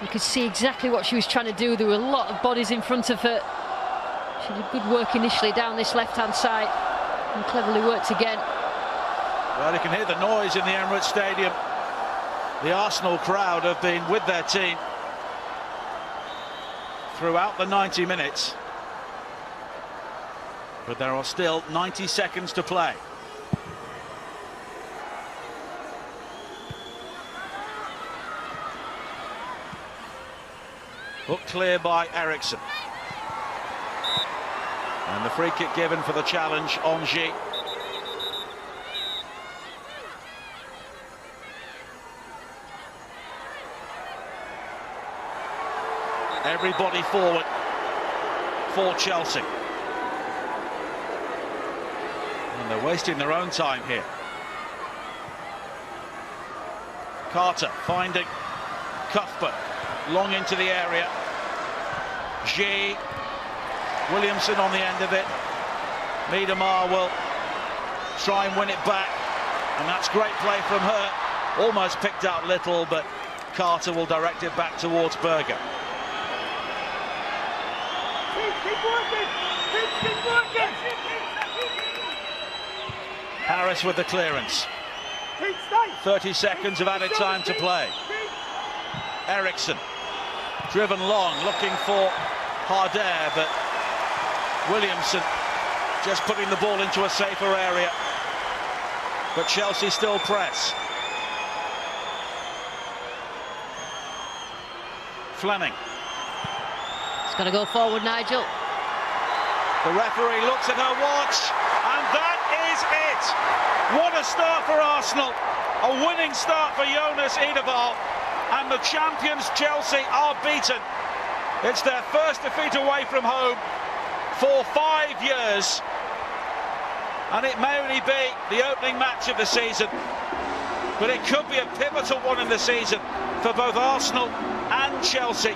You could see exactly what she was trying to do. There were a lot of bodies in front of her. She did good work initially down this left-hand side and cleverly worked again. Well, you can hear the noise in the Emirates Stadium. The Arsenal crowd have been with their team throughout the 90 minutes. But there are still 90 seconds to play. Hook clear by Eriksson. And the free kick given for the challenge on G. Everybody forward for Chelsea. And they're wasting their own time here. Carter finding Cuthbert. Long into the area. G. Williamson on the end of it. Miedemar will try and win it back. And that's great play from her. Almost picked out little, but Carter will direct it back towards Berger. Harris with the clearance. 30 seconds of added time to play. Eriksson driven long, looking for Harder, but Williamson just putting the ball into a safer area. But Chelsea still press. Fleming. It's got to go forward, Nigel. The referee looks at her watch, and that is it. What a start for Arsenal. A winning start for Jonas Eidevall. And the champions Chelsea are beaten. It's their first defeat away from home for 5 years. And it may only be the opening match of the season, but it could be a pivotal one in the season for both Arsenal and Chelsea.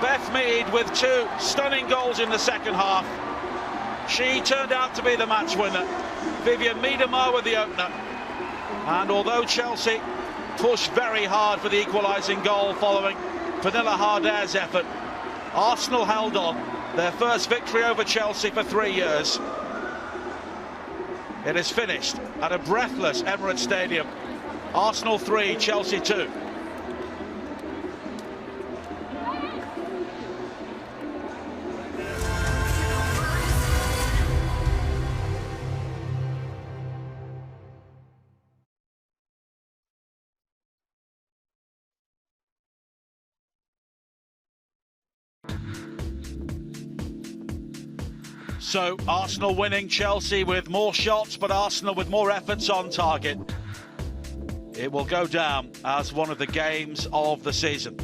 Beth Mead with 2 stunning goals in the second half. She turned out to be the match winner. Vivian Miedemar with the opener. And although Chelsea pushed very hard for the equalising goal following Pernilla Harder's effort, Arsenal held on. Their first victory over Chelsea for 3 years. It is finished at a breathless Emirates Stadium. Arsenal 3, Chelsea 2. So Arsenal winning, Chelsea with more shots, but Arsenal with more efforts on target. It will go down as one of the games of the season.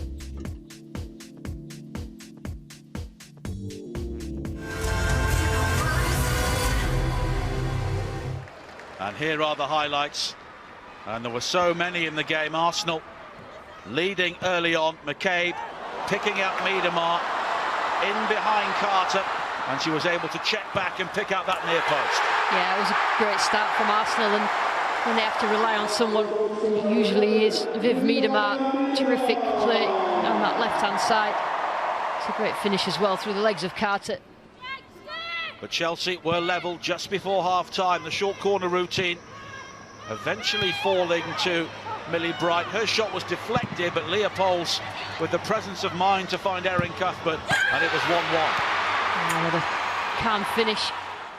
And here are the highlights. And there were so many in the game. Arsenal leading early on. McCabe picking out Miedemar in behind Carter. And she was able to check back and pick out that near post. Yeah, it was a great start from Arsenal, and when they have to rely on someone, it usually is Viv Miedemar. Terrific play on that left-hand side. It's a great finish as well through the legs of Carter. But Chelsea were level just before half-time. The short corner routine eventually falling to Millie Bright. Her shot was deflected, but Leopolds with the presence of mind to find Erin Cuthbert, and it was 1-1. Another calm finish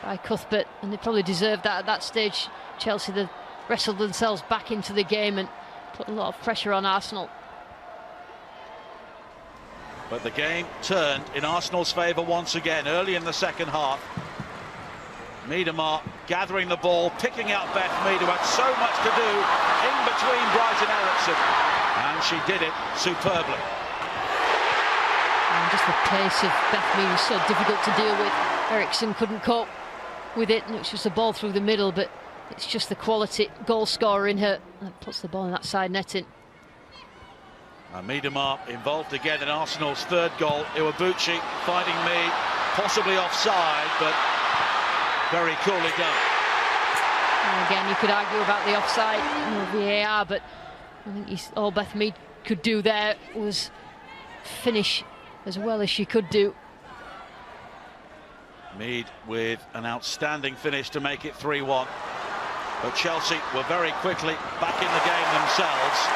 by Cuthbert, and they probably deserved that at that stage. Chelsea, they wrestled themselves back into the game and put a lot of pressure on Arsenal. But the game turned in Arsenal's favour once again early in the second half. Miedemar gathering the ball, picking out Beth Mead, who had so much to do in between Bright and Eriksson. And she did it superbly. And just the pace of Beth Mead is so difficult to deal with. Eriksson couldn't cope with it, and it's just a ball through the middle, but it's just the quality goal scorer in her that puts the ball in that side netting. And Miedema involved again in Arsenal's third goal. Iwabuchi finding Mead, possibly offside, but very coolly done. And again, you could argue about the offside, VAR, but I think all Beth Mead could do there was finish as well as she could do. Mead with an outstanding finish to make it 3-1. But Chelsea were very quickly back in the game themselves.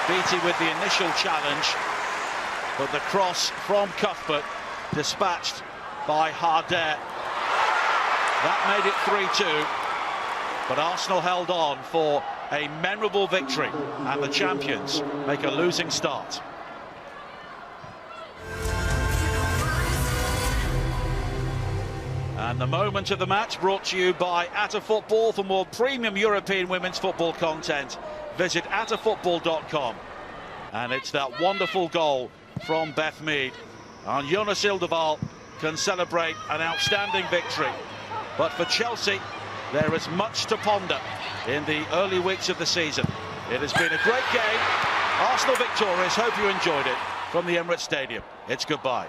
Beattie with the initial challenge, but the cross from Cuthbert dispatched by Harder. That made it 3-2, but Arsenal held on for a memorable victory, and the champions make a losing start. And the moment of the match brought to you by AtaFootball. For more premium European women's football content, visit atafootball.com. And it's that wonderful goal from Beth Mead. And Jonas Ildeval can celebrate an outstanding victory. But for Chelsea, there is much to ponder in the early weeks of the season. It has been a great game. Arsenal victorious. Hope you enjoyed it. From the Emirates Stadium, it's goodbye.